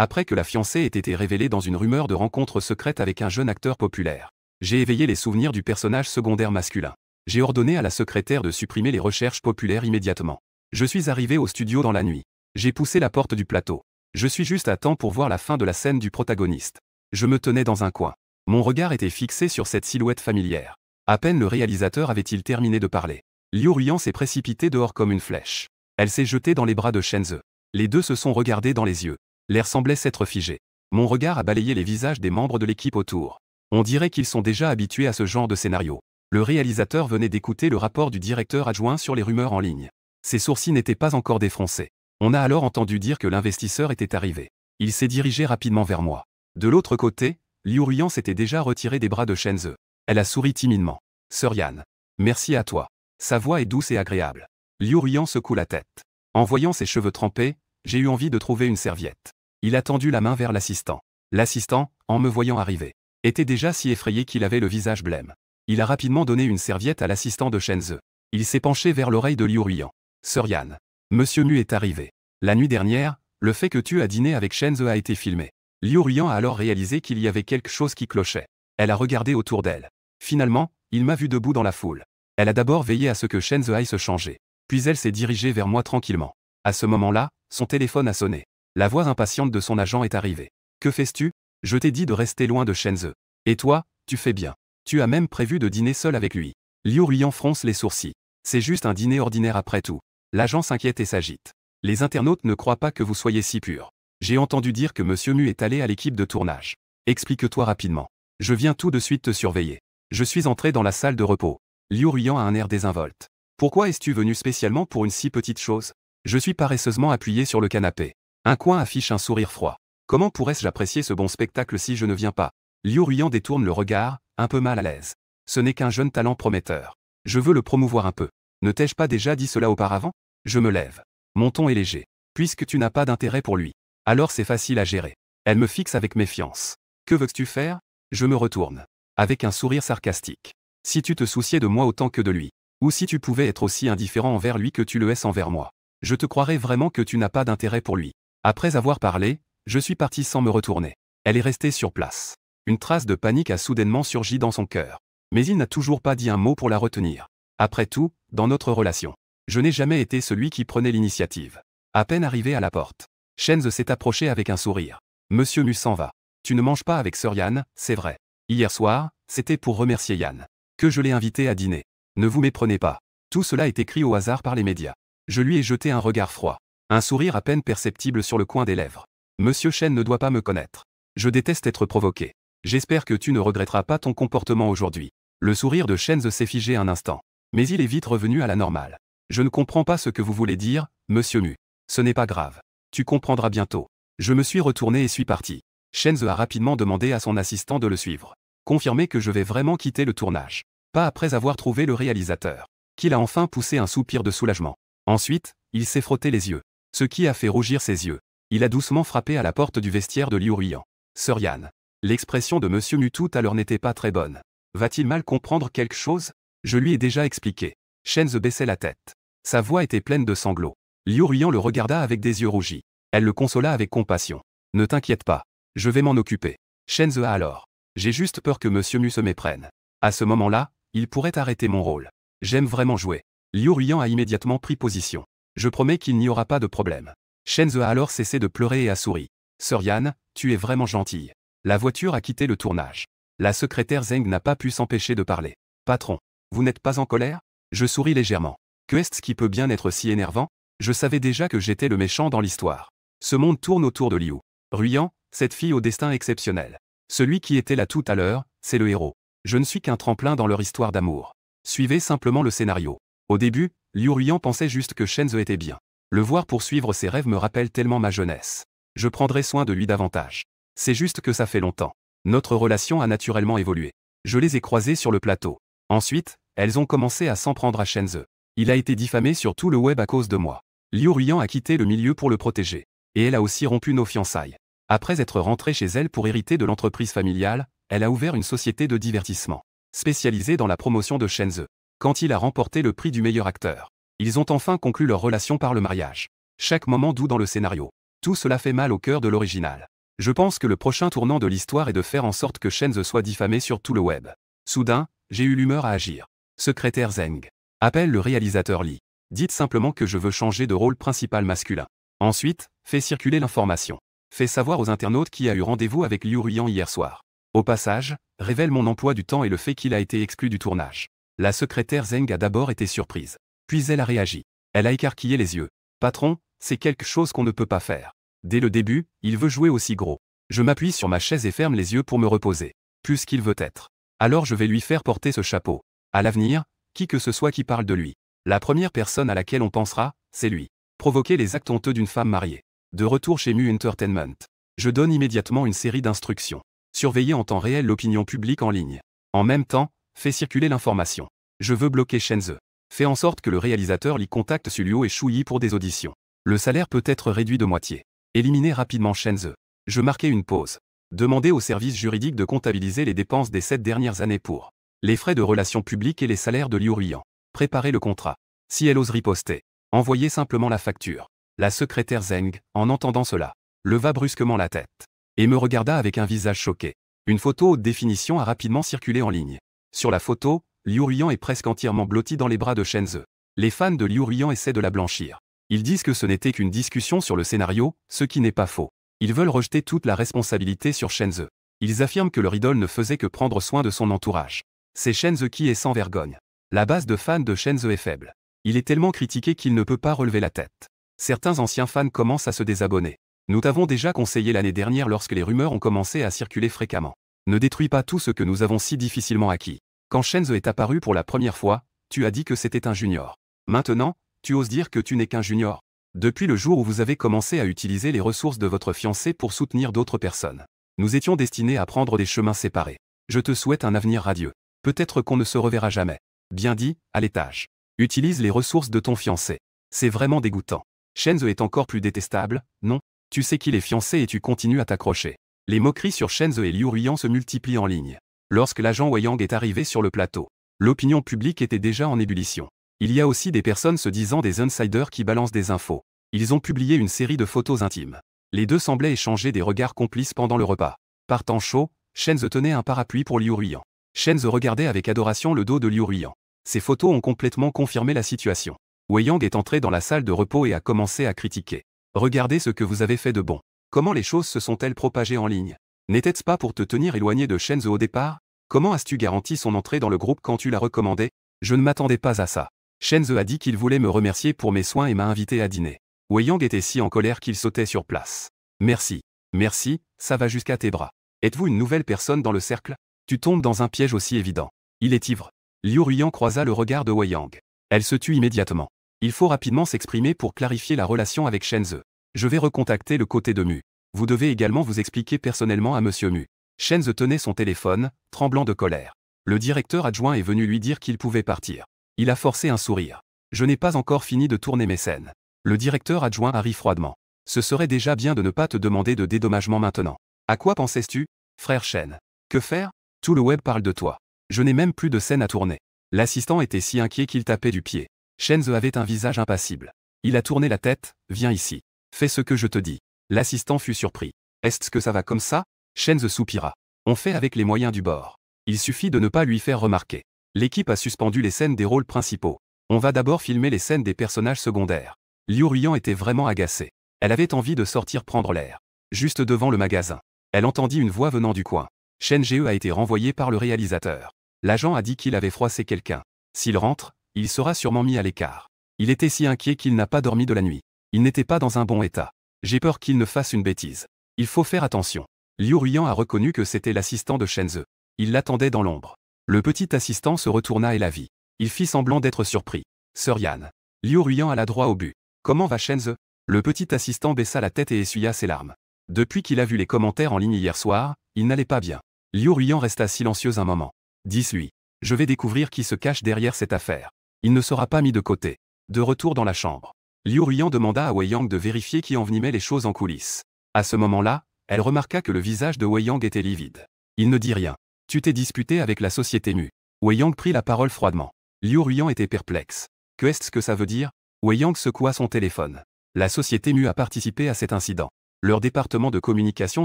Après que la fiancée ait été révélée dans une rumeur de rencontre secrète avec un jeune acteur populaire, j'ai éveillé les souvenirs du personnage secondaire masculin. J'ai ordonné à la secrétaire de supprimer les recherches populaires immédiatement. Je suis arrivé au studio dans la nuit. J'ai poussé la porte du plateau. Je suis juste à temps pour voir la fin de la scène du protagoniste. Je me tenais dans un coin. Mon regard était fixé sur cette silhouette familière. À peine le réalisateur avait-il terminé de parler. Liu Ruiyan s'est précipitée dehors comme une flèche. Elle s'est jetée dans les bras de Shen-ze. Les deux se sont regardés dans les yeux. L'air semblait s'être figé. Mon regard a balayé les visages des membres de l'équipe autour. On dirait qu'ils sont déjà habitués à ce genre de scénario. Le réalisateur venait d'écouter le rapport du directeur adjoint sur les rumeurs en ligne. Ses sourcils n'étaient pas encore défroncés. On a alors entendu dire que l'investisseur était arrivé. Il s'est dirigé rapidement vers moi. De l'autre côté, Liu Ruiyan s'était déjà retiré des bras de Shen-ze. Elle a souri timidement. « Sœur Yan. Merci à toi. » Sa voix est douce et agréable. Liu Ruiyan secoue la tête. En voyant ses cheveux trempés, j'ai eu envie de trouver une serviette. Il a tendu la main vers l'assistant. L'assistant, en me voyant arriver, était déjà si effrayé qu'il avait le visage blême. Il a rapidement donné une serviette à l'assistant de Shen-ze. Il s'est penché vers l'oreille de Liu Ruiyan. « Sœur Yan. Monsieur Mu est arrivé. La nuit dernière, le fait que tu as dîné avec Shen-ze a été filmé. » Liu Ruiyan a alors réalisé qu'il y avait quelque chose qui clochait. Elle a regardé autour d'elle. Finalement, il m'a vu debout dans la foule. Elle a d'abord veillé à ce que Shen-ze aille se changer. Puis elle s'est dirigée vers moi tranquillement. À ce moment-là, son téléphone a sonné. La voix impatiente de son agent est arrivée. « Que fais-tu ? Je t'ai dit de rester loin de Shen-ze. Et toi, tu fais bien. Tu as même prévu de dîner seul avec lui. » Liu Ruiyan fronce les sourcils. « C'est juste un dîner ordinaire après tout. » L'agent s'inquiète et s'agite. « Les internautes ne croient pas que vous soyez si pur. J'ai entendu dire que Monsieur Mu est allé à l'équipe de tournage. Explique-toi rapidement. Je viens tout de suite te surveiller. » Je suis entré dans la salle de repos. Liu Ruiyan a un air désinvolte. « Pourquoi es-tu venu spécialement pour une si petite chose ?» Je suis paresseusement appuyé sur le canapé. Un coin affiche un sourire froid. Comment pourrais-je apprécier ce bon spectacle si je ne viens pas? Liu Ruiyan détourne le regard, un peu mal à l'aise. Ce n'est qu'un jeune talent prometteur. Je veux le promouvoir un peu. Ne t'ai-je pas déjà dit cela auparavant? Je me lève. Mon ton est léger. Puisque tu n'as pas d'intérêt pour lui. Alors c'est facile à gérer. Elle me fixe avec méfiance. Que veux-tu faire? Je me retourne. Avec un sourire sarcastique. Si tu te souciais de moi autant que de lui. Ou si tu pouvais être aussi indifférent envers lui que tu le es envers moi. Je te croirais vraiment que tu n'as pas d'intérêt pour lui. Après avoir parlé, je suis parti sans me retourner. Elle est restée sur place. Une trace de panique a soudainement surgi dans son cœur. Mais il n'a toujours pas dit un mot pour la retenir. Après tout, dans notre relation, je n'ai jamais été celui qui prenait l'initiative. À peine arrivé à la porte, Shen-ze s'est approché avec un sourire. Monsieur Mu s'en va. Tu ne manges pas avec Sœur Yan, c'est vrai. Hier soir, c'était pour remercier Yan. Que je l'ai invité à dîner. Ne vous méprenez pas. Tout cela est écrit au hasard par les médias. Je lui ai jeté un regard froid. Un sourire à peine perceptible sur le coin des lèvres. Monsieur Shen ne doit pas me connaître. Je déteste être provoqué. J'espère que tu ne regretteras pas ton comportement aujourd'hui. Le sourire de Shen s'est figé un instant. Mais il est vite revenu à la normale. Je ne comprends pas ce que vous voulez dire, Monsieur Mu. Ce n'est pas grave. Tu comprendras bientôt. Je me suis retourné et suis parti. Shen a rapidement demandé à son assistant de le suivre. Confirmer que je vais vraiment quitter le tournage. Pas après avoir trouvé le réalisateur. Qu'il a enfin poussé un soupir de soulagement. Ensuite, il s'est frotté les yeux. Ce qui a fait rougir ses yeux. Il a doucement frappé à la porte du vestiaire de Liu Ruiyan. Sœur Yan. L'expression de Monsieur Mu tout à l'heure n'était pas très bonne. Va-t-il mal comprendre quelque chose? Je lui ai déjà expliqué. Shen baissait la tête. Sa voix était pleine de sanglots. Liu Ruiyan le regarda avec des yeux rougis. Elle le consola avec compassion. Ne t'inquiète pas. Je vais m'en occuper. Shen a alors. J'ai juste peur que Monsieur Mu se méprenne. À ce moment-là, il pourrait arrêter mon rôle. J'aime vraiment jouer. Liu Ruiyan a immédiatement pris position. Je promets qu'il n'y aura pas de problème. Shen a alors cessé de pleurer et a souri. Sœur Yan, tu es vraiment gentille. La voiture a quitté le tournage. La secrétaire Zeng n'a pas pu s'empêcher de parler. Patron, vous n'êtes pas en colère? Je souris légèrement. Que est-ce qui peut bien être si énervant? Je savais déjà que j'étais le méchant dans l'histoire. Ce monde tourne autour de Liu Ruiyan, cette fille au destin exceptionnel. Celui qui était là tout à l'heure, c'est le héros. Je ne suis qu'un tremplin dans leur histoire d'amour. Suivez simplement le scénario. Au début, Liu Ruiyan pensait juste que Shen était bien. Le voir poursuivre ses rêves me rappelle tellement ma jeunesse. Je prendrai soin de lui davantage. C'est juste que ça fait longtemps. Notre relation a naturellement évolué. Je les ai croisées sur le plateau. Ensuite, elles ont commencé à s'en prendre à Shen. Il a été diffamé sur tout le web à cause de moi. Liu Ruiyan a quitté le milieu pour le protéger. Et elle a aussi rompu nos fiançailles. Après être rentrée chez elle pour hériter de l'entreprise familiale, elle a ouvert une société de divertissement, spécialisée dans la promotion de Shen. Quand il a remporté le prix du meilleur acteur, ils ont enfin conclu leur relation par le mariage. Chaque moment doux dans le scénario Tout cela fait mal au cœur de l'original. Je pense que le prochain tournant de l'histoire est de faire en sorte que Shenze soit diffamé sur tout le web. Soudain, j'ai eu l'humeur à agir. Secrétaire Zeng. Appelle le réalisateur Li. Dites simplement que je veux changer de rôle principal masculin. Ensuite, fais circuler l'information. Fais savoir aux internautes qui a eu rendez-vous avec Liu Ruiyan hier soir. Au passage, révèle mon emploi du temps et le fait qu'il a été exclu du tournage. La secrétaire Zeng a d'abord été surprise. Puis elle a réagi. Elle a écarquillé les yeux. Patron, c'est quelque chose qu'on ne peut pas faire. Dès le début, il veut jouer aussi gros. Je m'appuie sur ma chaise et ferme les yeux pour me reposer. Plus qu'il veut être. Alors je vais lui faire porter ce chapeau. À l'avenir, qui que ce soit qui parle de lui. La première personne à laquelle on pensera, c'est lui. Provoquer les actes honteux d'une femme mariée. De retour chez Mu Entertainment. Je donne immédiatement une série d'instructions. Surveiller en temps réel l'opinion publique en ligne. En même temps, fais circuler l'information. Je veux bloquer Shenze. Fais en sorte que le réalisateur Li contacte Sulio et Shuyi pour des auditions. Le salaire peut être réduit de moitié. Éliminez rapidement Shenze. Je marquais une pause. Demandez au service juridique de comptabiliser les dépenses des 7 dernières années pour les frais de relations publiques et les salaires de Liu Ruiyan. Préparez le contrat. Si elle ose riposter, envoyez simplement la facture. La secrétaire Zeng, en entendant cela, leva brusquement la tête et me regarda avec un visage choqué. Une photo haute définition a rapidement circulé en ligne. Sur la photo, Liu Ruiyan est presque entièrement blotti dans les bras de Shenze. Les fans de Liu Ruiyan essaient de la blanchir. Ils disent que ce n'était qu'une discussion sur le scénario, ce qui n'est pas faux. Ils veulent rejeter toute la responsabilité sur Shenze. Ils affirment que leur idole ne faisait que prendre soin de son entourage. C'est Shenze qui est sans vergogne. La base de fans de Shenze est faible. Il est tellement critiqué qu'il ne peut pas relever la tête. Certains anciens fans commencent à se désabonner. Nous t'avons déjà conseillé l'année dernière lorsque les rumeurs ont commencé à circuler fréquemment. Ne détruis pas tout ce que nous avons si difficilement acquis. Quand Shenze est apparu pour la première fois, tu as dit que c'était un junior. Maintenant, tu oses dire que tu n'es qu'un junior. Depuis le jour où vous avez commencé à utiliser les ressources de votre fiancé pour soutenir d'autres personnes. Nous étions destinés à prendre des chemins séparés. Je te souhaite un avenir radieux. Peut-être qu'on ne se reverra jamais. Bien dit, à l'étage. Utilise les ressources de ton fiancé. C'est vraiment dégoûtant. Shenze est encore plus détestable, non? Tu sais qu'il est fiancé et tu continues à t'accrocher. Les moqueries sur Shenze et Liu Ruiyan se multiplient en ligne. Lorsque l'agent Wei Yang est arrivé sur le plateau, l'opinion publique était déjà en ébullition. Il y a aussi des personnes se disant des insiders qui balancent des infos. Ils ont publié une série de photos intimes. Les deux semblaient échanger des regards complices pendant le repas. Par temps chaud, Shenze tenait un parapluie pour Liu Ruiyan. Shenze regardait avec adoration le dos de Liu Ruiyan. Ces photos ont complètement confirmé la situation. Wei Yang est entré dans la salle de repos et a commencé à critiquer. Regardez ce que vous avez fait de bon. Comment les choses se sont-elles propagées en ligne? N'était-ce pas pour te tenir éloigné de Shenze au départ? Comment as-tu garanti son entrée dans le groupe quand tu l'as recommandé? Je ne m'attendais pas à ça. Shenze a dit qu'il voulait me remercier pour mes soins et m'a invité à dîner. Wei Yang était si en colère qu'il sautait sur place. Merci. Merci, ça va jusqu'à tes bras. Êtes-vous une nouvelle personne dans le cercle? Tu tombes dans un piège aussi évident. Il est ivre. Liu Ruiyan croisa le regard de Wei Yang. Elle se tut immédiatement. Il faut rapidement s'exprimer pour clarifier la relation avec Shenze. Je vais recontacter le côté de Mu. Vous devez également vous expliquer personnellement à Monsieur Mu. Shenze tenait son téléphone, tremblant de colère. Le directeur adjoint est venu lui dire qu'il pouvait partir. Il a forcé un sourire. Je n'ai pas encore fini de tourner mes scènes. Le directeur adjoint a ri froidement. Ce serait déjà bien de ne pas te demander de dédommagement maintenant. À quoi pensais-tu, frère Shen? Que faire? Tout le web parle de toi. Je n'ai même plus de scène à tourner. L'assistant était si inquiet qu'il tapait du pied. Shenze avait un visage impassible. Il a tourné la tête, viens ici. Fais ce que je te dis. L'assistant fut surpris. Est-ce que ça va comme ça? Shenze soupira. On fait avec les moyens du bord. Il suffit de ne pas lui faire remarquer. L'équipe a suspendu les scènes des rôles principaux. On va d'abord filmer les scènes des personnages secondaires. Liu Ruiyan était vraiment agacée. Elle avait envie de sortir prendre l'air. Juste devant le magasin. Elle entendit une voix venant du coin. Shen Ge a été renvoyé par le réalisateur. L'agent a dit qu'il avait froissé quelqu'un. S'il rentre, il sera sûrement mis à l'écart. Il était si inquiet qu'il n'a pas dormi de la nuit. Il n'était pas dans un bon état. J'ai peur qu'il ne fasse une bêtise. Il faut faire attention. Liu Ruiyan a reconnu que c'était l'assistant de Shenze. Il l'attendait dans l'ombre. Le petit assistant se retourna et la vit. Il fit semblant d'être surpris. Sir Yan. Liu Ruiyan alla droit au but. Comment va Shenze? Le petit assistant baissa la tête et essuya ses larmes. Depuis qu'il a vu les commentaires en ligne hier soir, il n'allait pas bien. Liu Ruiyan resta silencieux un moment. Dis-lui. Je vais découvrir qui se cache derrière cette affaire. Il ne sera pas mis de côté. De retour dans la chambre. Liu Ruiyan demanda à Wei Yang de vérifier qui envenimait les choses en coulisses. À ce moment-là, elle remarqua que le visage de Wei Yang était livide. Il ne dit rien. Tu t'es disputé avec la société Mu. Wei Yang prit la parole froidement. Liu Ruiyan était perplexe. Que est-ce que ça veut dire? Wei Yang secoua son téléphone. La société Mu a participé à cet incident. Leur département de communication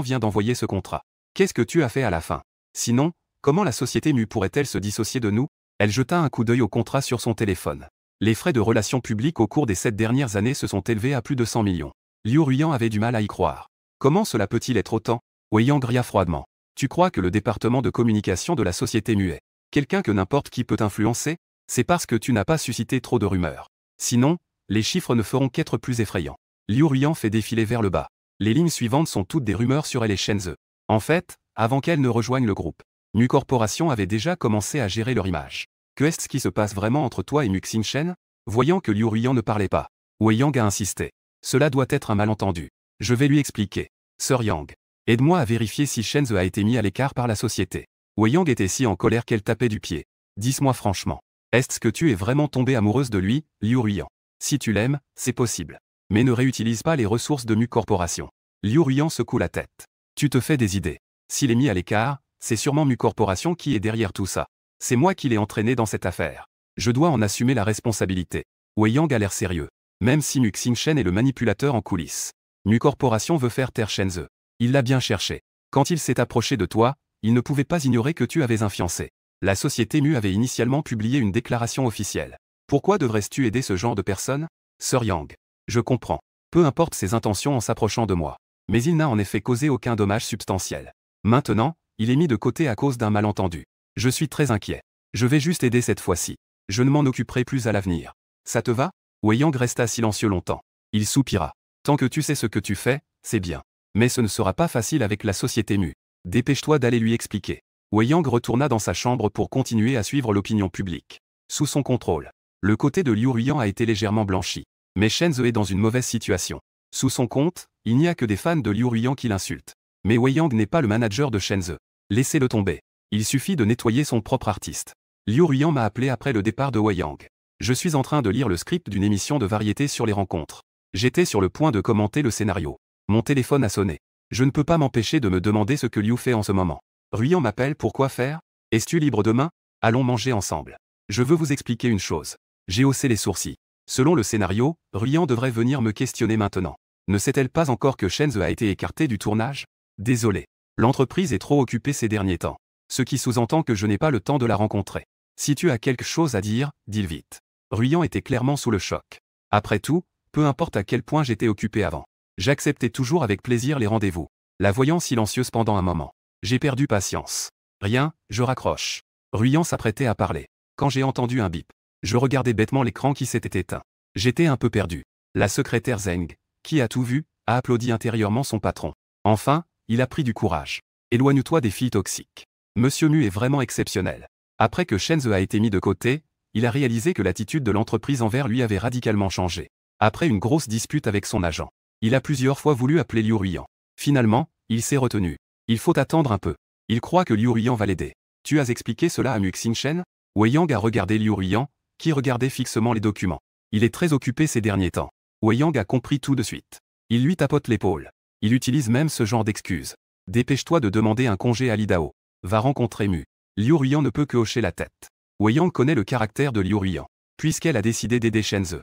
vient d'envoyer ce contrat. Qu'est-ce que tu as fait à la fin? Sinon, comment la société Mu pourrait-elle se dissocier de nous? Elle jeta un coup d'œil au contrat sur son téléphone. Les frais de relations publiques au cours des 7 dernières années se sont élevés à plus de 100 millions. Liu Ruyan avait du mal à y croire. Comment cela peut-il être autant? Wei Yang ria froidement. Tu crois que le département de communication de la société Mu est quelqu'un que n'importe qui peut influencer? C'est parce que tu n'as pas suscité trop de rumeurs. Sinon, les chiffres ne feront qu'être plus effrayants. Liu Ruyan fait défiler vers le bas. Les lignes suivantes sont toutes des rumeurs sur elle et Shenzhe. En fait, avant qu'elle ne rejoigne le groupe, Mu Corporation avait déjà commencé à gérer leur image. Qu'est-ce qui se passe vraiment entre toi et Mu Xingchen? Voyant que Liu Ruyan ne parlait pas, Wei Yang a insisté. Cela doit être un malentendu. Je vais lui expliquer. Sœur Yang, aide-moi à vérifier si Shenzhe a été mis à l'écart par la société. Wei Yang était si en colère qu'elle tapait du pied. Dis-moi franchement, est-ce que tu es vraiment tombée amoureuse de lui, Liu Ruyan? Si tu l'aimes, c'est possible. Mais ne réutilise pas les ressources de Mu Corporation. Liu Ruyan secoue la tête. Tu te fais des idées. S'il est mis à l'écart, c'est sûrement Mu Corporation qui est derrière tout ça. C'est moi qui l'ai entraîné dans cette affaire. Je dois en assumer la responsabilité. Wei Yang a l'air sérieux. Même si Mu Xingchen est le manipulateur en coulisses. Mu Corporation veut faire taire Shenzhe. Il l'a bien cherché. Quand il s'est approché de toi, il ne pouvait pas ignorer que tu avais un fiancé. La société Mu avait initialement publié une déclaration officielle. Pourquoi devrais-tu aider ce genre de personne? Sœur Yang. Je comprends. Peu importe ses intentions en s'approchant de moi. Mais il n'a en effet causé aucun dommage substantiel. Maintenant, il est mis de côté à cause d'un malentendu. Je suis très inquiet. Je vais juste aider cette fois-ci. Je ne m'en occuperai plus à l'avenir. Ça te va? Wei Yang resta silencieux longtemps. Il soupira. Tant que tu sais ce que tu fais, c'est bien. Mais ce ne sera pas facile avec la société Mu. Dépêche-toi d'aller lui expliquer. Wei Yang retourna dans sa chambre pour continuer à suivre l'opinion publique. Sous son contrôle, le côté de Liu Ruyan a été légèrement blanchi. Mais Shenzhe est dans une mauvaise situation. Sous son compte, il n'y a que des fans de Liu Ruyan qui l'insultent. Mais Wei Yang n'est pas le manager de Shenzhe. Laissez-le tomber. Il suffit de nettoyer son propre artiste. Liu Ruyan m'a appelé après le départ de Wei Yang. Je suis en train de lire le script d'une émission de variété sur les rencontres. J'étais sur le point de commenter le scénario. Mon téléphone a sonné. Je ne peux pas m'empêcher de me demander ce que Liu fait en ce moment. Ruyan m'appelle pour quoi faire? Es-tu libre demain? Allons manger ensemble. Je veux vous expliquer une chose. J'ai haussé les sourcils. Selon le scénario, Ruyan devrait venir me questionner maintenant. Ne sait-elle pas encore que Shenzhe a été écarté du tournage? Désolé. L'entreprise est trop occupée ces derniers temps. Ce qui sous-entend que je n'ai pas le temps de la rencontrer. Si tu as quelque chose à dire, dis-le vite. Ruyan était clairement sous le choc. Après tout, peu importe à quel point j'étais occupé avant. J'acceptais toujours avec plaisir les rendez-vous. La voyant silencieuse pendant un moment. J'ai perdu patience. Rien, je raccroche. Ruyan s'apprêtait à parler. Quand j'ai entendu un bip, je regardais bêtement l'écran qui s'était éteint. J'étais un peu perdu. La secrétaire Zeng, qui a tout vu, a applaudi intérieurement son patron. Enfin, il a pris du courage. Éloigne-toi des filles toxiques. Monsieur Mu est vraiment exceptionnel. Après que Shenzhe a été mis de côté, il a réalisé que l'attitude de l'entreprise envers lui avait radicalement changé. Après une grosse dispute avec son agent, il a plusieurs fois voulu appeler Liu Ruyan. Finalement, il s'est retenu. Il faut attendre un peu. Il croit que Liu Ruyan va l'aider. Tu as expliqué cela à Mu Xingchen? Wei Yang a regardé Liu Ruyan, qui regardait fixement les documents. Il est très occupé ces derniers temps. Wei Yang a compris tout de suite. Il lui tapote l'épaule. Il utilise même ce genre d'excuses. Dépêche-toi de demander un congé à l'Idao. Va rencontrer Mu. Liu Ruyan ne peut que hocher la tête. Wei Yang connaît le caractère de Liu Ruyan. Puisqu'elle a décidé d'aider Shenzhe.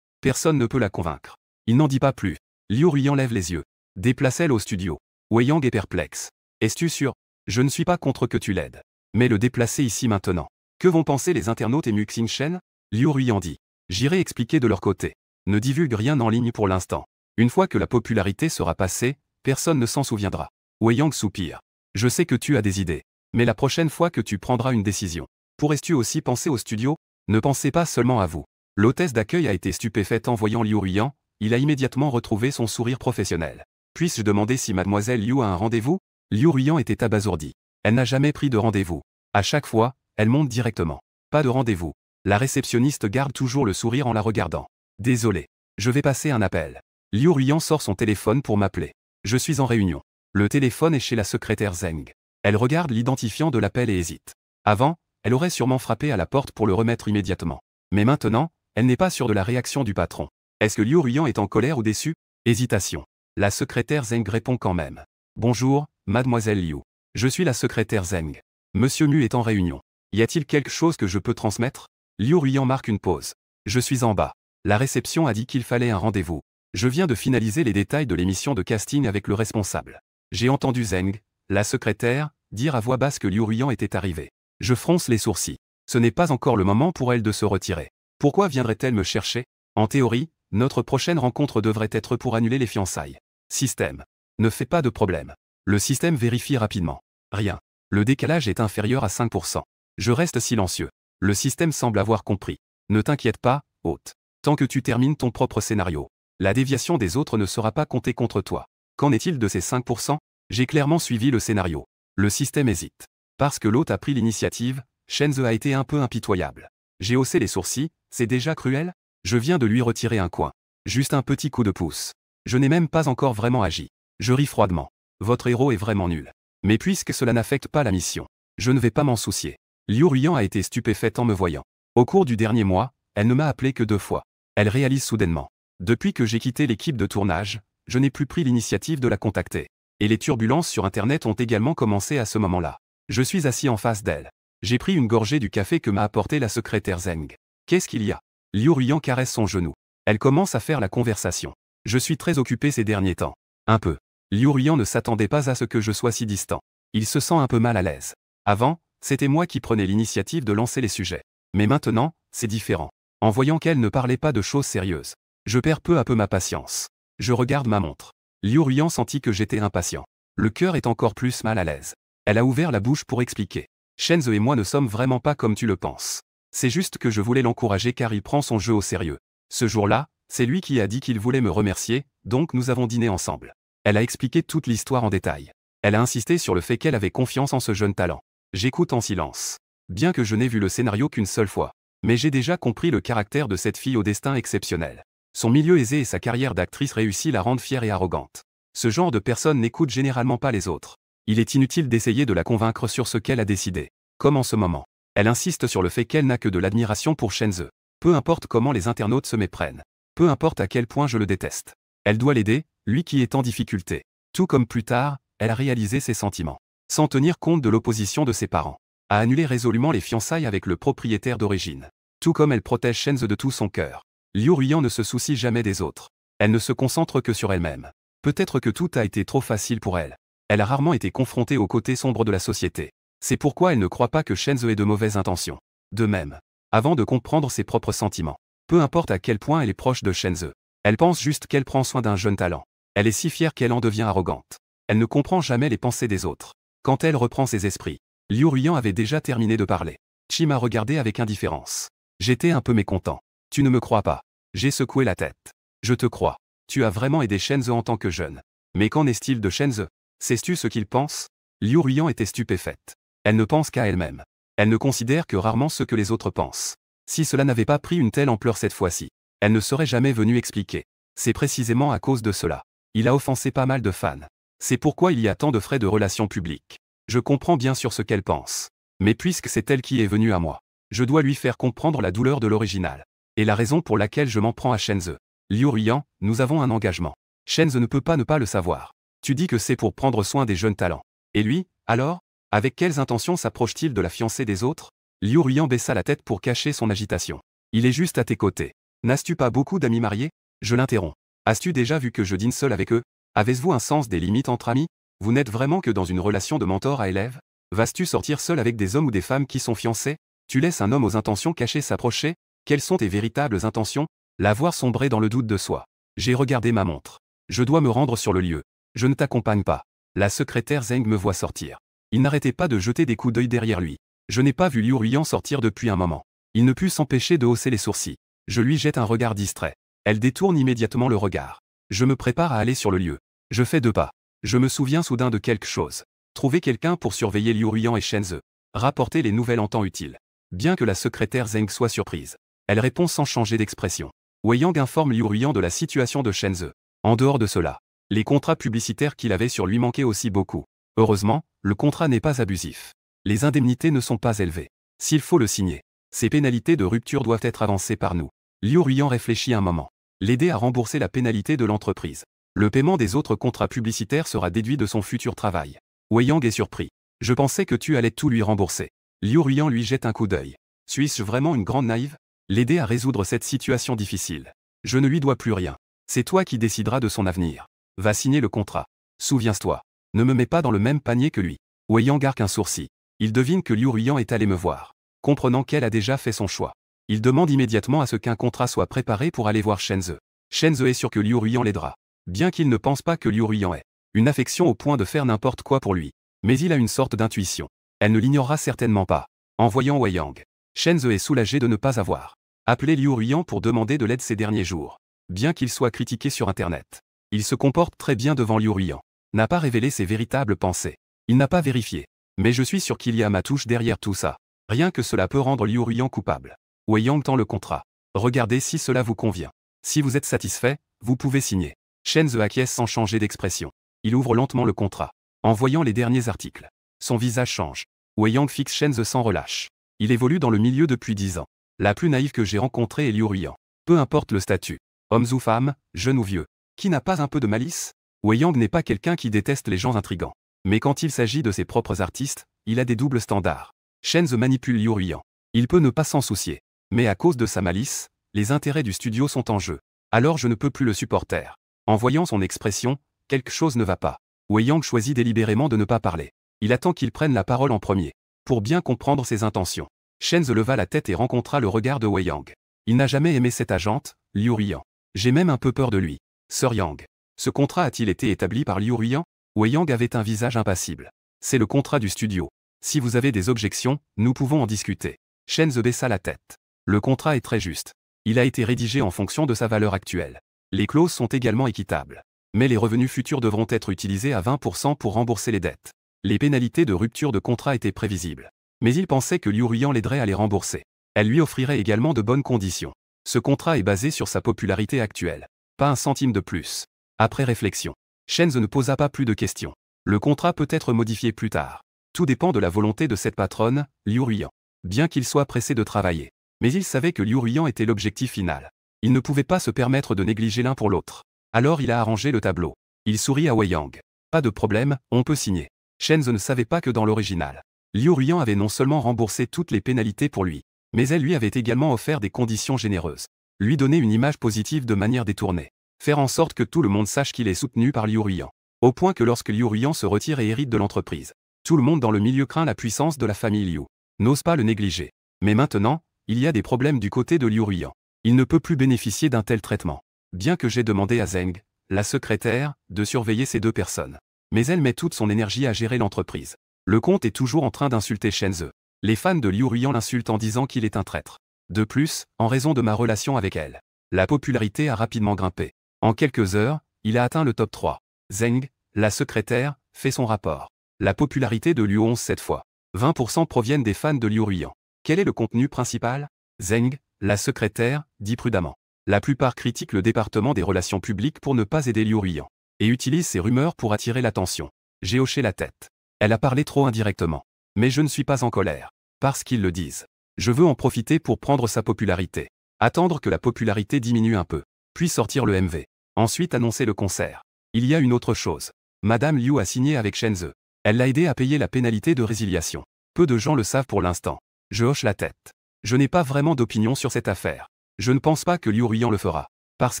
Personne ne peut la convaincre. Il n'en dit pas plus. Liu Ruyan lève les yeux. Déplace-elle au studio. Wei Yang est perplexe. Es-tu sûr? Je ne suis pas contre que tu l'aides. Mais le déplacer ici maintenant. Que vont penser les internautes et Mu Xingchen? Liu Ruyan dit. J'irai expliquer de leur côté. Ne divulgue rien en ligne pour l'instant. Une fois que la popularité sera passée, personne ne s'en souviendra. Wei Yang soupire. Je sais que tu as des idées. Mais la prochaine fois que tu prendras une décision, pourrais-tu aussi penser au studio? Ne pensez pas seulement à vous. L'hôtesse d'accueil a été stupéfaite en voyant Liu Ruyan, il a immédiatement retrouvé son sourire professionnel. Puis-je demander si mademoiselle Liu a un rendez-vous? Liu Ruyan était abasourdi. Elle n'a jamais pris de rendez-vous. À chaque fois, elle monte directement. Pas de rendez-vous. La réceptionniste garde toujours le sourire en la regardant. Désolé. Je vais passer un appel. Liu Ruyan sort son téléphone pour m'appeler. Je suis en réunion. Le téléphone est chez la secrétaire Zeng. Elle regarde l'identifiant de l'appel et hésite. Avant, elle aurait sûrement frappé à la porte pour le remettre immédiatement. Mais maintenant, elle n'est pas sûre de la réaction du patron. Est-ce que Liu Ruyan est en colère ou déçu? Hésitation. La secrétaire Zeng répond quand même. Bonjour, mademoiselle Liu. Je suis la secrétaire Zeng. Monsieur Mu est en réunion. Y a-t-il quelque chose que je peux transmettre? Liu Ruyan marque une pause. Je suis en bas. La réception a dit qu'il fallait un rendez-vous. Je viens de finaliser les détails de l'émission de casting avec le responsable. J'ai entendu Zeng, la secrétaire, dire à voix basse que Liu Ruiyan était arrivé. Je fronce les sourcils. Ce n'est pas encore le moment pour elle de se retirer. Pourquoi viendrait-elle me chercher? En théorie, notre prochaine rencontre devrait être pour annuler les fiançailles. Système. Ne fais pas de problème. Le système vérifie rapidement. Rien. Le décalage est inférieur à 5%. Je reste silencieux. Le système semble avoir compris. Ne t'inquiète pas, hôte. Tant que tu termines ton propre scénario, la déviation des autres ne sera pas comptée contre toi. Qu'en est-il de ces 5%? J'ai clairement suivi le scénario. Le système hésite. Parce que l'hôte a pris l'initiative, Shenze a été un peu impitoyable. J'ai haussé les sourcils, c'est déjà cruel? Je viens de lui retirer un coin. Juste un petit coup de pouce. Je n'ai même pas encore vraiment agi. Je ris froidement. Votre héros est vraiment nul. Mais puisque cela n'affecte pas la mission, je ne vais pas m'en soucier. Liu Ruiyan a été stupéfaite en me voyant. Au cours du dernier mois, elle ne m'a appelé que 2 fois. Elle réalise soudainement. Depuis que j'ai quitté l'équipe de tournage, je n'ai plus pris l'initiative de la contacter. Et les turbulences sur Internet ont également commencé à ce moment-là. Je suis assis en face d'elle. J'ai pris une gorgée du café que m'a apporté la secrétaire Zeng. Qu'est-ce qu'il y a? Liu Ruiyan caresse son genou. Elle commence à faire la conversation. Je suis très occupé ces derniers temps. Un peu. Liu Ruiyan ne s'attendait pas à ce que je sois si distant. Il se sent un peu mal à l'aise. Avant, c'était moi qui prenais l'initiative de lancer les sujets. Mais maintenant, c'est différent. En voyant qu'elle ne parlait pas de choses sérieuses, je perds peu à peu ma patience. Je regarde ma montre. Liu Ruiyan sentit que j'étais impatient. Le cœur est encore plus mal à l'aise. Elle a ouvert la bouche pour expliquer. Shenze et moi ne sommes vraiment pas comme tu le penses. C'est juste que je voulais l'encourager car il prend son jeu au sérieux. Ce jour-là, c'est lui qui a dit qu'il voulait me remercier, donc nous avons dîné ensemble. Elle a expliqué toute l'histoire en détail. Elle a insisté sur le fait qu'elle avait confiance en ce jeune talent. J'écoute en silence. Bien que je n'ai vu le scénario qu'une seule fois. Mais j'ai déjà compris le caractère de cette fille au destin exceptionnel. Son milieu aisé et sa carrière d'actrice réussit la rendent fière et arrogante. Ce genre de personne n'écoute généralement pas les autres. Il est inutile d'essayer de la convaincre sur ce qu'elle a décidé. Comme en ce moment. Elle insiste sur le fait qu'elle n'a que de l'admiration pour Shenze. Peu importe comment les internautes se méprennent. Peu importe à quel point je le déteste. Elle doit l'aider, lui qui est en difficulté. Tout comme plus tard, elle a réalisé ses sentiments. Sans tenir compte de l'opposition de ses parents. A annulé résolument les fiançailles avec le propriétaire d'origine. Tout comme elle protège Shenze de tout son cœur. Liu Ruiyan ne se soucie jamais des autres. Elle ne se concentre que sur elle-même. Peut-être que tout a été trop facile pour elle. Elle a rarement été confrontée au côté sombre de la société. C'est pourquoi elle ne croit pas que Shenze ait de mauvaises intentions. De même, avant de comprendre ses propres sentiments, peu importe à quel point elle est proche de Shenze, elle pense juste qu'elle prend soin d'un jeune talent. Elle est si fière qu'elle en devient arrogante. Elle ne comprend jamais les pensées des autres. Quand elle reprend ses esprits, Liu Ruiyan avait déjà terminé de parler. Chi m'a regardé avec indifférence. J'étais un peu mécontent. Tu ne me crois pas? J'ai secoué la tête. Je te crois. Tu as vraiment aidé Shenze en tant que jeune. Mais qu'en est-il de Shenze? Sais-tu ce qu'il pense? Liu Ruiyan était stupéfaite. Elle ne pense qu'à elle-même. Elle ne considère que rarement ce que les autres pensent. Si cela n'avait pas pris une telle ampleur cette fois-ci, elle ne serait jamais venue expliquer. C'est précisément à cause de cela. Il a offensé pas mal de fans. C'est pourquoi il y a tant de frais de relations publiques. Je comprends bien sûr ce qu'elle pense. Mais puisque c'est elle qui est venue à moi, je dois lui faire comprendre la douleur de l'original. Et la raison pour laquelle je m'en prends à Shenze. Liu Ruiyan, nous avons un engagement. Shenze ne peut pas ne pas le savoir. Tu dis que c'est pour prendre soin des jeunes talents. Et lui, alors? Avec quelles intentions s'approche-t-il de la fiancée des autres? Liu Ruiyan baissa la tête pour cacher son agitation. Il est juste à tes côtés. N'as-tu pas beaucoup d'amis mariés? Je l'interromps. As-tu déjà vu que je dîne seul avec eux? Avez-vous un sens des limites entre amis? Vous n'êtes vraiment que dans une relation de mentor à élève? Vas-tu sortir seul avec des hommes ou des femmes qui sont fiancés? Tu laisses un homme aux intentions cachées s'approcher? Quelles sont tes véritables intentions? La voir sombrer dans le doute de soi. J'ai regardé ma montre. Je dois me rendre sur le lieu. Je ne t'accompagne pas. La secrétaire Zeng me voit sortir. Il n'arrêtait pas de jeter des coups d'œil derrière lui. Je n'ai pas vu Liu Ruiyan sortir depuis un moment. Il ne put s'empêcher de hausser les sourcils. Je lui jette un regard distrait. Elle détourne immédiatement le regard. Je me prépare à aller sur le lieu. Je fais 2 pas. Je me souviens soudain de quelque chose. Trouver quelqu'un pour surveiller Liu Ruiyan et Shenze. Rapporter les nouvelles en temps utile. Bien que la secrétaire Zeng soit surprise, elle répond sans changer d'expression. Wei Yang informe Liu Ruiyan de la situation de Shenze. En dehors de cela, les contrats publicitaires qu'il avait sur lui manquaient aussi beaucoup. Heureusement, le contrat n'est pas abusif. Les indemnités ne sont pas élevées. S'il faut le signer, ces pénalités de rupture doivent être avancées par nous. Liu Ruiyan réfléchit un moment. L'aider à rembourser la pénalité de l'entreprise. Le paiement des autres contrats publicitaires sera déduit de son futur travail. Wei Yang est surpris. Je pensais que tu allais tout lui rembourser. Liu Ruiyan lui jette un coup d'œil. Suis-je vraiment une grande naïve? L'aider à résoudre cette situation difficile. Je ne lui dois plus rien. C'est toi qui décideras de son avenir. Va signer le contrat. Souviens-toi. Ne me mets pas dans le même panier que lui. Wei Yang arque un sourcil. Il devine que Liu Ruiyan est allé me voir. Comprenant qu'elle a déjà fait son choix. Il demande immédiatement à ce qu'un contrat soit préparé pour aller voir Shen Ze. Shen Ze est sûr que Liu Ruiyan l'aidera. Bien qu'il ne pense pas que Liu Ruiyan ait une affection au point de faire n'importe quoi pour lui. Mais il a une sorte d'intuition. Elle ne l'ignorera certainement pas. En voyant Wei Yang, Shen Ze est soulagé de ne pas avoir appelé Liu Ruiyan pour demander de l'aide ces derniers jours. Bien qu'il soit critiqué sur Internet, il se comporte très bien devant Liu Ruiyan. N'a pas révélé ses véritables pensées. Il n'a pas vérifié. Mais je suis sûr qu'il y a ma touche derrière tout ça. Rien que cela peut rendre Liu Ruiyan coupable. Wei Yang tend le contrat. Regardez si cela vous convient. Si vous êtes satisfait, vous pouvez signer. Shen Ze acquiesce sans changer d'expression. Il ouvre lentement le contrat. En voyant les derniers articles, son visage change. Wei Yang fixe Shen Ze sans relâche. Il évolue dans le milieu depuis 10 ans. La plus naïve que j'ai rencontrée est Liu Ruiyan. Peu importe le statut. Homme ou femme, jeune ou vieux. Qui n'a pas un peu de malice? Wei Yang n'est pas quelqu'un qui déteste les gens intrigants. Mais quand il s'agit de ses propres artistes, il a des doubles standards. Shen Ze manipule Liu Ruiyan. Il peut ne pas s'en soucier. Mais à cause de sa malice, les intérêts du studio sont en jeu. Alors je ne peux plus le supporter. En voyant son expression, quelque chose ne va pas. Wei Yang choisit délibérément de ne pas parler. Il attend qu'il prenne la parole en premier. Pour bien comprendre ses intentions. Shen Ze leva la tête et rencontra le regard de Wei Yang. Il n'a jamais aimé cette agente, Liu Ruiyan. J'ai même un peu peur de lui. Sir Yang. Ce contrat a-t-il été établi par Liu Ruiyan? Wei Yang avait un visage impassible. C'est le contrat du studio. Si vous avez des objections, nous pouvons en discuter. Shen Ze baissa la tête. Le contrat est très juste. Il a été rédigé en fonction de sa valeur actuelle. Les clauses sont également équitables. Mais les revenus futurs devront être utilisés à 20% pour rembourser les dettes. Les pénalités de rupture de contrat étaient prévisibles. Mais il pensait que Liu Ruiyan l'aiderait à les rembourser. Elle lui offrirait également de bonnes conditions. Ce contrat est basé sur sa popularité actuelle. Pas un centime de plus. Après réflexion, Shen Ze ne posa pas plus de questions. Le contrat peut être modifié plus tard. Tout dépend de la volonté de cette patronne, Liu Ruiyan. Bien qu'il soit pressé de travailler. Mais il savait que Liu Ruiyan était l'objectif final. Il ne pouvait pas se permettre de négliger l'un pour l'autre. Alors il a arrangé le tableau. Il sourit à Wei Yang. Pas de problème, on peut signer. Shen Ze ne savait pas que dans l'original, Liu Ruiyan avait non seulement remboursé toutes les pénalités pour lui, mais elle lui avait également offert des conditions généreuses. Lui donner une image positive de manière détournée. Faire en sorte que tout le monde sache qu'il est soutenu par Liu Ruiyan. Au point que lorsque Liu Ruiyan se retire et hérite de l'entreprise, tout le monde dans le milieu craint la puissance de la famille Liu. N'ose pas le négliger. Mais maintenant, il y a des problèmes du côté de Liu Ruiyan. Il ne peut plus bénéficier d'un tel traitement. Bien que j'ai demandé à Zeng, la secrétaire, de surveiller ces deux personnes. Mais elle met toute son énergie à gérer l'entreprise. Le comte est toujours en train d'insulter Shen Ze. Les fans de Liu Ruiyan l'insultent en disant qu'il est un traître. De plus, en raison de ma relation avec elle, la popularité a rapidement grimpé. En quelques heures, il a atteint le top 3. Zeng, la secrétaire, fait son rapport. La popularité de Liu 11 cette fois. 20% proviennent des fans de Liu Ruiyan. Quel est le contenu principal? Zeng, la secrétaire, dit prudemment. La plupart critiquent le département des relations publiques pour ne pas aider Liu Ruiyan. Et utilisent ces rumeurs pour attirer l'attention. J'ai hoché la tête. Elle a parlé trop indirectement. Mais je ne suis pas en colère. Parce qu'ils le disent. Je veux en profiter pour prendre sa popularité. Attendre que la popularité diminue un peu. Puis sortir le MV. Ensuite annoncer le concert. Il y a une autre chose. Madame Liu a signé avec Shen Ze. Elle l'a aidé à payer la pénalité de résiliation. Peu de gens le savent pour l'instant. Je hoche la tête. Je n'ai pas vraiment d'opinion sur cette affaire. Je ne pense pas que Liu Ruiyan le fera. Parce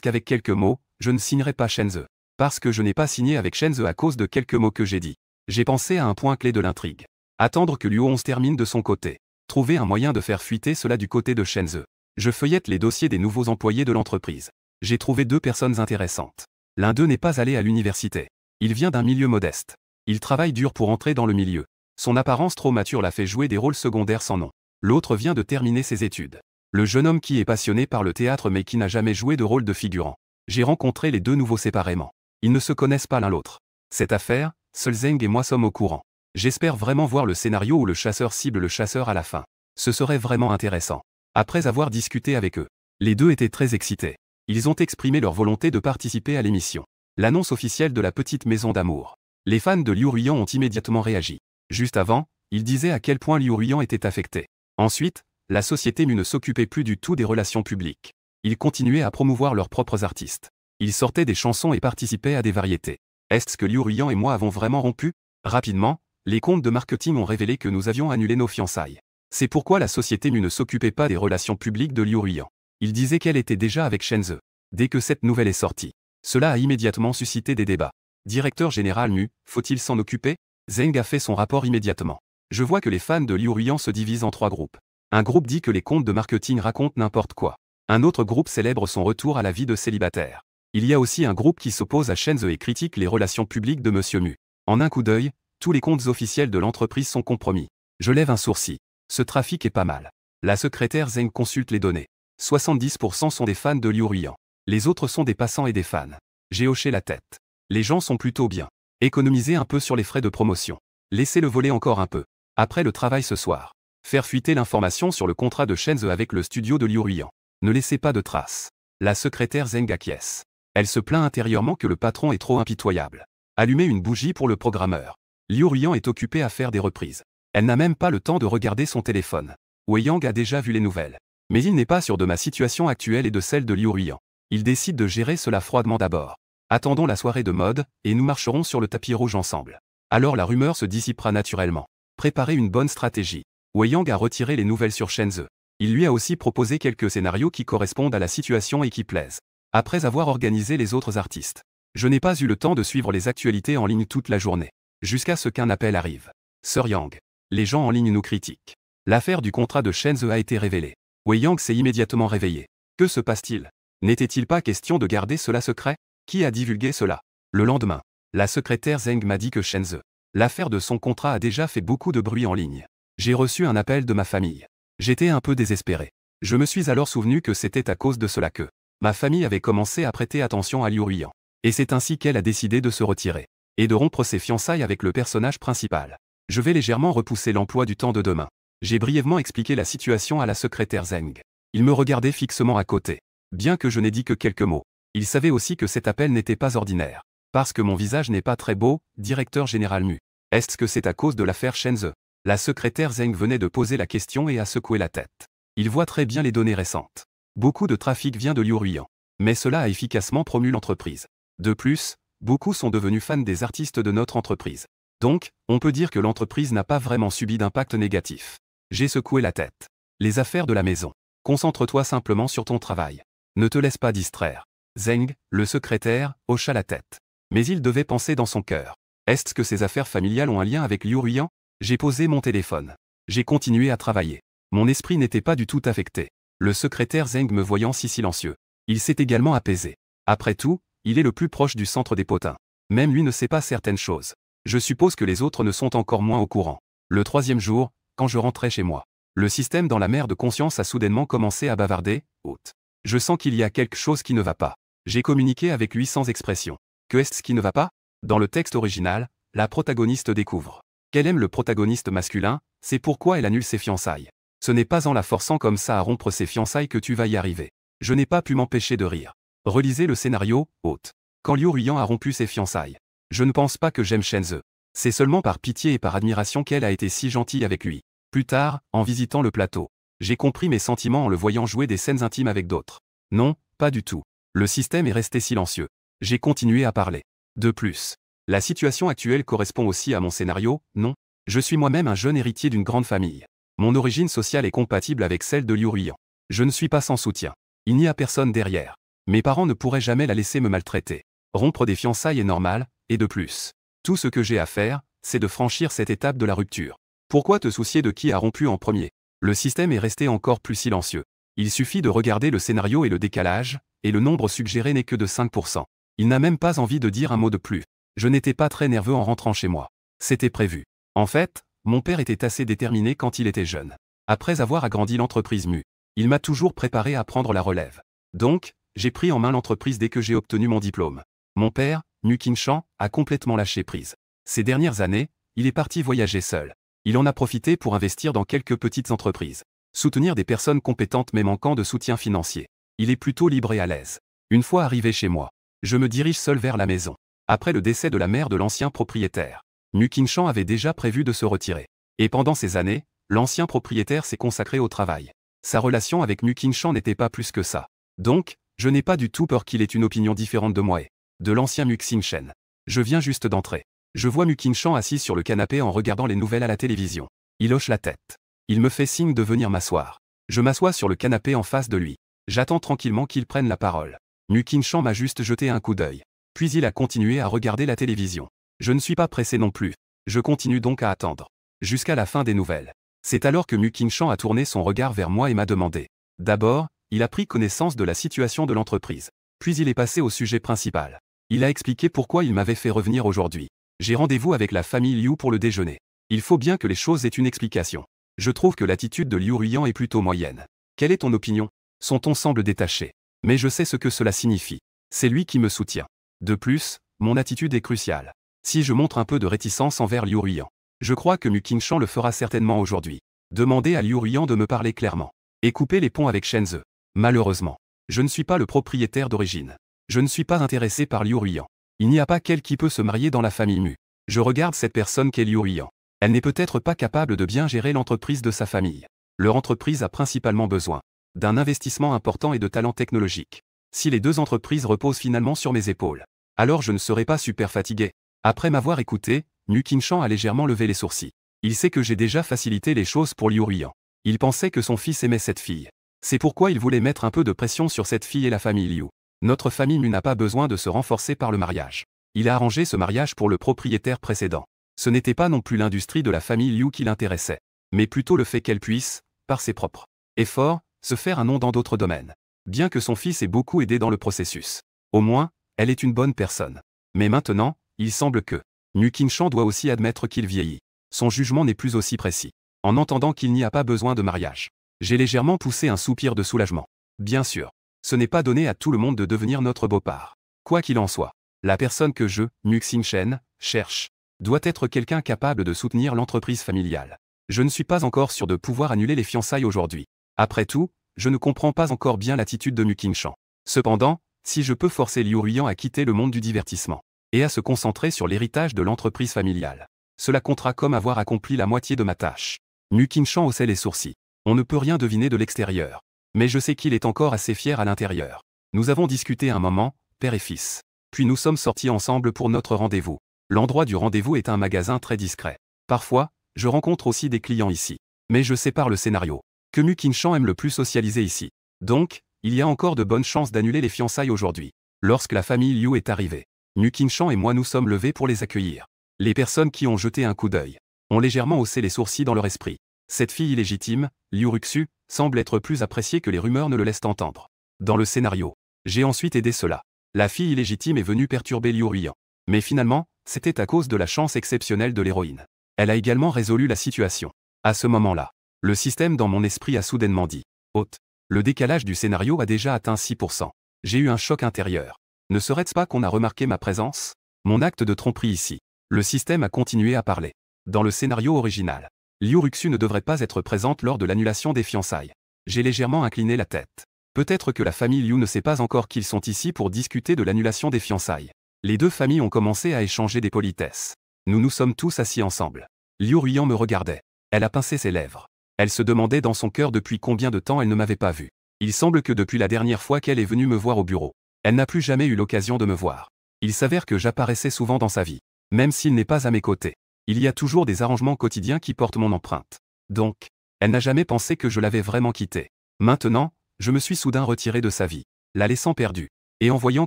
qu'avec quelques mots, je ne signerai pas Shen Ze. Parce que je n'ai pas signé avec Shen Ze à cause de quelques mots que j'ai dit. J'ai pensé à un point clé de l'intrigue. Attendre que Liu 11 termine de son côté. Trouver un moyen de faire fuiter cela du côté de Shen Ze. Je feuillette les dossiers des nouveaux employés de l'entreprise. J'ai trouvé 2 personnes intéressantes. L'un d'eux n'est pas allé à l'université. Il vient d'un milieu modeste. Il travaille dur pour entrer dans le milieu. Son apparence trop mature l'a fait jouer des rôles secondaires sans nom. L'autre vient de terminer ses études. Le jeune homme qui est passionné par le théâtre mais qui n'a jamais joué de rôle de figurant. J'ai rencontré les 2 nouveaux séparément. Ils ne se connaissent pas l'un l'autre. Cette affaire, seul Zeng et moi sommes au courant. J'espère vraiment voir le scénario où le chasseur cible le chasseur à la fin. Ce serait vraiment intéressant. Après avoir discuté avec eux, les 2 étaient très excités. Ils ont exprimé leur volonté de participer à l'émission. L'annonce officielle de la petite maison d'amour. Les fans de Liu Ruiyan ont immédiatement réagi. Juste avant, ils disaient à quel point Liu Ruiyan était affecté. Ensuite, la société Mu ne s'occupait plus du tout des relations publiques. Ils continuaient à promouvoir leurs propres artistes. Ils sortaient des chansons et participaient à des variétés. Est-ce que Liu Ruiyan et moi avons vraiment rompu? Rapidement, les comptes de marketing ont révélé que nous avions annulé nos fiançailles. C'est pourquoi la société Mu ne s'occupait pas des relations publiques de Liu Ruiyan. Ils disaient qu'elle était déjà avec Shen Ze. Dès que cette nouvelle est sortie, Cela a immédiatement suscité des débats. Directeur général Mu, faut-il s'en occuper? Zeng a fait son rapport immédiatement. Je vois que les fans de Liu Ruiyan se divisent en 3 groupes. Un groupe dit que les comptes de marketing racontent n'importe quoi. Un autre groupe célèbre son retour à la vie de célibataire. Il y a aussi un groupe qui s'oppose à Shen Ze et critique les relations publiques de Monsieur Mu. En un coup d'œil, tous les comptes officiels de l'entreprise sont compromis. Je lève un sourcil. Ce trafic est pas mal. La secrétaire Zeng consulte les données. 70% sont des fans de Liu Ruiyan. Les autres sont des passants et des fans. J'ai hoché la tête. Les gens sont plutôt bien. Économisez un peu sur les frais de promotion. Laissez-le voler encore un peu. Après le travail ce soir. Faire fuiter l'information sur le contrat de Shen Ze avec le studio de Liu Ruiyan. Ne laissez pas de traces. La secrétaire Zeng acquiesce. Elle se plaint intérieurement que le patron est trop impitoyable. Allumez une bougie pour le programmeur. Liu Ruiyan est occupé à faire des reprises. Elle n'a même pas le temps de regarder son téléphone. Wei Yang a déjà vu les nouvelles. Mais il n'est pas sûr de ma situation actuelle et de celle de Liu Ruiyan. Il décide de gérer cela froidement d'abord. Attendons la soirée de mode, et nous marcherons sur le tapis rouge ensemble. Alors la rumeur se dissipera naturellement. Préparez une bonne stratégie. Wei Yang a retiré les nouvelles sur Shen Ze. Il lui a aussi proposé quelques scénarios qui correspondent à la situation et qui plaisent. Après avoir organisé les autres artistes. Je n'ai pas eu le temps de suivre les actualités en ligne toute la journée. Jusqu'à ce qu'un appel arrive. Sir Yang. Les gens en ligne nous critiquent. L'affaire du contrat de Shen Ze a été révélée. Wei Yang s'est immédiatement réveillé. Que se passe-t-il? N'était-il pas question de garder cela secret? Qui a divulgué cela? Le lendemain, la secrétaire Zeng m'a dit que Shen Ze. L'affaire de son contrat a déjà fait beaucoup de bruit en ligne. J'ai reçu un appel de ma famille. J'étais un peu désespéré. Je me suis alors souvenu que c'était à cause de cela que ma famille avait commencé à prêter attention à Liu Ruiyan. Et c'est ainsi qu'elle a décidé de se retirer. Et de rompre ses fiançailles avec le personnage principal. Je vais légèrement repousser l'emploi du temps de demain. J'ai brièvement expliqué la situation à la secrétaire Zeng. Il me regardait fixement à côté. Bien que je n'ai dit que quelques mots. Il savait aussi que cet appel n'était pas ordinaire. Parce que mon visage n'est pas très beau, directeur général Mu. Est-ce que c'est à cause de l'affaire Shen Ze? La secrétaire Zeng venait de poser la question et a secoué la tête. Il voit très bien les données récentes. Beaucoup de trafic vient de Liu Ruiyan. Mais cela a efficacement promu l'entreprise. De plus, beaucoup sont devenus fans des artistes de notre entreprise. Donc, on peut dire que l'entreprise n'a pas vraiment subi d'impact négatif. J'ai secoué la tête. Les affaires de la maison. Concentre-toi simplement sur ton travail. Ne te laisse pas distraire. Zeng, le secrétaire, hocha la tête. Mais il devait penser dans son cœur. Est-ce que ces affaires familiales ont un lien avec Liu Ruiyan? J'ai posé mon téléphone. J'ai continué à travailler. Mon esprit n'était pas du tout affecté. Le secrétaire Zeng me voyant si silencieux. Il s'est également apaisé. Après tout, il est le plus proche du centre des potins. Même lui ne sait pas certaines choses. Je suppose que les autres ne sont encore moins au courant. Le 3e jour, quand je rentrais chez moi. Le système dans la mer de conscience a soudainement commencé à bavarder. Haute. Je sens qu'il y a quelque chose qui ne va pas. J'ai communiqué avec lui sans expression. Que est-ce qui ne va pas? Dans le texte original, la protagoniste découvre qu'elle aime le protagoniste masculin, c'est pourquoi elle annule ses fiançailles. Ce n'est pas en la forçant comme ça à rompre ses fiançailles que tu vas y arriver. Je n'ai pas pu m'empêcher de rire. Relisez le scénario, hôte. Quand Liu Ruiyan a rompu ses fiançailles. Je ne pense pas que j'aime Shen Ze. C'est seulement par pitié et par admiration qu'elle a été si gentille avec lui. Plus tard, en visitant le plateau, j'ai compris mes sentiments en le voyant jouer des scènes intimes avec d'autres. Non, pas du tout. Le système est resté silencieux. J'ai continué à parler. De plus, la situation actuelle correspond aussi à mon scénario, non? Je suis moi-même un jeune héritier d'une grande famille. Mon origine sociale est compatible avec celle de Liu Ruiyan. Je ne suis pas sans soutien. Il n'y a personne derrière. Mes parents ne pourraient jamais la laisser me maltraiter. Rompre des fiançailles est normal, et de plus. Tout ce que j'ai à faire, c'est de franchir cette étape de la rupture. Pourquoi te soucier de qui a rompu en premier? Le système est resté encore plus silencieux. Il suffit de regarder le scénario et le décalage, et le nombre suggéré n'est que de 5%. Il n'a même pas envie de dire un mot de plus. Je n'étais pas très nerveux en rentrant chez moi. C'était prévu. En fait, mon père était assez déterminé quand il était jeune. Après avoir agrandi l'entreprise Mu, il m'a toujours préparé à prendre la relève. Donc, j'ai pris en main l'entreprise dès que j'ai obtenu mon diplôme. Mon père, Mu Qingshan, a complètement lâché prise. Ces dernières années, il est parti voyager seul. Il en a profité pour investir dans quelques petites entreprises. Soutenir des personnes compétentes mais manquant de soutien financier. Il est plutôt libre et à l'aise. Une fois arrivé chez moi, je me dirige seul vers la maison. Après le décès de la mère de l'ancien propriétaire, Mu Qingshan avait déjà prévu de se retirer. Et pendant ces années, l'ancien propriétaire s'est consacré au travail. Sa relation avec Mu Qingshan n'était pas plus que ça. Donc, je n'ai pas du tout peur qu'il ait une opinion différente de moi et de l'ancien Mu Qingshan. Je viens juste d'entrer. Je vois Mu Qingshan assis sur le canapé en regardant les nouvelles à la télévision. Il hoche la tête. Il me fait signe de venir m'asseoir. Je m'assois sur le canapé en face de lui. J'attends tranquillement qu'il prenne la parole. Mu Qingshan m'a juste jeté un coup d'œil. Puis il a continué à regarder la télévision. Je ne suis pas pressé non plus. Je continue donc à attendre. Jusqu'à la fin des nouvelles. C'est alors que Mu Qingshan a tourné son regard vers moi et m'a demandé. D'abord, il a pris connaissance de la situation de l'entreprise. Puis il est passé au sujet principal. Il a expliqué pourquoi il m'avait fait revenir aujourd'hui. J'ai rendez-vous avec la famille Liu pour le déjeuner. Il faut bien que les choses aient une explication. Je trouve que l'attitude de Liu Ruiyan est plutôt moyenne. Quelle est ton opinion? Son ton semble détaché. Mais je sais ce que cela signifie. C'est lui qui me soutient. De plus, mon attitude est cruciale. Si je montre un peu de réticence envers Liu Ruiyan, je crois que Mu Qingshan le fera certainement aujourd'hui. Demandez à Liu Ruiyan de me parler clairement. Et couper les ponts avec Shenzhe. Malheureusement, je ne suis pas le propriétaire d'origine. Je ne suis pas intéressé par Liu Ruiyan. Il n'y a pas qu'elle qui peut se marier dans la famille Mu. Je regarde cette personne qu'est Liu Ruiyan. Elle n'est peut-être pas capable de bien gérer l'entreprise de sa famille. Leur entreprise a principalement besoin d'un investissement important et de talents technologiques. Si les deux entreprises reposent finalement sur mes épaules, alors je ne serai pas super fatigué. Après m'avoir écouté, Mu Qingshan a légèrement levé les sourcils. Il sait que j'ai déjà facilité les choses pour Liu Ruiyan. Il pensait que son fils aimait cette fille. C'est pourquoi il voulait mettre un peu de pression sur cette fille et la famille Liu. Notre famille Mu n'a pas besoin de se renforcer par le mariage. Il a arrangé ce mariage pour le propriétaire précédent. Ce n'était pas non plus l'industrie de la famille Liu qui l'intéressait, mais plutôt le fait qu'elle puisse, par ses propres efforts, se faire un nom dans d'autres domaines. Bien que son fils ait beaucoup aidé dans le processus. Au moins, elle est une bonne personne. Mais maintenant, il semble que Mu Qingshan doit aussi admettre qu'il vieillit. Son jugement n'est plus aussi précis. En entendant qu'il n'y a pas besoin de mariage, j'ai légèrement poussé un soupir de soulagement. Bien sûr, ce n'est pas donné à tout le monde de devenir notre beau-père. Quoi qu'il en soit, la personne que je, Mu Qingshan, cherche, doit être quelqu'un capable de soutenir l'entreprise familiale. Je ne suis pas encore sûr de pouvoir annuler les fiançailles aujourd'hui. Après tout, je ne comprends pas encore bien l'attitude de Mu Qingshan. Cependant, si je peux forcer Liu Ruiyan à quitter le monde du divertissement et à se concentrer sur l'héritage de l'entreprise familiale, cela comptera comme avoir accompli la moitié de ma tâche. Mu Qingshan haussait les sourcils. On ne peut rien deviner de l'extérieur. Mais je sais qu'il est encore assez fier à l'intérieur. Nous avons discuté un moment, père et fils. Puis nous sommes sortis ensemble pour notre rendez-vous. L'endroit du rendez-vous est un magasin très discret. Parfois, je rencontre aussi des clients ici. Mais je sépare le scénario. Que Mu Qingshan aime le plus socialiser ici. Donc, il y a encore de bonnes chances d'annuler les fiançailles aujourd'hui. Lorsque la famille Liu est arrivée, Mu Qingshan et moi nous sommes levés pour les accueillir. Les personnes qui ont jeté un coup d'œil ont légèrement haussé les sourcils dans leur esprit. Cette fille illégitime, Liu Ruxu, semble être plus appréciée que les rumeurs ne le laissent entendre. Dans le scénario, j'ai ensuite aidé cela. La fille illégitime est venue perturber Liu Ruiyan. Mais finalement, c'était à cause de la chance exceptionnelle de l'héroïne. Elle a également résolu la situation. À ce moment-là, le système dans mon esprit a soudainement dit « Haute ». Le décalage du scénario a déjà atteint 6%. J'ai eu un choc intérieur. Ne serait-ce pas qu'on a remarqué ma présence? Mon acte de tromperie ici. Le système a continué à parler. Dans le scénario original, Liu Ruxu ne devrait pas être présente lors de l'annulation des fiançailles. J'ai légèrement incliné la tête. Peut-être que la famille Liu ne sait pas encore qu'ils sont ici pour discuter de l'annulation des fiançailles. Les deux familles ont commencé à échanger des politesses. Nous nous sommes tous assis ensemble. Liu Ruiyan me regardait. Elle a pincé ses lèvres. Elle se demandait dans son cœur depuis combien de temps elle ne m'avait pas vu. Il semble que depuis la dernière fois qu'elle est venue me voir au bureau, elle n'a plus jamais eu l'occasion de me voir. Il s'avère que j'apparaissais souvent dans sa vie. Même s'il n'est pas à mes côtés, il y a toujours des arrangements quotidiens qui portent mon empreinte. Donc, elle n'a jamais pensé que je l'avais vraiment quittée. Maintenant, je me suis soudain retiré de sa vie, la laissant perdue. Et en voyant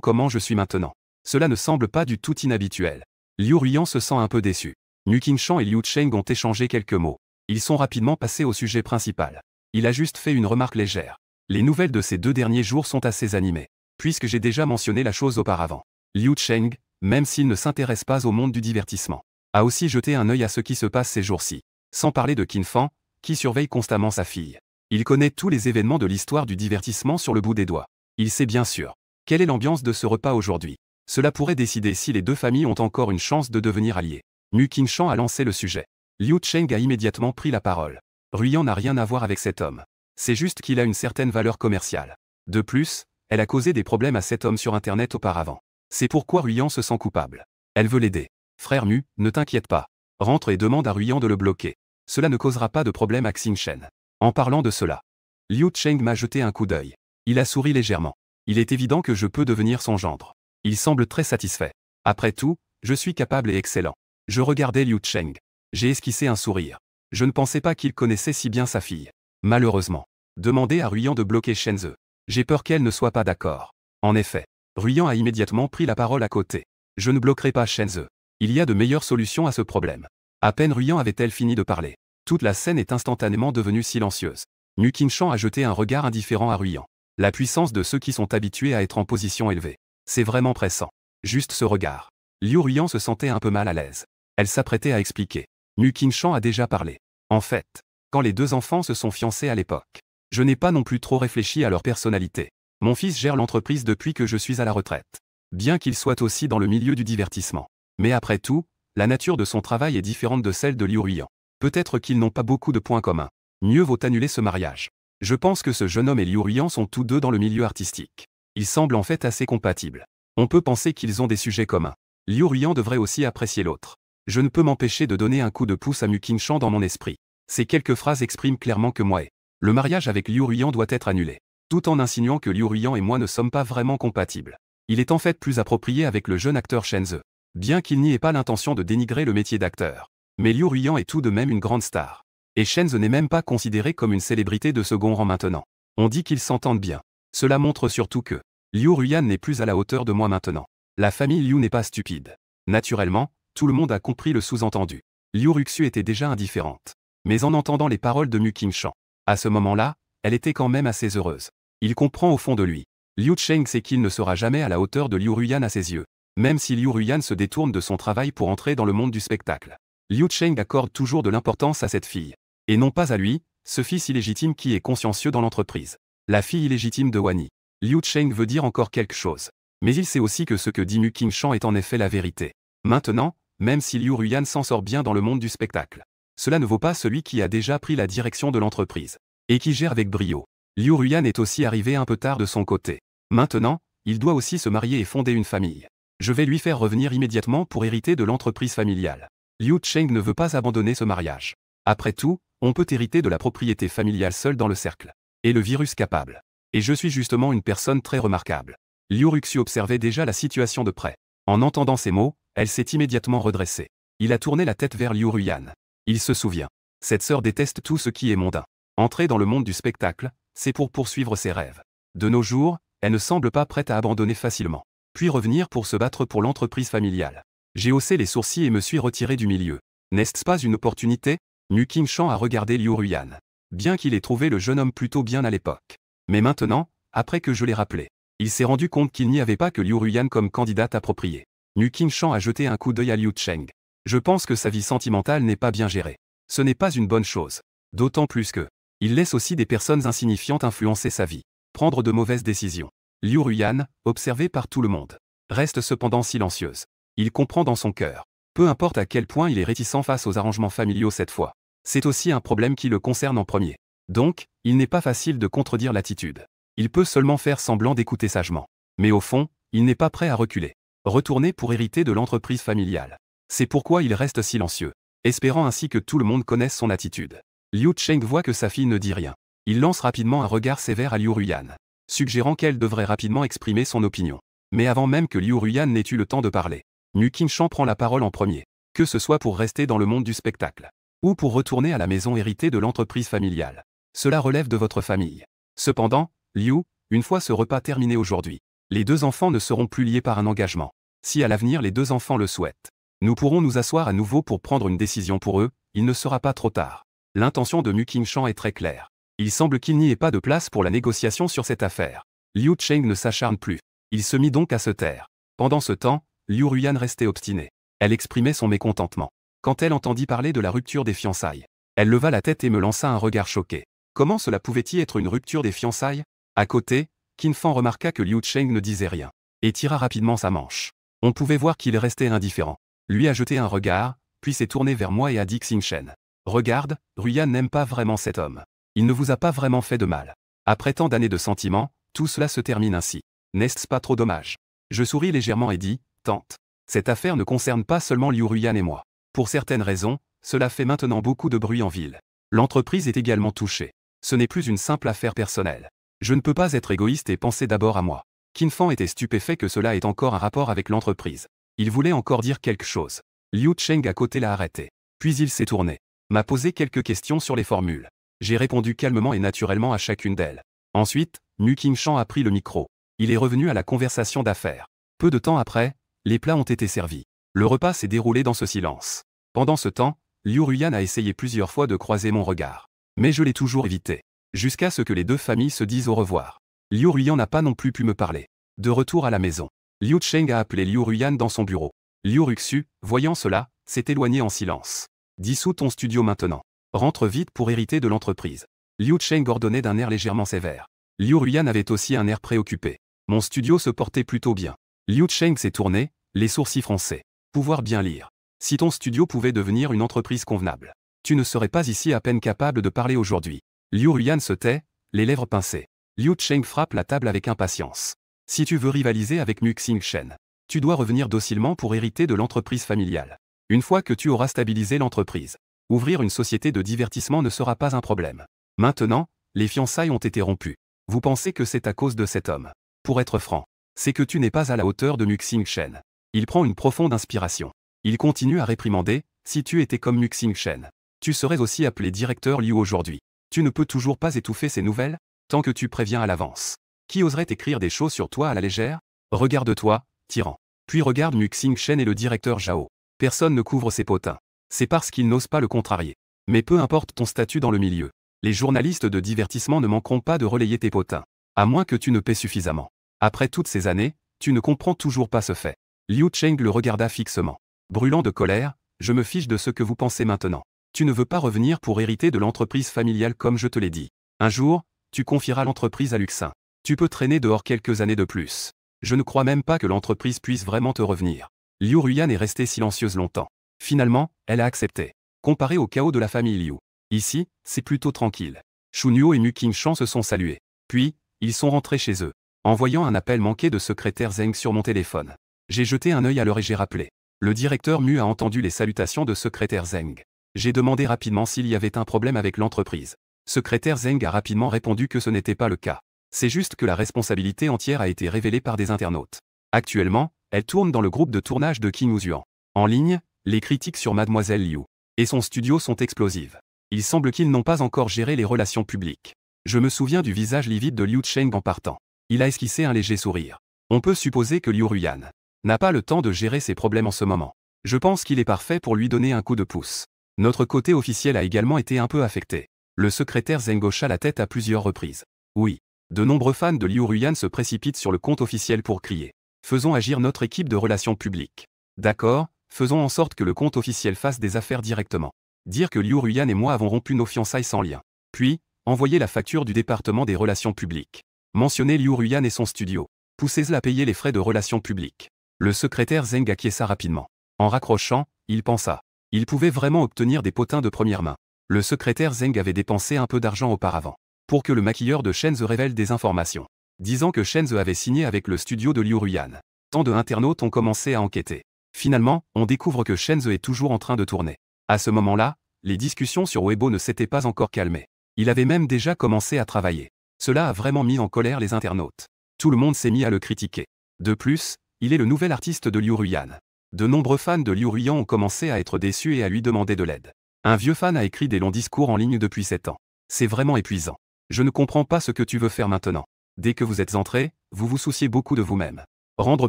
comment je suis maintenant, cela ne semble pas du tout inhabituel. Liu Ruiyan se sent un peu déçu. Mu Qingshan et Liu Cheng ont échangé quelques mots. Ils sont rapidement passés au sujet principal. Il a juste fait une remarque légère. Les nouvelles de ces 2 derniers jours sont assez animées, puisque j'ai déjà mentionné la chose auparavant. Liu Cheng, même s'il ne s'intéresse pas au monde du divertissement, a aussi jeté un œil à ce qui se passe ces jours-ci. Sans parler de Qin Fan, qui surveille constamment sa fille. Il connaît tous les événements de l'histoire du divertissement sur le bout des doigts. Il sait bien sûr quelle est l'ambiance de ce repas aujourd'hui. Cela pourrait décider si les deux familles ont encore une chance de devenir alliées. Mu Qingshan a lancé le sujet. Liu Cheng a immédiatement pris la parole. Ruiyan n'a rien à voir avec cet homme. C'est juste qu'il a une certaine valeur commerciale. De plus, elle a causé des problèmes à cet homme sur Internet auparavant. C'est pourquoi Ruiyan se sent coupable. Elle veut l'aider. Frère Mu, ne t'inquiète pas. Rentre et demande à Ruiyan de le bloquer. Cela ne causera pas de problème à Xingshen. En parlant de cela, Liu Cheng m'a jeté un coup d'œil. Il a souri légèrement. Il est évident que je peux devenir son gendre. Il semble très satisfait. Après tout, je suis capable et excellent. Je regardais Liu Cheng. J'ai esquissé un sourire. Je ne pensais pas qu'il connaissait si bien sa fille. Malheureusement. Demandez à Ruiyan de bloquer Shenzhe. J'ai peur qu'elle ne soit pas d'accord. En effet, Ruyan a immédiatement pris la parole à côté. Je ne bloquerai pas Shenzhe. Il y a de meilleures solutions à ce problème. À peine Ruyan avait-elle fini de parler. Toute la scène est instantanément devenue silencieuse. Mu Qingshan a jeté un regard indifférent à Ruyan. La puissance de ceux qui sont habitués à être en position élevée. C'est vraiment pressant. Juste ce regard. Liu Ruyan se sentait un peu mal à l'aise. Elle s'apprêtait à expliquer. Mu Qingshan a déjà parlé. En fait, quand les deux enfants se sont fiancés à l'époque, je n'ai pas non plus trop réfléchi à leur personnalité. Mon fils gère l'entreprise depuis que je suis à la retraite. Bien qu'il soit aussi dans le milieu du divertissement. Mais après tout, la nature de son travail est différente de celle de Liu Ruyan. Peut-être qu'ils n'ont pas beaucoup de points communs. Mieux vaut annuler ce mariage. Je pense que ce jeune homme et Liu Ruyan sont tous deux dans le milieu artistique. Ils semblent en fait assez compatibles. On peut penser qu'ils ont des sujets communs. Liu Ruyan devrait aussi apprécier l'autre. Je ne peux m'empêcher de donner un coup de pouce à Mu Qingshan dans mon esprit. Ces quelques phrases expriment clairement que moi et le mariage avec Liu Ruyan doit être annulé. Tout en insinuant que Liu Ruyan et moi ne sommes pas vraiment compatibles. Il est en fait plus approprié avec le jeune acteur Shenzhe. Bien qu'il n'y ait pas l'intention de dénigrer le métier d'acteur. Mais Liu Ruyan est tout de même une grande star. Et Shenzhe n'est même pas considéré comme une célébrité de second rang maintenant. On dit qu'ils s'entendent bien. Cela montre surtout que Liu Ruyan n'est plus à la hauteur de moi maintenant. La famille Liu n'est pas stupide. Naturellement, tout le monde a compris le sous-entendu. Liu Ruxu était déjà indifférente. Mais en entendant les paroles de Mu Qingshan, à ce moment-là, elle était quand même assez heureuse. Il comprend au fond de lui. Liu Cheng sait qu'il ne sera jamais à la hauteur de Liu Ruyan à ses yeux. Même si Liu Ruyan se détourne de son travail pour entrer dans le monde du spectacle. Liu Cheng accorde toujours de l'importance à cette fille. Et non pas à lui, ce fils illégitime qui est consciencieux dans l'entreprise. La fille illégitime de Wani. Liu Cheng veut dire encore quelque chose. Mais il sait aussi que ce que dit Mu Qingshan est en effet la vérité. Maintenant, même si Liu Ruyan s'en sort bien dans le monde du spectacle, cela ne vaut pas celui qui a déjà pris la direction de l'entreprise. Et qui gère avec brio. Liu Ruyan est aussi arrivé un peu tard de son côté. Maintenant, il doit aussi se marier et fonder une famille. Je vais lui faire revenir immédiatement pour hériter de l'entreprise familiale. Liu Cheng ne veut pas abandonner ce mariage. Après tout, on peut hériter de la propriété familiale seul dans le cercle. Et le virus capable. Et je suis justement une personne très remarquable. Liu Ruxu observait déjà la situation de près. En entendant ces mots, elle s'est immédiatement redressée. Il a tourné la tête vers Liu Ruyan. Il se souvient. Cette sœur déteste tout ce qui est mondain. Entrer dans le monde du spectacle, c'est pour poursuivre ses rêves. De nos jours, elle ne semble pas prête à abandonner facilement. Puis revenir pour se battre pour l'entreprise familiale. J'ai haussé les sourcils et me suis retiré du milieu. N'est-ce pas une opportunité? Mu Qingshan a regardé Liu Ruyan. Bien qu'il ait trouvé le jeune homme plutôt bien à l'époque. Mais maintenant, après que je l'ai rappelé, il s'est rendu compte qu'il n'y avait pas que Liu Ruyan comme candidate appropriée. Mu Qingshan a jeté un coup d'œil à Liu Cheng. Je pense que sa vie sentimentale n'est pas bien gérée. Ce n'est pas une bonne chose. D'autant plus que, il laisse aussi des personnes insignifiantes influencer sa vie. Prendre de mauvaises décisions. Liu Ruyan, observé par tout le monde, reste cependant silencieuse. Il comprend dans son cœur. Peu importe à quel point il est réticent face aux arrangements familiaux cette fois. C'est aussi un problème qui le concerne en premier. Donc, il n'est pas facile de contredire l'attitude. Il peut seulement faire semblant d'écouter sagement. Mais au fond, il n'est pas prêt à reculer. Retourner pour hériter de l'entreprise familiale. C'est pourquoi il reste silencieux, espérant ainsi que tout le monde connaisse son attitude. Liu Cheng voit que sa fille ne dit rien. Il lance rapidement un regard sévère à Liu Ruyan, suggérant qu'elle devrait rapidement exprimer son opinion. Mais avant même que Liu Ruyan n'ait eu le temps de parler, Mu Qingshan prend la parole en premier. Que ce soit pour rester dans le monde du spectacle, ou pour retourner à la maison héritée de l'entreprise familiale. Cela relève de votre famille. Cependant, Liu, une fois ce repas terminé aujourd'hui, les deux enfants ne seront plus liés par un engagement. Si à l'avenir les deux enfants le souhaitent, nous pourrons nous asseoir à nouveau pour prendre une décision pour eux, il ne sera pas trop tard. L'intention de Mu Qingshan est très claire. Il semble qu'il n'y ait pas de place pour la négociation sur cette affaire. Liu Cheng ne s'acharne plus. Il se mit donc à se taire. Pendant ce temps, Liu Ruyan restait obstinée. Elle exprimait son mécontentement. Quand elle entendit parler de la rupture des fiançailles, elle leva la tête et me lança un regard choqué. Comment cela pouvait-il être une rupture des fiançailles? À côté, Qin Fan remarqua que Liu Cheng ne disait rien, et tira rapidement sa manche. On pouvait voir qu'il restait indifférent. Lui a jeté un regard, puis s'est tourné vers moi et a dit Xingchen. Regarde, Ruyan n'aime pas vraiment cet homme. Il ne vous a pas vraiment fait de mal. Après tant d'années de sentiments, tout cela se termine ainsi. N'est-ce pas trop dommage? Je souris légèrement et dis, tante. Cette affaire ne concerne pas seulement Liu Ruyan et moi. Pour certaines raisons, cela fait maintenant beaucoup de bruit en ville. L'entreprise est également touchée. Ce n'est plus une simple affaire personnelle. Je ne peux pas être égoïste et penser d'abord à moi. Qin Fan était stupéfait que cela ait encore un rapport avec l'entreprise. Il voulait encore dire quelque chose. Liu Cheng à côté l'a arrêté. Puis il s'est tourné. M'a posé quelques questions sur les formules. J'ai répondu calmement et naturellement à chacune d'elles. Ensuite, Mu Qingshan a pris le micro. Il est revenu à la conversation d'affaires. Peu de temps après, les plats ont été servis. Le repas s'est déroulé dans ce silence. Pendant ce temps, Liu Ruyan a essayé plusieurs fois de croiser mon regard. Mais je l'ai toujours évité. Jusqu'à ce que les deux familles se disent au revoir. Liu Ruyan n'a pas non plus pu me parler. De retour à la maison, Liu Cheng a appelé Liu Ruyan dans son bureau. Liu Ruxu, voyant cela, s'est éloigné en silence. Dissous ton studio maintenant. Rentre vite pour hériter de l'entreprise. Liu Cheng ordonnait d'un air légèrement sévère. Liu Ruyan avait aussi un air préoccupé. Mon studio se portait plutôt bien. Liu Cheng s'est tourné, les sourcils froncés. Pouvoir bien lire. Si ton studio pouvait devenir une entreprise convenable, tu ne serais pas ici à peine capable de parler aujourd'hui. Liu Ruyan se tait, les lèvres pincées. Liu Cheng frappe la table avec impatience. Si tu veux rivaliser avec Muxing Shen, tu dois revenir docilement pour hériter de l'entreprise familiale. Une fois que tu auras stabilisé l'entreprise, ouvrir une société de divertissement ne sera pas un problème. Maintenant, les fiançailles ont été rompues. Vous pensez que c'est à cause de cet homme. Pour être franc, c'est que tu n'es pas à la hauteur de Muxing Shen. Il prend une profonde inspiration. Il continue à réprimander, si tu étais comme Muxing Shen, tu serais aussi appelé directeur Liu aujourd'hui. Tu ne peux toujours pas étouffer ces nouvelles, tant que tu préviens à l'avance. Qui oserait écrire des choses sur toi à la légère? Regarde-toi, tyran. Puis regarde Muxing Shen et le directeur Zhao. Personne ne couvre ses potins. C'est parce qu'ils n'osent pas le contrarier. Mais peu importe ton statut dans le milieu, les journalistes de divertissement ne manqueront pas de relayer tes potins. À moins que tu ne paies suffisamment. Après toutes ces années, tu ne comprends toujours pas ce fait. Liu Cheng le regarda fixement. Brûlant de colère, je me fiche de ce que vous pensez maintenant. Tu ne veux pas revenir pour hériter de l'entreprise familiale comme je te l'ai dit. Un jour, tu confieras l'entreprise à Luxin. Tu peux traîner dehors quelques années de plus. Je ne crois même pas que l'entreprise puisse vraiment te revenir. Liu Ruyan est restée silencieuse longtemps. Finalement, elle a accepté. Comparé au chaos de la famille Liu. Ici, c'est plutôt tranquille. Shunyo et Mu Qingshan se sont salués. Puis, ils sont rentrés chez eux. En voyant un appel manqué de secrétaire Zeng sur mon téléphone, j'ai jeté un œil à l'heure et j'ai rappelé. Le directeur Mu a entendu les salutations de secrétaire Zeng. J'ai demandé rapidement s'il y avait un problème avec l'entreprise. Secrétaire Zeng a rapidement répondu que ce n'était pas le cas. C'est juste que la responsabilité entière a été révélée par des internautes. Actuellement, elle tourne dans le groupe de tournage de King Wuzuan. En ligne, les critiques sur Mademoiselle Liu et son studio sont explosives. Il semble qu'ils n'ont pas encore géré les relations publiques. Je me souviens du visage livide de Liu Cheng en partant. Il a esquissé un léger sourire. On peut supposer que Liu Ruyan n'a pas le temps de gérer ses problèmes en ce moment. Je pense qu'il est parfait pour lui donner un coup de pouce. Notre côté officiel a également été un peu affecté. Le secrétaire Zeng hocha la tête à plusieurs reprises. Oui. De nombreux fans de Liu Ruyan se précipitent sur le compte officiel pour crier. Faisons agir notre équipe de relations publiques. D'accord, faisons en sorte que le compte officiel fasse des affaires directement. Dire que Liu Ruyan et moi avons rompu nos fiançailles sans lien. Puis, envoyer la facture du département des relations publiques. Mentionnez Liu Ruyan et son studio. Poussez-la à payer les frais de relations publiques. Le secrétaire Zeng acquiesça rapidement. En raccrochant, il pensa. Il pouvait vraiment obtenir des potins de première main. Le secrétaire Zeng avait dépensé un peu d'argent auparavant pour que le maquilleur de Shenzhe révèle des informations, disant que Shenzhe avait signé avec le studio de Liu Ruyan. Tant de internautes ont commencé à enquêter. Finalement, on découvre que Shenzhe est toujours en train de tourner. À ce moment-là, les discussions sur Weibo ne s'étaient pas encore calmées. Il avait même déjà commencé à travailler. Cela a vraiment mis en colère les internautes. Tout le monde s'est mis à le critiquer. De plus, il est le nouvel artiste de Liu Ruyan. De nombreux fans de Liu Ruyan ont commencé à être déçus et à lui demander de l'aide. Un vieux fan a écrit des longs discours en ligne depuis 7 ans. C'est vraiment épuisant. Je ne comprends pas ce que tu veux faire maintenant. Dès que vous êtes entré, vous vous souciez beaucoup de vous-même. Rendre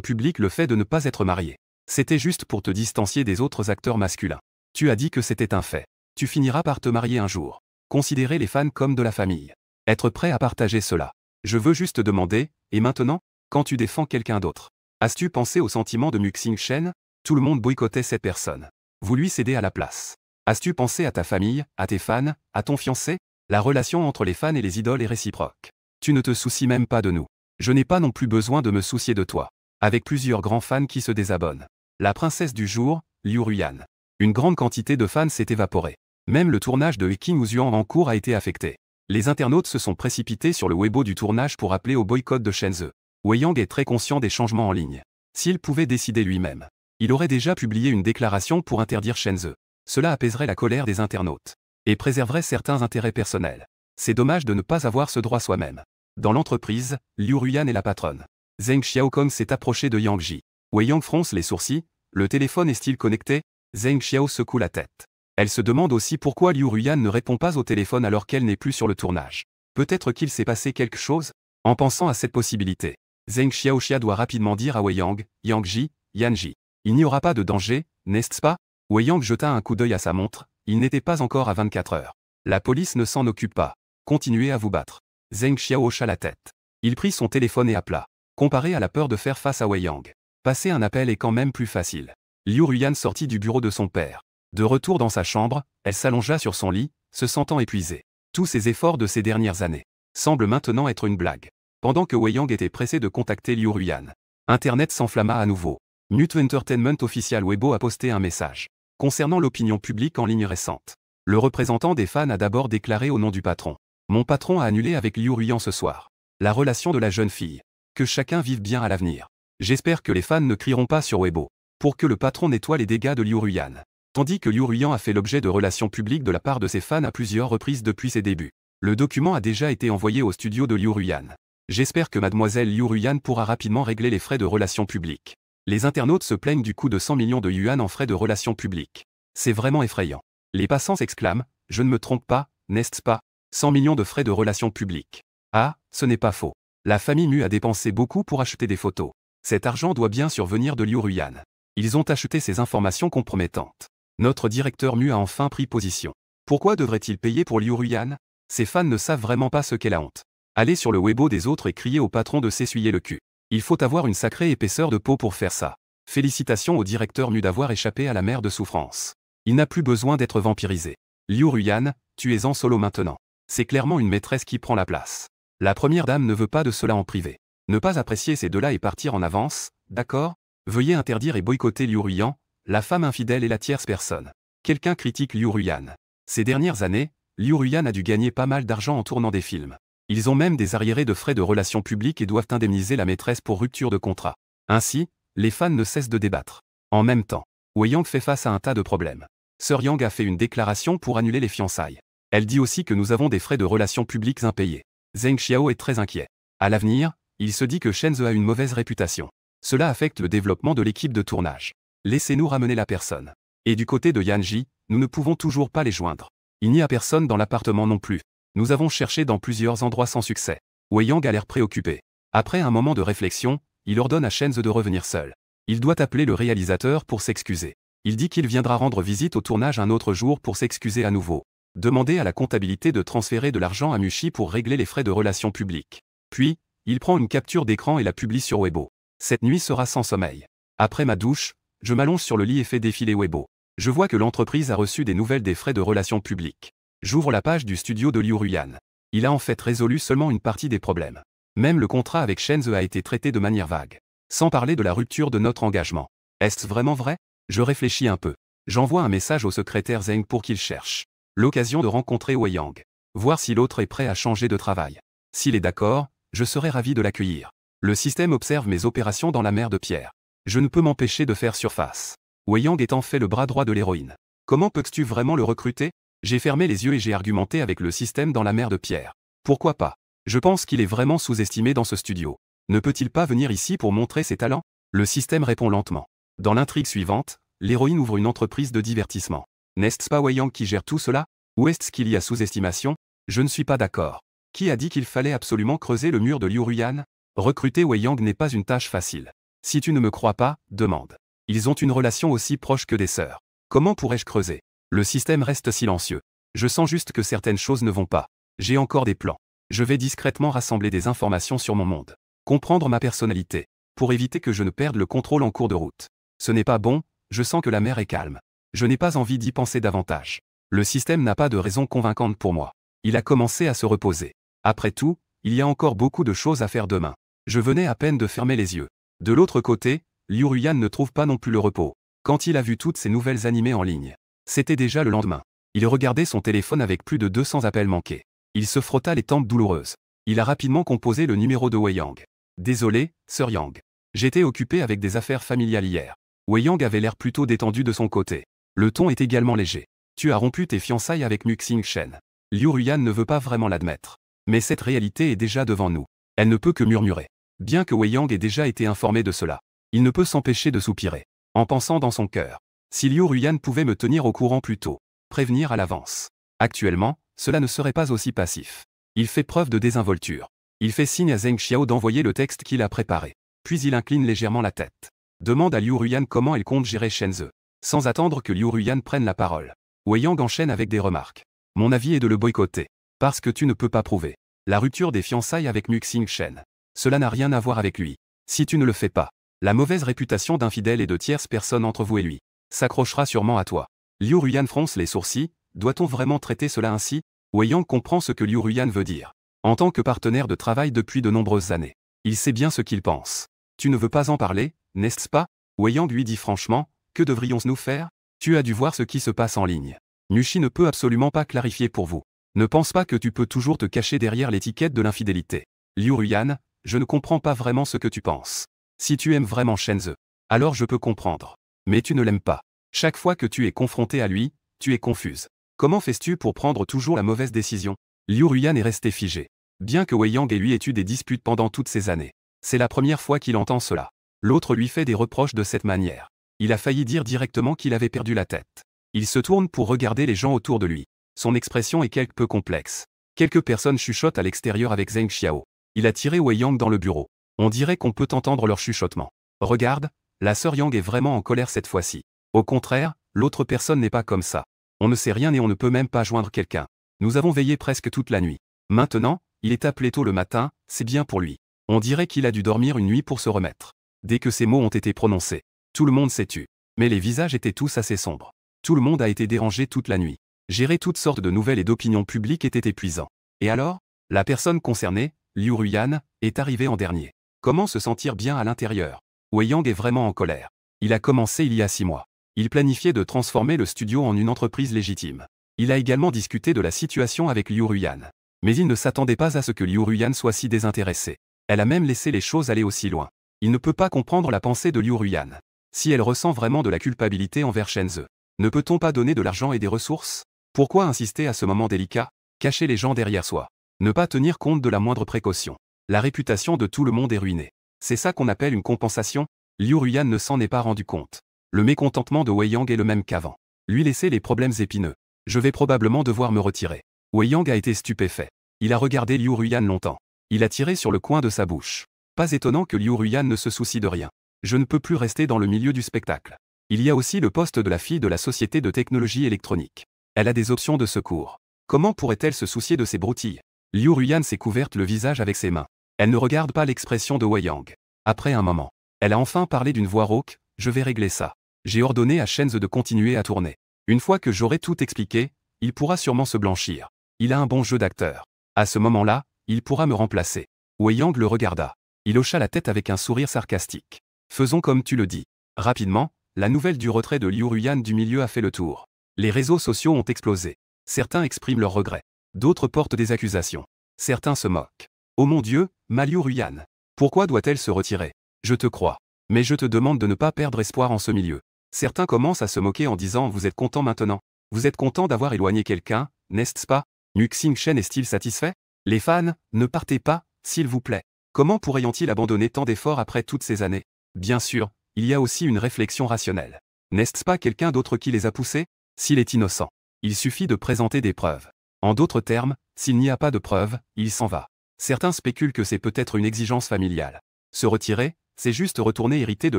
public le fait de ne pas être marié. C'était juste pour te distancier des autres acteurs masculins. Tu as dit que c'était un fait. Tu finiras par te marier un jour. Considérer les fans comme de la famille. Être prêt à partager cela. Je veux juste demander, et maintenant, quand tu défends quelqu'un d'autre, as-tu pensé aux sentiments de Muxing Shen? Tout le monde boycottait cette personne. Vous lui cédez à la place. As-tu pensé à ta famille, à tes fans, à ton fiancé? La relation entre les fans et les idoles est réciproque. Tu ne te soucies même pas de nous. Je n'ai pas non plus besoin de me soucier de toi. Avec plusieurs grands fans qui se désabonnent. La princesse du jour, Liu Ruyan. Une grande quantité de fans s'est évaporée. Même le tournage de King Wuzuan en cours a été affecté. Les internautes se sont précipités sur le Weibo du tournage pour appeler au boycott de Shenzhe. Wei Yang est très conscient des changements en ligne. S'il pouvait décider lui-même, il aurait déjà publié une déclaration pour interdire Shenzhe. Cela apaiserait la colère des internautes et préserverait certains intérêts personnels. C'est dommage de ne pas avoir ce droit soi-même. Dans l'entreprise, Liu Ruyan est la patronne. Zheng Xiaokong s'est approché de Yang Ji. Wei Yang fronce les sourcils. Le téléphone est-il connecté? Zheng Xiao secoue la tête. Elle se demande aussi pourquoi Liu Ruyan ne répond pas au téléphone alors qu'elle n'est plus sur le tournage. Peut-être qu'il s'est passé quelque chose? En pensant à cette possibilité, Zheng Xiaoxia doit rapidement dire à Wei Yang, Yang Yanji. Il n'y aura pas de danger, n'est-ce pas? Wei Yang jeta un coup d'œil à sa montre, il n'était pas encore à 24 heures. La police ne s'en occupe pas. Continuez à vous battre. Zheng Xiao hocha la tête. Il prit son téléphone et appela. Comparé à la peur de faire face à Wei Yang, passer un appel est quand même plus facile. Liu Ruyan sortit du bureau de son père. De retour dans sa chambre, elle s'allongea sur son lit, se sentant épuisée. Tous ses efforts de ces dernières années semblent maintenant être une blague. Pendant que Wei Yang était pressé de contacter Liu Ruyan, Internet s'enflamma à nouveau. Mute Entertainment Official Weibo a posté un message concernant l'opinion publique en ligne récente. Le représentant des fans a d'abord déclaré au nom du patron. Mon patron a annulé avec Liu Ruyan ce soir la relation de la jeune fille. Que chacun vive bien à l'avenir. J'espère que les fans ne crieront pas sur Weibo pour que le patron nettoie les dégâts de Liu Ruyan. Tandis que Liu Ruyan a fait l'objet de relations publiques de la part de ses fans à plusieurs reprises depuis ses débuts. Le document a déjà été envoyé au studio de Liu Ruyan. J'espère que mademoiselle Liu Ruyan pourra rapidement régler les frais de relations publiques. Les internautes se plaignent du coût de 100 millions de yuan en frais de relations publiques. C'est vraiment effrayant. Les passants s'exclament, je ne me trompe pas, n'est-ce pas? 100 millions de frais de relations publiques. Ah, ce n'est pas faux. La famille Mu a dépensé beaucoup pour acheter des photos. Cet argent doit bien survenir de Liu Ruyan. Ils ont acheté ces informations compromettantes. Notre directeur Mu a enfin pris position. Pourquoi devrait-il payer pour Liu Ruyan? Ses fans ne savent vraiment pas ce qu'est la honte. Allez sur le Weibo des autres et criez au patron de s'essuyer le cul. Il faut avoir une sacrée épaisseur de peau pour faire ça. Félicitations au directeur Mu d'avoir échappé à la mer de souffrance. Il n'a plus besoin d'être vampirisé. Liu Ruyan, tu es en solo maintenant. C'est clairement une maîtresse qui prend la place. La première dame ne veut pas de cela en privé. Ne pas apprécier ces deux-là et partir en avance, d'accord? Veuillez interdire et boycotter Liu Ruyan, la femme infidèle et la tierce personne. Quelqu'un critique Liu Ruyan. Ces dernières années, Liu Ruyan a dû gagner pas mal d'argent en tournant des films. Ils ont même des arriérés de frais de relations publiques et doivent indemniser la maîtresse pour rupture de contrat. Ainsi, les fans ne cessent de débattre. En même temps, Wei Yang fait face à un tas de problèmes. Sœur Yang a fait une déclaration pour annuler les fiançailles. Elle dit aussi que nous avons des frais de relations publiques impayés. Zheng Xiao est très inquiet. À l'avenir, il se dit que Shenze a une mauvaise réputation. Cela affecte le développement de l'équipe de tournage. Laissez-nous ramener la personne. Et du côté de Yanji, nous ne pouvons toujours pas les joindre. Il n'y a personne dans l'appartement non plus. Nous avons cherché dans plusieurs endroits sans succès. Wei Yang a l'air préoccupé. Après un moment de réflexion, il ordonne à Shenze de revenir seul. Il doit appeler le réalisateur pour s'excuser. Il dit qu'il viendra rendre visite au tournage un autre jour pour s'excuser à nouveau. Demander à la comptabilité de transférer de l'argent à Mushi pour régler les frais de relations publiques. Puis, il prend une capture d'écran et la publie sur Weibo. Cette nuit sera sans sommeil. Après ma douche, je m'allonge sur le lit et fais défiler Weibo. Je vois que l'entreprise a reçu des nouvelles des frais de relations publiques. J'ouvre la page du studio de Liu Ruyan. Il a en fait résolu seulement une partie des problèmes. Même le contrat avec Shenze a été traité de manière vague. Sans parler de la rupture de notre engagement. Est-ce vraiment vrai? Je réfléchis un peu. J'envoie un message au secrétaire Zheng pour qu'il cherche l'occasion de rencontrer Wei Yang. Voir si l'autre est prêt à changer de travail. S'il est d'accord, je serai ravi de l'accueillir. Le système observe mes opérations dans la mer de pierre. Je ne peux m'empêcher de faire surface. Wei Yang est en fait le bras droit de l'héroïne. Comment peux-tu vraiment le recruter? J'ai fermé les yeux et j'ai argumenté avec le système dans la mer de pierre. Pourquoi pas? Je pense qu'il est vraiment sous-estimé dans ce studio. Ne peut-il pas venir ici pour montrer ses talents? Le système répond lentement. Dans l'intrigue suivante, l'héroïne ouvre une entreprise de divertissement. N'est-ce pas Wei Yang qui gère tout cela? Ou est-ce qu'il y a sous-estimation? Je ne suis pas d'accord. Qui a dit qu'il fallait absolument creuser le mur de Liu Ruyan? Recruter Wei Yang n'est pas une tâche facile. Si tu ne me crois pas, demande. Ils ont une relation aussi proche que des sœurs. Comment pourrais-je creuser? Le système reste silencieux. Je sens juste que certaines choses ne vont pas. J'ai encore des plans. Je vais discrètement rassembler des informations sur mon monde. Comprendre ma personnalité. Pour éviter que je ne perde le contrôle en cours de route. Ce n'est pas bon, je sens que la mer est calme. Je n'ai pas envie d'y penser davantage. Le système n'a pas de raison convaincante pour moi. Il a commencé à se reposer. Après tout, il y a encore beaucoup de choses à faire demain. Je venais à peine de fermer les yeux. De l'autre côté, Liu Ruyan ne trouve pas non plus le repos. Quand il a vu toutes ces nouvelles animées en ligne. C'était déjà le lendemain. Il regardait son téléphone avec plus de 200 appels manqués. Il se frotta les tempes douloureuses. Il a rapidement composé le numéro de Wei Yang. Désolé, sœur Yang. J'étais occupé avec des affaires familiales hier. Wei Yang avait l'air plutôt détendu de son côté. Le ton est également léger. Tu as rompu tes fiançailles avec Mu Xingchen. Liu Ruyan ne veut pas vraiment l'admettre. Mais cette réalité est déjà devant nous. Elle ne peut que murmurer. Bien que Wei Yang ait déjà été informé de cela, il ne peut s'empêcher de soupirer. En pensant dans son cœur. Si Liu Ruyan pouvait me tenir au courant plus tôt. Prévenir à l'avance. Actuellement, cela ne serait pas aussi passif. Il fait preuve de désinvolture. Il fait signe à Zheng Xiao d'envoyer le texte qu'il a préparé. Puis il incline légèrement la tête. Demande à Liu Ruyan comment elle compte gérer Shenzhe. Sans attendre que Liu Ruyan prenne la parole, Wei Yang enchaîne avec des remarques. Mon avis est de le boycotter. Parce que tu ne peux pas prouver la rupture des fiançailles avec Mu Xingchen. Cela n'a rien à voir avec lui. Si tu ne le fais pas, la mauvaise réputation d'infidèle et de tierces personnes entre vous et lui s'accrochera sûrement à toi. Liu Ruyan fronce les sourcils. Doit-on vraiment traiter cela ainsi? Wei Yang comprend ce que Liu Ruyan veut dire. En tant que partenaire de travail depuis de nombreuses années, il sait bien ce qu'il pense. Tu ne veux pas en parler, n'est-ce pas? Wei Yang lui dit franchement, que devrions-nous faire? Tu as dû voir ce qui se passe en ligne. Nushi ne peut absolument pas clarifier pour vous. Ne pense pas que tu peux toujours te cacher derrière l'étiquette de l'infidélité. Liu Ruyan, je ne comprends pas vraiment ce que tu penses. Si tu aimes vraiment Shenzhe, alors je peux comprendre. Mais tu ne l'aimes pas. Chaque fois que tu es confronté à lui, tu es confuse. Comment fais-tu pour prendre toujours la mauvaise décision? Liu Ruyan est resté figé. Bien que Wei Yang et lui aient eu des disputes pendant toutes ces années, c'est la première fois qu'il entend cela. L'autre lui fait des reproches de cette manière. Il a failli dire directement qu'il avait perdu la tête. Il se tourne pour regarder les gens autour de lui. Son expression est quelque peu complexe. Quelques personnes chuchotent à l'extérieur avec Zheng Xiao. Il a tiré Wei Yang dans le bureau. On dirait qu'on peut entendre leur chuchotement. Regarde, la sœur Yang est vraiment en colère cette fois-ci. Au contraire, l'autre personne n'est pas comme ça. On ne sait rien et on ne peut même pas joindre quelqu'un. Nous avons veillé presque toute la nuit. Maintenant, il est appelé tôt le matin, c'est bien pour lui. On dirait qu'il a dû dormir une nuit pour se remettre. Dès que ces mots ont été prononcés, tout le monde s'est tu. Mais les visages étaient tous assez sombres. Tout le monde a été dérangé toute la nuit. Gérer toutes sortes de nouvelles et d'opinions publiques était épuisant. Et alors, la personne concernée, Liu Ruyan, est arrivée en dernier. Comment se sentir bien à l'intérieur? Wei Yang est vraiment en colère. Il a commencé il y a 6 mois. Il planifiait de transformer le studio en une entreprise légitime. Il a également discuté de la situation avec Liu Ruyan. Mais il ne s'attendait pas à ce que Liu Ruyan soit si désintéressée. Elle a même laissé les choses aller aussi loin. Il ne peut pas comprendre la pensée de Liu Ruyan. Si elle ressent vraiment de la culpabilité envers Shenzhe, ne peut-on pas donner de l'argent et des ressources? Pourquoi insister à ce moment délicat? Cacher les gens derrière soi. Ne pas tenir compte de la moindre précaution. La réputation de tout le monde est ruinée. C'est ça qu'on appelle une compensation? Liu Ruyan ne s'en est pas rendu compte. Le mécontentement de Wei Yang est le même qu'avant. Lui laisser les problèmes épineux. Je vais probablement devoir me retirer. Wei Yang a été stupéfait. Il a regardé Liu Ruyan longtemps. Il a tiré sur le coin de sa bouche. Pas étonnant que Liu Ruyan ne se soucie de rien. Je ne peux plus rester dans le milieu du spectacle. Il y a aussi le poste de la fille de la société de technologie électronique. Elle a des options de secours. Comment pourrait-elle se soucier de ces broutilles? Liu Ruyan s'est couverte le visage avec ses mains. Elle ne regarde pas l'expression de Wei Yang. Après un moment, elle a enfin parlé d'une voix rauque, je vais régler ça. J'ai ordonné à Shenzhe de continuer à tourner. Une fois que j'aurai tout expliqué, il pourra sûrement se blanchir. Il a un bon jeu d'acteur. À ce moment-là, il pourra me remplacer. Wei Yang le regarda. Il hocha la tête avec un sourire sarcastique. Faisons comme tu le dis. Rapidement, la nouvelle du retrait de Liu Ruyan du milieu a fait le tour. Les réseaux sociaux ont explosé. Certains expriment leurs regrets. D'autres portent des accusations. Certains se moquent. Oh mon Dieu, ma Liu Ruyan. Pourquoi doit-elle se retirer? Je te crois. Mais je te demande de ne pas perdre espoir en ce milieu. Certains commencent à se moquer en disant vous êtes content maintenant. Vous êtes content d'avoir éloigné quelqu'un, n'est-ce pas? Mu Xingchen est-il satisfait? Les fans, ne partez pas, s'il vous plaît. Comment pourraient-ils abandonner tant d'efforts après toutes ces années? Bien sûr, il y a aussi une réflexion rationnelle. N'est-ce pas quelqu'un d'autre qui les a poussés? S'il est innocent, il suffit de présenter des preuves. En d'autres termes, s'il n'y a pas de preuves, il s'en va. Certains spéculent que c'est peut-être une exigence familiale. Se retirer, c'est juste retourner hériter de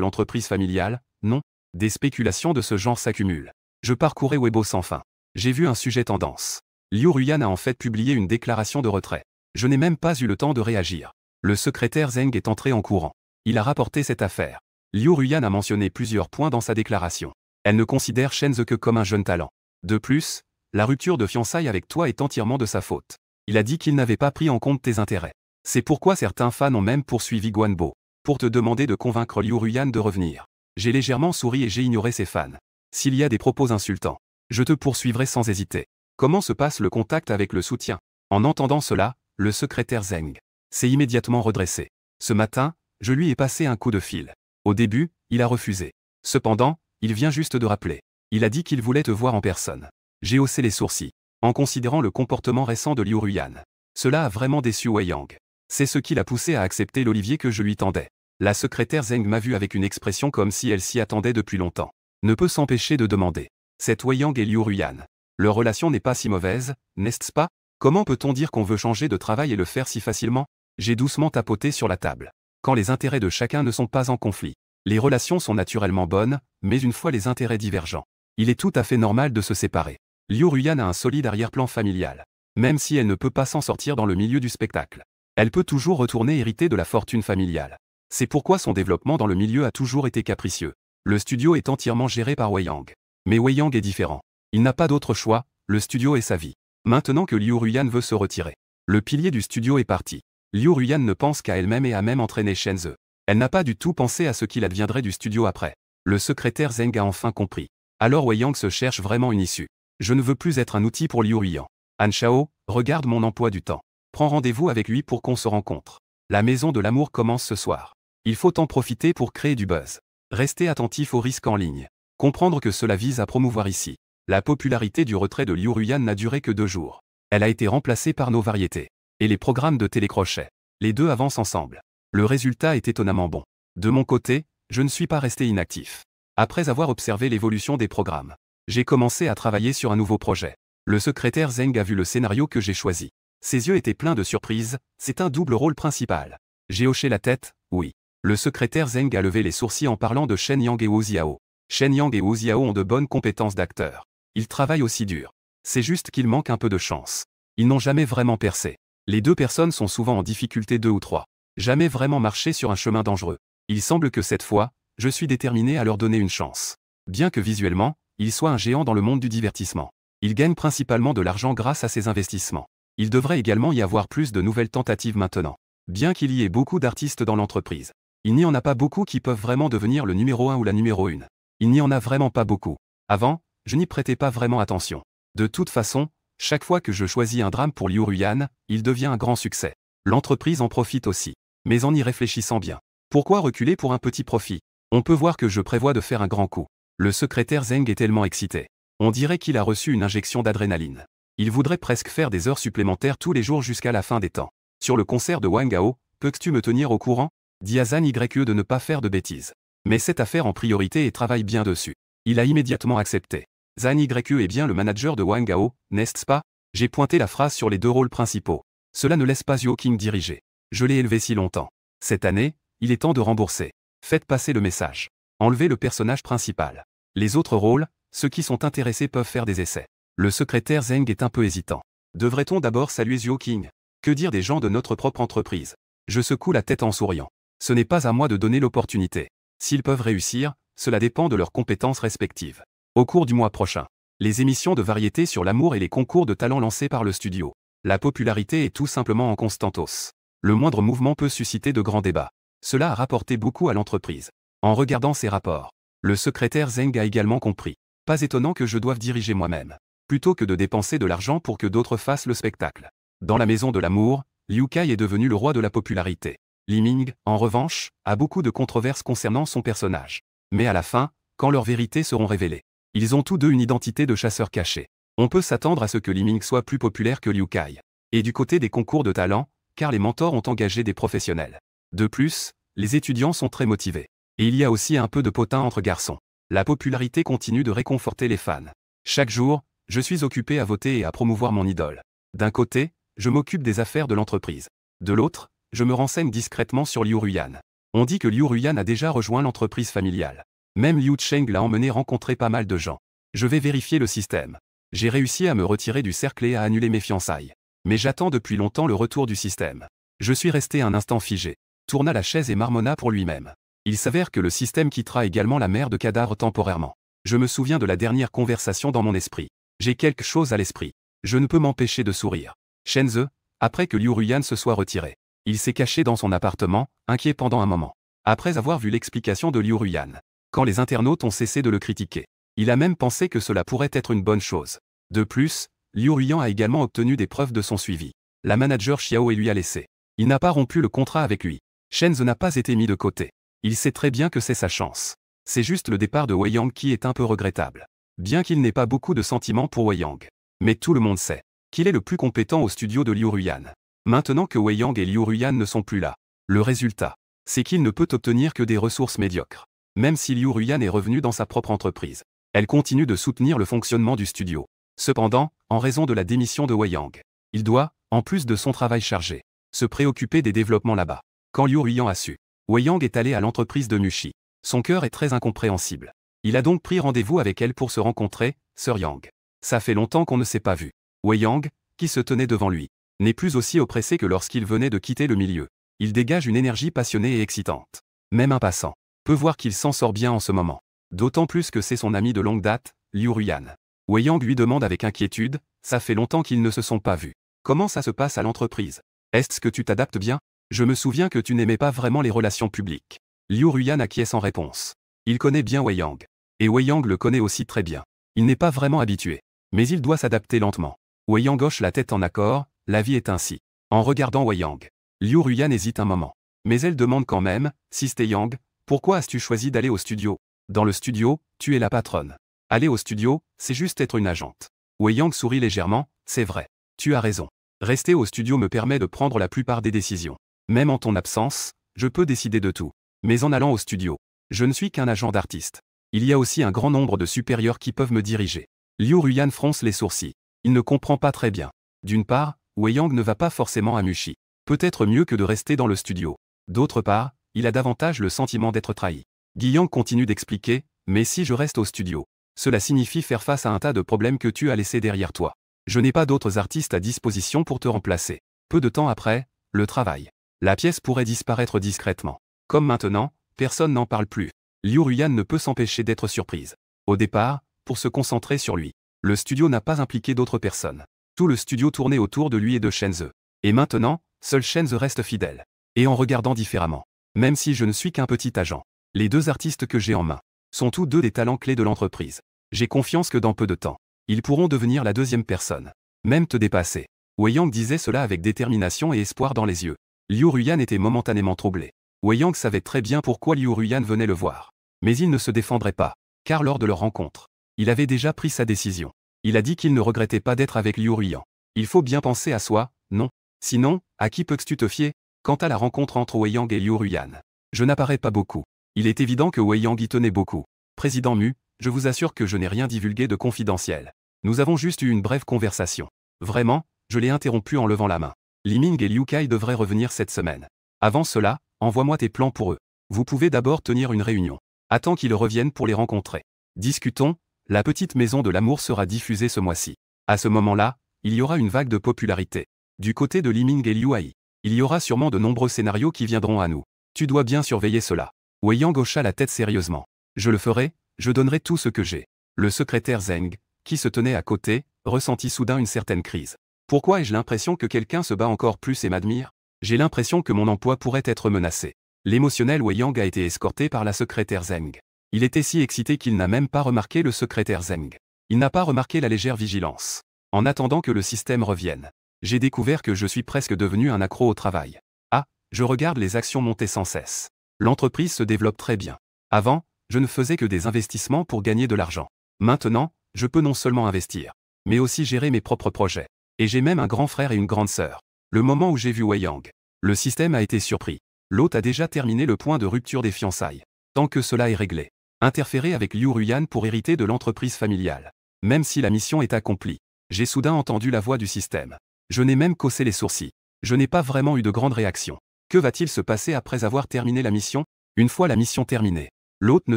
l'entreprise familiale, non? Des spéculations de ce genre s'accumulent. Je parcourais Weibo sans fin. J'ai vu un sujet tendance. Liu Ruyan a en fait publié une déclaration de retrait. Je n'ai même pas eu le temps de réagir. Le secrétaire Zheng est entré en courant. Il a rapporté cette affaire. Liu Ruyan a mentionné plusieurs points dans sa déclaration. Elle ne considère Shenzhe que comme un jeune talent. De plus, la rupture de fiançailles avec toi est entièrement de sa faute. Il a dit qu'il n'avait pas pris en compte tes intérêts. C'est pourquoi certains fans ont même poursuivi Guanbo pour te demander de convaincre Liu Ruyan de revenir. J'ai légèrement souri et j'ai ignoré ses fans. S'il y a des propos insultants, je te poursuivrai sans hésiter. Comment se passe le contact avec le soutien? En entendant cela, le secrétaire Zheng s'est immédiatement redressé. Ce matin, je lui ai passé un coup de fil. Au début, il a refusé. Cependant, il vient juste de rappeler. Il a dit qu'il voulait te voir en personne. J'ai haussé les sourcils, en considérant le comportement récent de Liu Ruyan. Cela a vraiment déçu Wei Yang. C'est ce qui l'a poussé à accepter l'olivier que je lui tendais. La secrétaire Zheng m'a vu avec une expression comme si elle s'y attendait depuis longtemps. Ne peut s'empêcher de demander. C'est Wei Yang et Liu Ruyan. Leur relation n'est pas si mauvaise, n'est-ce pas? Comment peut-on dire qu'on veut changer de travail et le faire si facilement? J'ai doucement tapoté sur la table. Quand les intérêts de chacun ne sont pas en conflit. Les relations sont naturellement bonnes, mais une fois les intérêts divergents, il est tout à fait normal de se séparer. Liu Ruyan a un solide arrière-plan familial. Même si elle ne peut pas s'en sortir dans le milieu du spectacle, elle peut toujours retourner hériter de la fortune familiale. C'est pourquoi son développement dans le milieu a toujours été capricieux. Le studio est entièrement géré par Wei Yang. Mais Wei Yang est différent. Il n'a pas d'autre choix, le studio est sa vie. Maintenant que Liu Ruyan veut se retirer, le pilier du studio est parti. Liu Ruyan ne pense qu'à elle-même et a même entraîné Shenzhe. Elle n'a pas du tout pensé à ce qu'il adviendrait du studio après. Le secrétaire Zeng a enfin compris. Alors Wei Yang se cherche vraiment une issue. Je ne veux plus être un outil pour Liu Ruyan. Han Shao, regarde mon emploi du temps. Prends rendez-vous avec lui pour qu'on se rencontre. La maison de l'amour commence ce soir. Il faut en profiter pour créer du buzz. Restez attentif aux risques en ligne. Comprendre que cela vise à promouvoir ici. La popularité du retrait de Liu Ruyan n'a duré que 2 jours. Elle a été remplacée par nos variétés. Et les programmes de télécrochet. Les deux avancent ensemble. Le résultat est étonnamment bon. De mon côté, je ne suis pas resté inactif. Après avoir observé l'évolution des programmes, j'ai commencé à travailler sur un nouveau projet. Le secrétaire Zeng a vu le scénario que j'ai choisi. Ses yeux étaient pleins de surprise, c'est un double rôle principal. J'ai hoché la tête, oui. Le secrétaire Zeng a levé les sourcils en parlant de Shen Yang et Wu Ziao. Shen Yang et Wu Ziao ont de bonnes compétences d'acteurs. Ils travaillent aussi dur. C'est juste qu'il manque un peu de chance. Ils n'ont jamais vraiment percé. Les deux personnes sont souvent en difficulté 2 ou 3. Jamais vraiment marché sur un chemin dangereux. Il semble que cette fois, je suis déterminé à leur donner une chance. Bien que visuellement, il soit un géant dans le monde du divertissement. Il gagne principalement de l'argent grâce à ses investissements. Il devrait également y avoir plus de nouvelles tentatives maintenant. Bien qu'il y ait beaucoup d'artistes dans l'entreprise, il n'y en a pas beaucoup qui peuvent vraiment devenir le numéro 1 ou la numéro 1. Il n'y en a vraiment pas beaucoup. Avant, je n'y prêtais pas vraiment attention. De toute façon, chaque fois que je choisis un drame pour Liu Ruyan, il devient un grand succès. L'entreprise en profite aussi. Mais en y réfléchissant bien. Pourquoi reculer pour un petit profit? On peut voir que je prévois de faire un grand coup. Le secrétaire Zeng est tellement excité. On dirait qu'il a reçu une injection d'adrénaline. Il voudrait presque faire des heures supplémentaires tous les jours jusqu'à la fin des temps. Sur le concert de Wang Hao, peux-tu me tenir au courant? Dit à Zhan Ye de ne pas faire de bêtises. Mais cette affaire en priorité et travaille bien dessus. Il a immédiatement accepté. Zhan Ye est bien le manager de Wang Hao, n'est-ce pas? J'ai pointé la phrase sur les 2 rôles principaux. Cela ne laisse pas Zhou King diriger. Je l'ai élevé si longtemps. Cette année, il est temps de rembourser. Faites passer le message. Enlevez le personnage principal. Les autres rôles, ceux qui sont intéressés peuvent faire des essais. Le secrétaire Zeng est un peu hésitant. Devrait-on d'abord saluer Zhou King? Que dire des gens de notre propre entreprise? Je secoue la tête en souriant. Ce n'est pas à moi de donner l'opportunité. S'ils peuvent réussir, cela dépend de leurs compétences respectives. Au cours du mois prochain, les émissions de variété sur l'amour et les concours de talent lancés par le studio. La popularité est tout simplement en constante hausse. Le moindre mouvement peut susciter de grands débats. Cela a rapporté beaucoup à l'entreprise. En regardant ces rapports, le secrétaire Zeng a également compris. Pas étonnant que je doive diriger moi-même. Plutôt que de dépenser de l'argent pour que d'autres fassent le spectacle. Dans la maison de l'amour, Liu Kai est devenu le roi de la popularité. Li Ming, en revanche, a beaucoup de controverses concernant son personnage. Mais à la fin, quand leurs vérités seront révélées, ils ont tous deux une identité de chasseur caché. On peut s'attendre à ce que Li Ming soit plus populaire que Liu Kai. Et du côté des concours de talent, car les mentors ont engagé des professionnels. De plus, les étudiants sont très motivés. Et il y a aussi un peu de potin entre garçons. La popularité continue de réconforter les fans. Chaque jour, je suis occupé à voter et à promouvoir mon idole. D'un côté, je m'occupe des affaires de l'entreprise. De l'autre, je me renseigne discrètement sur Liu Ruyan. On dit que Liu Ruyan a déjà rejoint l'entreprise familiale. Même Liu Cheng l'a emmené rencontrer pas mal de gens. Je vais vérifier le système. J'ai réussi à me retirer du cercle et à annuler mes fiançailles. Mais j'attends depuis longtemps le retour du système. Je suis resté un instant figé. Tourna la chaise et marmonna pour lui-même. Il s'avère que le système quittera également la mer de cadavres temporairement. Je me souviens de la dernière conversation dans mon esprit. J'ai quelque chose à l'esprit. Je ne peux m'empêcher de sourire. Shenzhe, après que Liu Ruyan se soit retiré. Il s'est caché dans son appartement, inquiet pendant un moment. Après avoir vu l'explication de Liu Ruyan. Quand les internautes ont cessé de le critiquer. Il a même pensé que cela pourrait être une bonne chose. De plus, Liu Ruyan a également obtenu des preuves de son suivi. La manager Xiao lui a laissé. Il n'a pas rompu le contrat avec lui. Shenzhe n'a pas été mis de côté. Il sait très bien que c'est sa chance. C'est juste le départ de Wei Yang qui est un peu regrettable. Bien qu'il n'ait pas beaucoup de sentiments pour Wei Yang. Mais tout le monde sait qu'il est le plus compétent au studio de Liu Ruyan. Maintenant que Wei Yang et Liu Ruyan ne sont plus là, le résultat, c'est qu'il ne peut obtenir que des ressources médiocres. Même si Liu Ruyan est revenu dans sa propre entreprise, elle continue de soutenir le fonctionnement du studio. Cependant, en raison de la démission de Wei Yang, il doit, en plus de son travail chargé, se préoccuper des développements là-bas. Quand Liu Ruiyan a su, Wei Yang est allé à l'entreprise de Mushi. Son cœur est très incompréhensible. Il a donc pris rendez-vous avec elle pour se rencontrer, sœur Yang. Ça fait longtemps qu'on ne s'est pas vu. Wei Yang, qui se tenait devant lui, n'est plus aussi oppressé que lorsqu'il venait de quitter le milieu. Il dégage une énergie passionnée et excitante. Même un passant peut voir qu'il s'en sort bien en ce moment. D'autant plus que c'est son ami de longue date, Liu Ruiyan. Wei Yang lui demande avec inquiétude, ça fait longtemps qu'ils ne se sont pas vus. Comment ça se passe à l'entreprise? Est-ce que tu t'adaptes bien? Je me souviens que tu n'aimais pas vraiment les relations publiques. Liu Ruiyan acquiesce en réponse. Il connaît bien Wei Yang. Et Wei Yang le connaît aussi très bien. Il n'est pas vraiment habitué. Mais il doit s'adapter lentement. Wei Yang hoche la tête en accord, la vie est ainsi. En regardant Wei Yang, Liu Ruiyan hésite un moment. Mais elle demande quand même, Sister Yang, pourquoi as-tu choisi d'aller au studio? Dans le studio, tu es la patronne. Aller au studio, c'est juste être une agente. Wei Yang sourit légèrement, c'est vrai. Tu as raison. Rester au studio me permet de prendre la plupart des décisions. Même en ton absence, je peux décider de tout. Mais en allant au studio, je ne suis qu'un agent d'artiste. Il y a aussi un grand nombre de supérieurs qui peuvent me diriger. Liu Ruiyan fronce les sourcils. Il ne comprend pas très bien. D'une part, Wei Yang ne va pas forcément à Mushi. Peut-être mieux que de rester dans le studio. D'autre part, il a davantage le sentiment d'être trahi. Yang continue d'expliquer, mais si je reste au studio, cela signifie faire face à un tas de problèmes que tu as laissés derrière toi. Je n'ai pas d'autres artistes à disposition pour te remplacer. Peu de temps après, le travail. La pièce pourrait disparaître discrètement. Comme maintenant, personne n'en parle plus. Liu Ruiyan ne peut s'empêcher d'être surprise. Au départ, pour se concentrer sur lui, le studio n'a pas impliqué d'autres personnes. Tout le studio tournait autour de lui et de Shenze. Et maintenant, seul Shenze reste fidèle. Et en regardant différemment. Même si je ne suis qu'un petit agent, les deux artistes que j'ai en main sont tous deux des talents clés de l'entreprise. J'ai confiance que dans peu de temps, ils pourront devenir la deuxième personne. Même te dépasser. Wei Yang disait cela avec détermination et espoir dans les yeux. Liu Ruiyan était momentanément troublé. Wei Yang savait très bien pourquoi Liu Ruiyan venait le voir. Mais il ne se défendrait pas, car lors de leur rencontre, il avait déjà pris sa décision. Il a dit qu'il ne regrettait pas d'être avec Liu Ruiyan. Il faut bien penser à soi, non? Sinon, à qui peux-tu te fier? Quant à la rencontre entre Wei Yang et Liu Ruiyan, je n'apparais pas beaucoup. Il est évident que Wei Yang y tenait beaucoup. Président Mu, je vous assure que je n'ai rien divulgué de confidentiel. Nous avons juste eu une brève conversation. Vraiment, je l'ai interrompu en levant la main. Li Ming et Liu Kai devraient revenir cette semaine. Avant cela, envoie-moi tes plans pour eux. Vous pouvez d'abord tenir une réunion. Attends qu'ils reviennent pour les rencontrer. Discutons, la petite maison de l'amour sera diffusée ce mois-ci. À ce moment-là, il y aura une vague de popularité. Du côté de Li Ming et Liu Hai, il y aura sûrement de nombreux scénarios qui viendront à nous. Tu dois bien surveiller cela. Wei Yang hocha la tête sérieusement. Je le ferai, je donnerai tout ce que j'ai. Le secrétaire Zeng, qui se tenait à côté, ressentit soudain une certaine crise. Pourquoi ai-je l'impression que quelqu'un se bat encore plus et m'admire? J'ai l'impression que mon emploi pourrait être menacé. L'émotionnel Wei Yang a été escorté par la secrétaire Zeng. Il était si excité qu'il n'a même pas remarqué le secrétaire Zeng. Il n'a pas remarqué la légère vigilance. En attendant que le système revienne, j'ai découvert que je suis presque devenu un accro au travail. Ah, je regarde les actions monter sans cesse. L'entreprise se développe très bien. Avant, je ne faisais que des investissements pour gagner de l'argent. Maintenant, je peux non seulement investir, mais aussi gérer mes propres projets. Et j'ai même un grand frère et une grande sœur. Le moment où j'ai vu Wei Yang, le système a été surpris. L'hôte a déjà terminé le point de rupture des fiançailles. Tant que cela est réglé, interférer avec Liu Ruiyan pour hériter de l'entreprise familiale. Même si la mission est accomplie, j'ai soudain entendu la voix du système. Je n'ai même qu'haussé les sourcils. Je n'ai pas vraiment eu de grande réaction. Que va-t-il se passer après avoir terminé la mission? Une fois la mission terminée, l'hôte ne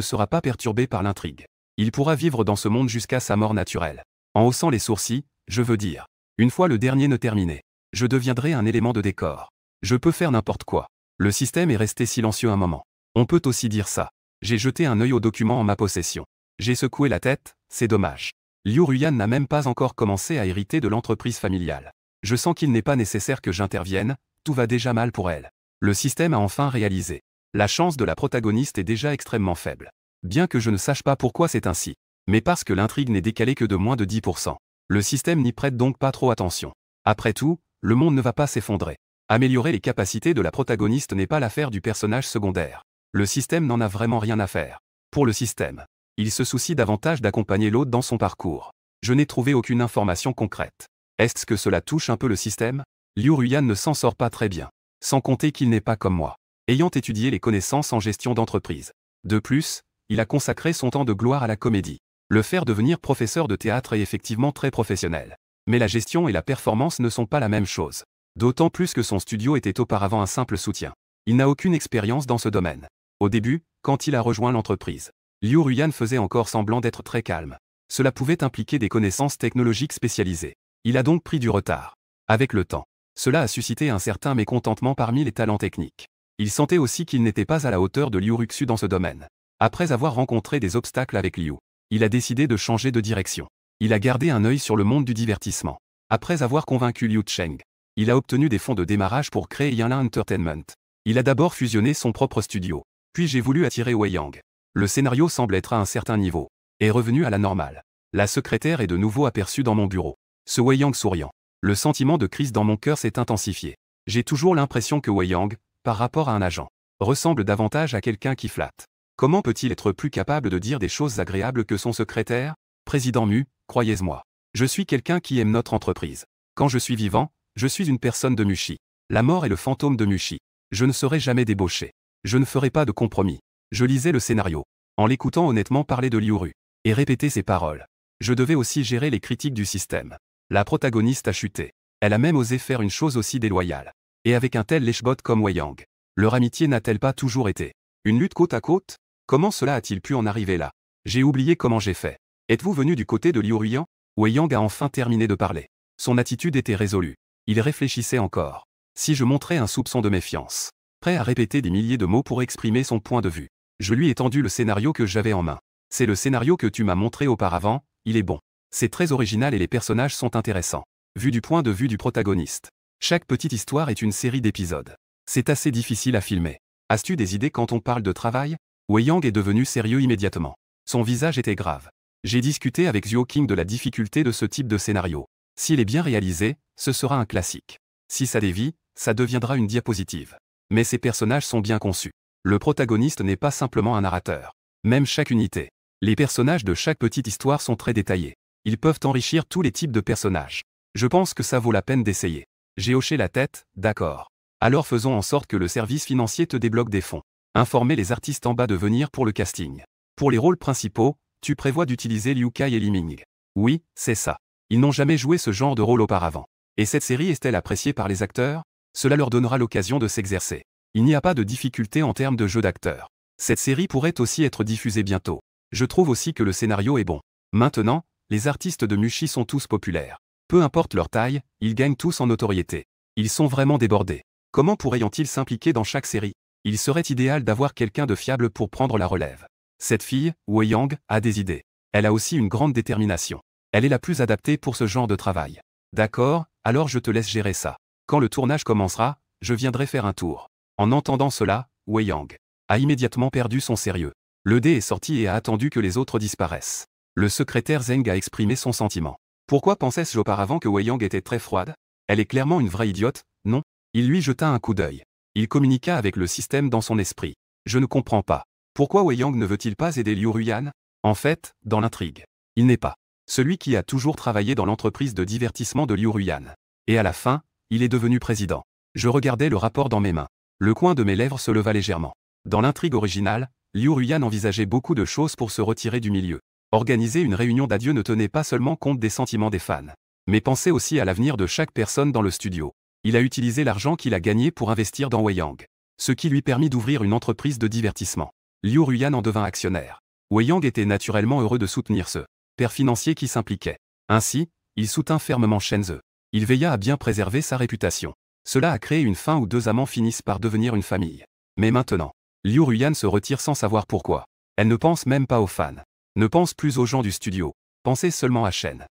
sera pas perturbé par l'intrigue. Il pourra vivre dans ce monde jusqu'à sa mort naturelle. En haussant les sourcils, je veux dire, une fois le dernier ne terminé, je deviendrai un élément de décor. Je peux faire n'importe quoi. Le système est resté silencieux un moment. On peut aussi dire ça. J'ai jeté un œil aux documents en ma possession. J'ai secoué la tête, c'est dommage. Liu Ruiyan n'a même pas encore commencé à hériter de l'entreprise familiale. Je sens qu'il n'est pas nécessaire que j'intervienne, tout va déjà mal pour elle. Le système a enfin réalisé. La chance de la protagoniste est déjà extrêmement faible. Bien que je ne sache pas pourquoi c'est ainsi. Mais parce que l'intrigue n'est décalée que de moins de 10%. Le système n'y prête donc pas trop attention. Après tout, le monde ne va pas s'effondrer. Améliorer les capacités de la protagoniste n'est pas l'affaire du personnage secondaire. Le système n'en a vraiment rien à faire. Pour le système, il se soucie davantage d'accompagner l'autre dans son parcours. Je n'ai trouvé aucune information concrète. Est-ce que cela touche un peu le système? Liu Ruiyan ne s'en sort pas très bien. Sans compter qu'il n'est pas comme moi, ayant étudié les connaissances en gestion d'entreprise. De plus, il a consacré son temps de gloire à la comédie. Le faire devenir professeur de théâtre est effectivement très professionnel. Mais la gestion et la performance ne sont pas la même chose. D'autant plus que son studio était auparavant un simple soutien. Il n'a aucune expérience dans ce domaine. Au début, quand il a rejoint l'entreprise, Liu Ruyan faisait encore semblant d'être très calme. Cela pouvait impliquer des connaissances technologiques spécialisées. Il a donc pris du retard. Avec le temps, cela a suscité un certain mécontentement parmi les talents techniques. Il sentait aussi qu'il n'était pas à la hauteur de Liu Ruxu dans ce domaine. Après avoir rencontré des obstacles avec Liu, il a décidé de changer de direction. Il a gardé un œil sur le monde du divertissement. Après avoir convaincu Liu Cheng, il a obtenu des fonds de démarrage pour créer Yanlin Entertainment. Il a d'abord fusionné son propre studio. Puis j'ai voulu attirer Wei Yang. Le scénario semble être à un certain niveau. Est revenu à la normale. La secrétaire est de nouveau aperçue dans mon bureau. Ce Wei Yang souriant. Le sentiment de crise dans mon cœur s'est intensifié. J'ai toujours l'impression que Wei Yang, par rapport à un agent, ressemble davantage à quelqu'un qui flatte. Comment peut-il être plus capable de dire des choses agréables que son secrétaire? Président Mu, croyez-moi. Je suis quelqu'un qui aime notre entreprise. Quand je suis vivant, je suis une personne de Mushi. La mort est le fantôme de Mushi. Je ne serai jamais débauché. Je ne ferai pas de compromis. Je lisais le scénario, en l'écoutant honnêtement parler de Liu Ru, et répéter ses paroles. Je devais aussi gérer les critiques du système. La protagoniste a chuté. Elle a même osé faire une chose aussi déloyale. Et avec un tel lèche-bot comme Wei Yang, leur amitié n'a-t-elle pas toujours été une lutte côte à côte? Comment cela a-t-il pu en arriver là? J'ai oublié comment j'ai fait. Êtes-vous venu du côté de Liu Ruyan? Wei Yang a enfin terminé de parler. Son attitude était résolue. Il réfléchissait encore. Si je montrais un soupçon de méfiance, prêt à répéter des milliers de mots pour exprimer son point de vue, je lui ai tendu le scénario que j'avais en main. C'est le scénario que tu m'as montré auparavant, il est bon. C'est très original et les personnages sont intéressants. Vu du point de vue du protagoniste. Chaque petite histoire est une série d'épisodes. C'est assez difficile à filmer. As-tu des idées quand on parle de travail? Wei Yang est devenu sérieux immédiatement. Son visage était grave. J'ai discuté avec Zhuo King de la difficulté de ce type de scénario. S'il est bien réalisé, ce sera un classique. Si ça dévie, ça deviendra une diapositive. Mais ces personnages sont bien conçus. Le protagoniste n'est pas simplement un narrateur. Même chaque unité. Les personnages de chaque petite histoire sont très détaillés. Ils peuvent enrichir tous les types de personnages. Je pense que ça vaut la peine d'essayer. J'ai hoché la tête, d'accord. Alors faisons en sorte que le service financier te débloque des fonds. Informez les artistes en bas de venir pour le casting. Pour les rôles principaux, tu prévois d'utiliser Liu Kai et Li Ming. Oui, c'est ça. Ils n'ont jamais joué ce genre de rôle auparavant. Et cette série est-elle appréciée par les acteurs? Cela leur donnera l'occasion de s'exercer. Il n'y a pas de difficulté en termes de jeu d'acteurs. Cette série pourrait aussi être diffusée bientôt. Je trouve aussi que le scénario est bon. Maintenant, les artistes de Mushi sont tous populaires. Peu importe leur taille, ils gagnent tous en notoriété. Ils sont vraiment débordés. Comment pourraient-ils s'impliquer dans chaque série? Il serait idéal d'avoir quelqu'un de fiable pour prendre la relève. Cette fille, Wei Yang, a des idées. Elle a aussi une grande détermination. Elle est la plus adaptée pour ce genre de travail. D'accord, alors je te laisse gérer ça. Quand le tournage commencera, je viendrai faire un tour. En entendant cela, Wei Yang a immédiatement perdu son sérieux. Le dé est sorti et a attendu que les autres disparaissent. Le secrétaire Zeng a exprimé son sentiment. Pourquoi pensais-je auparavant que Wei Yang était très froide? Elle est clairement une vraie idiote, non? Il lui jeta un coup d'œil. Il communiqua avec le système dans son esprit. Je ne comprends pas. Pourquoi Wei Yang ne veut-il pas aider Liu Ruyan? En fait, dans l'intrigue, il n'est pas celui qui a toujours travaillé dans l'entreprise de divertissement de Liu Ruyan. Et à la fin, il est devenu président. Je regardais le rapport dans mes mains. Le coin de mes lèvres se leva légèrement. Dans l'intrigue originale, Liu Ruyan envisageait beaucoup de choses pour se retirer du milieu. Organiser une réunion d'adieu ne tenait pas seulement compte des sentiments des fans, mais pensait aussi à l'avenir de chaque personne dans le studio. Il a utilisé l'argent qu'il a gagné pour investir dans Wei Yang, ce qui lui permit d'ouvrir une entreprise de divertissement. Liu Ruyan en devint actionnaire. Wei Yang était naturellement heureux de soutenir ce père financier qui s'impliquait. Ainsi, il soutint fermement Shenzhe. Il veilla à bien préserver sa réputation. Cela a créé une fin où deux amants finissent par devenir une famille. Mais maintenant, Liu Ruyan se retire sans savoir pourquoi. Elle ne pense même pas aux fans. Ne pense plus aux gens du studio. Pensez seulement à Shen.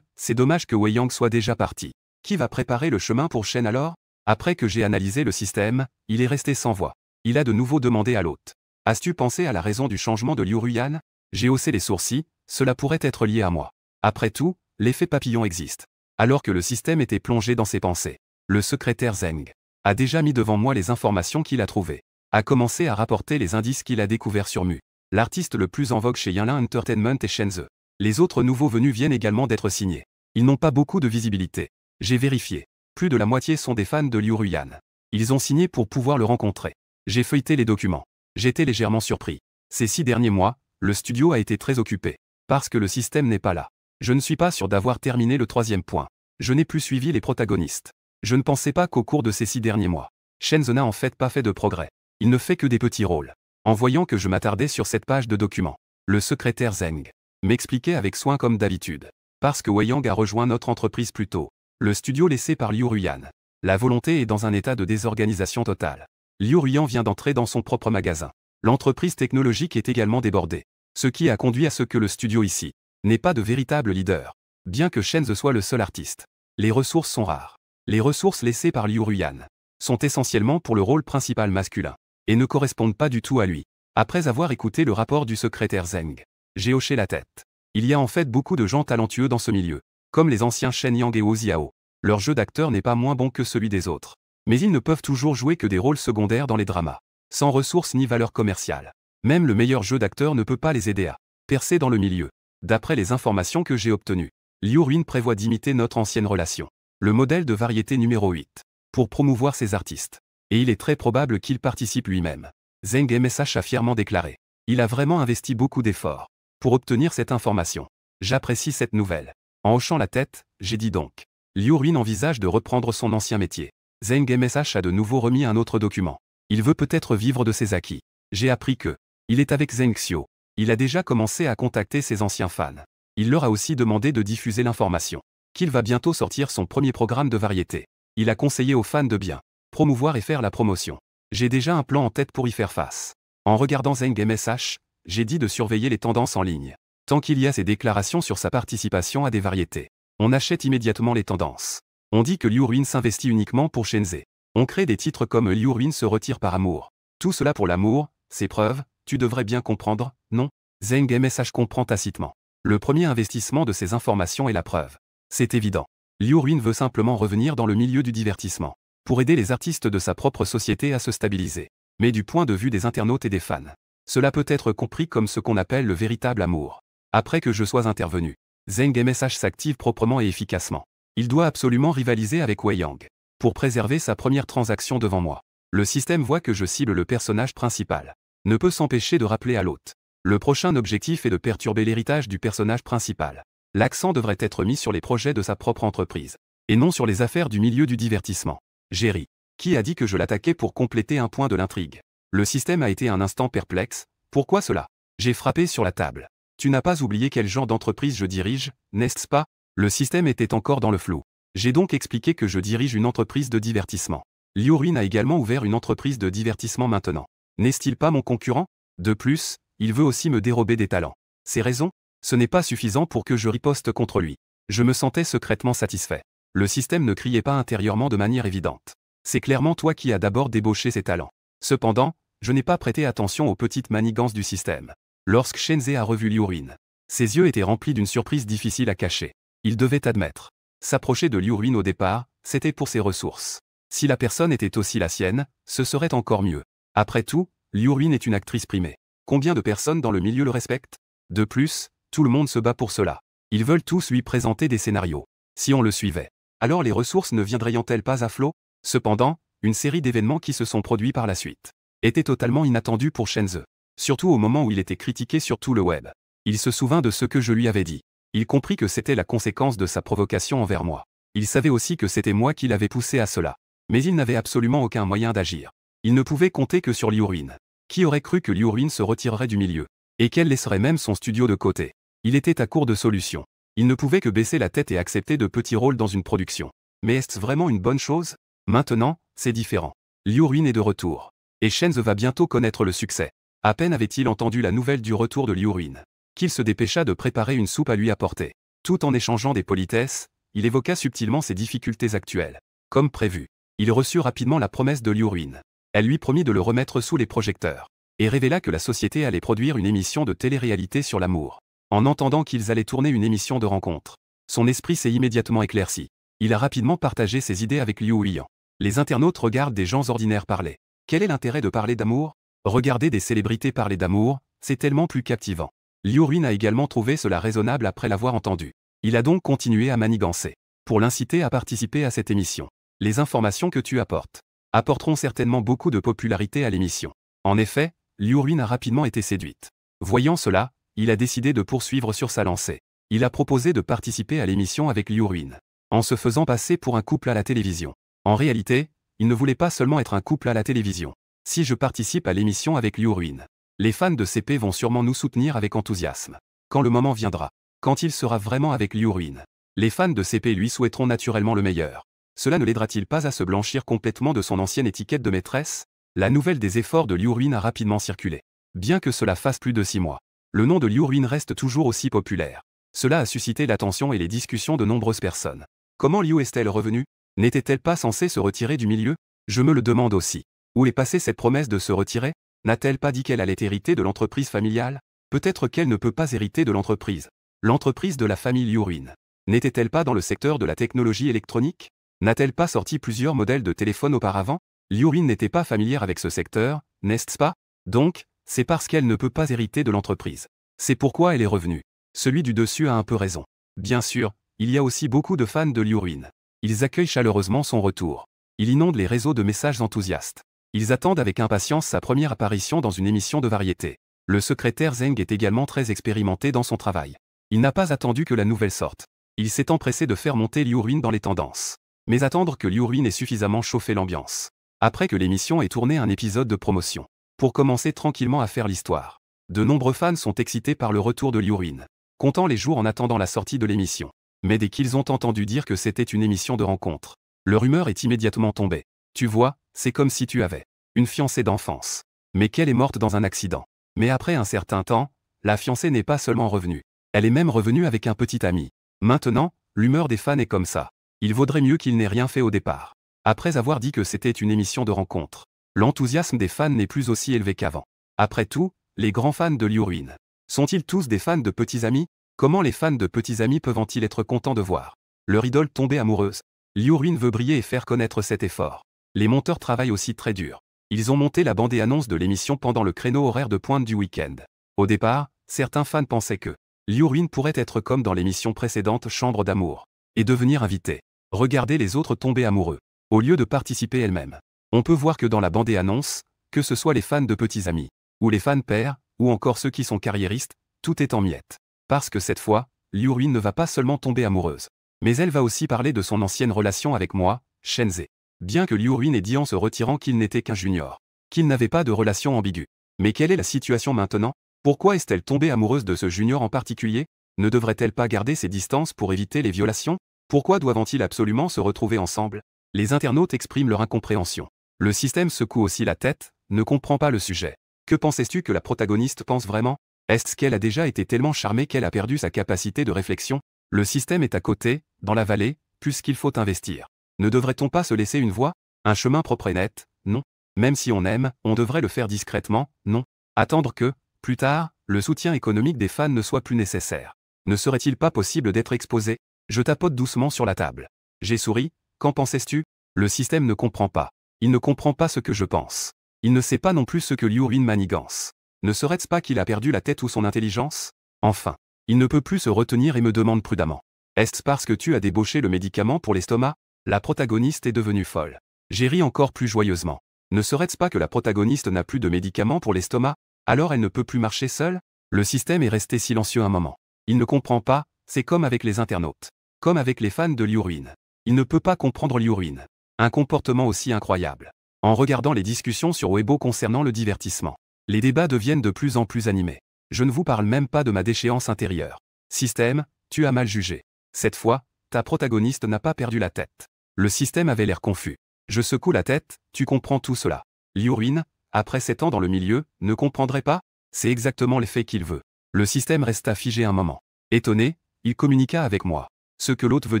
C'est dommage que Wei Yang soit déjà parti. Qui va préparer le chemin pour Shen alors? Après que j'ai analysé le système, il est resté sans voix. Il a de nouveau demandé à l'hôte. As-tu pensé à la raison du changement de Liu Ruyan? J'ai haussé les sourcils, cela pourrait être lié à moi. Après tout, l'effet papillon existe. Alors que le système était plongé dans ses pensées, le secrétaire Zeng a déjà mis devant moi les informations qu'il a trouvées. A commencé à rapporter les indices qu'il a découverts sur Mu. L'artiste le plus en vogue chez Yanlin Entertainment et Shenzhe. Les autres nouveaux venus viennent également d'être signés. Ils n'ont pas beaucoup de visibilité. J'ai vérifié. Plus de la moitié sont des fans de Liu Ruyan. Ils ont signé pour pouvoir le rencontrer. J'ai feuilleté les documents. J'étais légèrement surpris. Ces 6 derniers mois, le studio a été très occupé. Parce que le système n'est pas là. Je ne suis pas sûr d'avoir terminé le 3e point. Je n'ai plus suivi les protagonistes. Je ne pensais pas qu'au cours de ces 6 derniers mois, Shenzhen n'a en fait pas fait de progrès. Il ne fait que des petits rôles. En voyant que je m'attardais sur cette page de documents, le secrétaire Zeng m'expliquait avec soin comme d'habitude. Parce que Wei Yang a rejoint notre entreprise plus tôt, le studio laissé par Liu Ruyan, la volonté est dans un état de désorganisation totale. Liu Ruyan vient d'entrer dans son propre magasin. L'entreprise technologique est également débordée. Ce qui a conduit à ce que le studio ici n'ait pas de véritable leader. Bien que Shenzhen soit le seul artiste, les ressources sont rares. Les ressources laissées par Liu Ruyan sont essentiellement pour le rôle principal masculin et ne correspondent pas du tout à lui. Après avoir écouté le rapport du secrétaire Zeng, j'ai hoché la tête. Il y a en fait beaucoup de gens talentueux dans ce milieu, comme les anciens Shen Yang et Hou Ziao. Leur jeu d'acteur n'est pas moins bon que celui des autres. Mais ils ne peuvent toujours jouer que des rôles secondaires dans les dramas, sans ressources ni valeur commerciale. Même le meilleur jeu d'acteur ne peut pas les aider à percer dans le milieu. D'après les informations que j'ai obtenues, Liu Ruin prévoit d'imiter notre ancienne relation, le modèle de variété numéro 8, pour promouvoir ses artistes. Et il est très probable qu'il participe lui-même. Zeng MSH a fièrement déclaré. Il a vraiment investi beaucoup d'efforts pour obtenir cette information. J'apprécie cette nouvelle. En hochant la tête, j'ai dit donc. Liu Ruin envisage de reprendre son ancien métier. Zeng MSH a de nouveau remis un autre document. Il veut peut-être vivre de ses acquis. J'ai appris que il est avec Zeng Xiu. Il a déjà commencé à contacter ses anciens fans. Il leur a aussi demandé de diffuser l'information qu'il va bientôt sortir son premier programme de variété. Il a conseillé aux fans de bien promouvoir et faire la promotion. J'ai déjà un plan en tête pour y faire face. En regardant Zeng MSH, j'ai dit de surveiller les tendances en ligne. Tant qu'il y a ces déclarations sur sa participation à des variétés, on achète immédiatement les tendances. On dit que Liu Ruin s'investit uniquement pour Shenzhen. On crée des titres comme Liu Ruin se retire par amour. Tout cela pour l'amour, c'est preuve, tu devrais bien comprendre, non? Zeng MSH comprend tacitement. Le premier investissement de ces informations est la preuve. C'est évident. Liu Ruin veut simplement revenir dans le milieu du divertissement, pour aider les artistes de sa propre société à se stabiliser. Mais du point de vue des internautes et des fans, cela peut être compris comme ce qu'on appelle le véritable amour. Après que je sois intervenu, Zeng MSH s'active proprement et efficacement. Il doit absolument rivaliser avec Wei Yang pour préserver sa première transaction devant moi. Le système voit que je cible le personnage principal. Ne peut s'empêcher de rappeler à l'hôte. Le prochain objectif est de perturber l'héritage du personnage principal. L'accent devrait être mis sur les projets de sa propre entreprise, et non sur les affaires du milieu du divertissement. J'ai ri. Qui a dit que je l'attaquais pour compléter un point de l'intrigue? Le système a été un instant perplexe. Pourquoi cela? J'ai frappé sur la table. Tu n'as pas oublié quel genre d'entreprise je dirige, n'est-ce pas? Le système était encore dans le flou. J'ai donc expliqué que je dirige une entreprise de divertissement. Liu Ruin a également ouvert une entreprise de divertissement maintenant. N'est-il pas mon concurrent? De plus, il veut aussi me dérober des talents. Ces raisons, ce n'est pas suffisant pour que je riposte contre lui. Je me sentais secrètement satisfait. Le système ne criait pas intérieurement de manière évidente. C'est clairement toi qui as d'abord débauché ces talents. Cependant, je n'ai pas prêté attention aux petites manigances du système. Lorsque Shenzhen a revu Liu Ruin, ses yeux étaient remplis d'une surprise difficile à cacher. Il devait admettre. S'approcher de Liu Ruin au départ, c'était pour ses ressources. Si la personne était aussi la sienne, ce serait encore mieux. Après tout, Liu Ruin est une actrice primée. Combien de personnes dans le milieu le respectent? De plus, tout le monde se bat pour cela. Ils veulent tous lui présenter des scénarios. Si on le suivait, alors les ressources ne viendraient-elles pas à flot? Cependant, une série d'événements qui se sont produits par la suite étaient totalement inattendus pour Shenzhen. Surtout au moment où il était critiqué sur tout le web. Il se souvint de ce que je lui avais dit. Il comprit que c'était la conséquence de sa provocation envers moi. Il savait aussi que c'était moi qui l'avais poussé à cela. Mais il n'avait absolument aucun moyen d'agir. Il ne pouvait compter que sur Liu Ruin. Qui aurait cru que Liu Ruin se retirerait du milieu? Et qu'elle laisserait même son studio de côté? Il était à court de solutions. Il ne pouvait que baisser la tête et accepter de petits rôles dans une production. Mais est-ce vraiment une bonne chose? Maintenant, c'est différent. Liu Ruin est de retour. Et Shenzhen va bientôt connaître le succès. À peine avait-il entendu la nouvelle du retour de Liu Ruin, qu'il se dépêcha de préparer une soupe à lui apporter. Tout en échangeant des politesses, il évoqua subtilement ses difficultés actuelles. Comme prévu, il reçut rapidement la promesse de Liu Ruin. Elle lui promit de le remettre sous les projecteurs, et révéla que la société allait produire une émission de télé-réalité sur l'amour. En entendant qu'ils allaient tourner une émission de rencontre, son esprit s'est immédiatement éclairci. Il a rapidement partagé ses idées avec Liu Ruyan. Les internautes regardent des gens ordinaires parler. Quel est l'intérêt de parler d'amour? Regarder des célébrités parler d'amour, c'est tellement plus captivant. Liu Ruin a également trouvé cela raisonnable après l'avoir entendu. Il a donc continué à manigancer, pour l'inciter à participer à cette émission. Les informations que tu apportes apporteront certainement beaucoup de popularité à l'émission. En effet, Liu Ruin a rapidement été séduite. Voyant cela, il a décidé de poursuivre sur sa lancée. Il a proposé de participer à l'émission avec Liu Ruin, en se faisant passer pour un couple à la télévision. En réalité, ils ne voulaient pas seulement être un couple à la télévision. Si je participe à l'émission avec Liu Ruin, les fans de CP vont sûrement nous soutenir avec enthousiasme. Quand le moment viendra, quand il sera vraiment avec Liu Ruin, les fans de CP lui souhaiteront naturellement le meilleur. Cela ne l'aidera-t-il pas à se blanchir complètement de son ancienne étiquette de maîtresse? La nouvelle des efforts de Liu Ruin a rapidement circulé. Bien que cela fasse plus de 6 mois, le nom de Liu Ruin reste toujours aussi populaire. Cela a suscité l'attention et les discussions de nombreuses personnes. Comment Liu est-elle revenue? N'était-elle pas censée se retirer du milieu? Je me le demande aussi. Où est passée cette promesse de se retirer? N'a-t-elle pas dit qu'elle allait hériter de l'entreprise familiale? Peut-être qu'elle ne peut pas hériter de l'entreprise. L'entreprise de la famille Liu Ruin. N'était-elle pas dans le secteur de la technologie électronique? N'a-t-elle pas sorti plusieurs modèles de téléphone auparavant? Liu Ruin n'était pas familière avec ce secteur, n'est-ce pas? Donc, c'est parce qu'elle ne peut pas hériter de l'entreprise. C'est pourquoi elle est revenue. Celui du dessus a un peu raison. Bien sûr, il y a aussi beaucoup de fans de Liu Ruin. Ils accueillent chaleureusement son retour. Il inonde les réseaux de messages enthousiastes. Ils attendent avec impatience sa première apparition dans une émission de variété. Le secrétaire Zeng est également très expérimenté dans son travail. Il n'a pas attendu que la nouvelle sorte. Il s'est empressé de faire monter Liu Ruin dans les tendances. Mais attendre que Liu Ruin ait suffisamment chauffé l'ambiance. Après que l'émission ait tourné un épisode de promotion. Pour commencer tranquillement à faire l'histoire. De nombreux fans sont excités par le retour de Liu Ruin, comptant les jours en attendant la sortie de l'émission. Mais dès qu'ils ont entendu dire que c'était une émission de rencontre, le rumeur est immédiatement tombée. Tu vois, c'est comme si tu avais une fiancée d'enfance, mais qu'elle est morte dans un accident. Mais après un certain temps, la fiancée n'est pas seulement revenue. Elle est même revenue avec un petit ami. Maintenant, l'humeur des fans est comme ça. Il vaudrait mieux qu'il n'ait rien fait au départ. Après avoir dit que c'était une émission de rencontre, l'enthousiasme des fans n'est plus aussi élevé qu'avant. Après tout, les grands fans de Liu Ruin sont-ils tous des fans de petits amis? Comment les fans de petits amis peuvent-ils être contents de voir leur idole tomber amoureuse? Liu Ruin veut briller et faire connaître cet effort. Les monteurs travaillent aussi très dur. Ils ont monté la bande-annonce de l'émission pendant le créneau horaire de pointe du week-end. Au départ, certains fans pensaient que Liu Ruin pourrait être comme dans l'émission précédente Chambre d'amour, et devenir invitée. Regarder les autres tomber amoureux, au lieu de participer elle-même. On peut voir que dans la bande-annonce, que ce soit les fans de petits amis, ou les fans pairs, ou encore ceux qui sont carriéristes, tout est en miettes. Parce que cette fois, Liu Ruin ne va pas seulement tomber amoureuse, mais elle va aussi parler de son ancienne relation avec moi, Shenzhe. Bien que Liu Ruin ait dit en se retirant qu'il n'était qu'un junior, qu'il n'avait pas de relation ambiguë. Mais quelle est la situation maintenant? Pourquoi est-elle tombée amoureuse de ce junior en particulier? Ne devrait-elle pas garder ses distances pour éviter les violations? Pourquoi doivent-ils absolument se retrouver ensemble? Les internautes expriment leur incompréhension. Le système secoue aussi la tête, ne comprend pas le sujet. Que pensais-tu que la protagoniste pense vraiment? Est-ce qu'elle a déjà été tellement charmée qu'elle a perdu sa capacité de réflexion? Le système est à côté, dans la vallée, puisqu'il faut investir. Ne devrait-on pas se laisser une voie? Un chemin propre et net? Non. Même si on aime, on devrait le faire discrètement? Non. Attendre que, plus tard, le soutien économique des fans ne soit plus nécessaire. Ne serait-il pas possible d'être exposé? Je tapote doucement sur la table. J'ai souri. Qu'en pensais-tu? Le système ne comprend pas. Il ne comprend pas ce que je pense. Il ne sait pas non plus ce que Liu Ruin manigance. Ne serait-ce pas qu'il a perdu la tête ou son intelligence? Enfin, il ne peut plus se retenir et me demande prudemment. Est-ce parce que tu as débauché le médicament pour l'estomac? La protagoniste est devenue folle. J'ai ri encore plus joyeusement. Ne serait-ce pas que la protagoniste n'a plus de médicament pour l'estomac? Alors elle ne peut plus marcher seule? Le système est resté silencieux un moment. Il ne comprend pas, c'est comme avec les internautes. Comme avec les fans de Liu Ruin. Il ne peut pas comprendre Liu Ruin. Un comportement aussi incroyable. En regardant les discussions sur Weibo concernant le divertissement, les débats deviennent de plus en plus animés. Je ne vous parle même pas de ma déchéance intérieure. Système, tu as mal jugé. Cette fois, ta protagoniste n'a pas perdu la tête. Le système avait l'air confus. Je secoue la tête, tu comprends tout cela. Liu Ruin, après 7 ans dans le milieu, ne comprendrait pas? C'est exactement l'effet qu'il veut. Le système resta figé un moment. Étonné, il communiqua avec moi. Ce que l'autre veut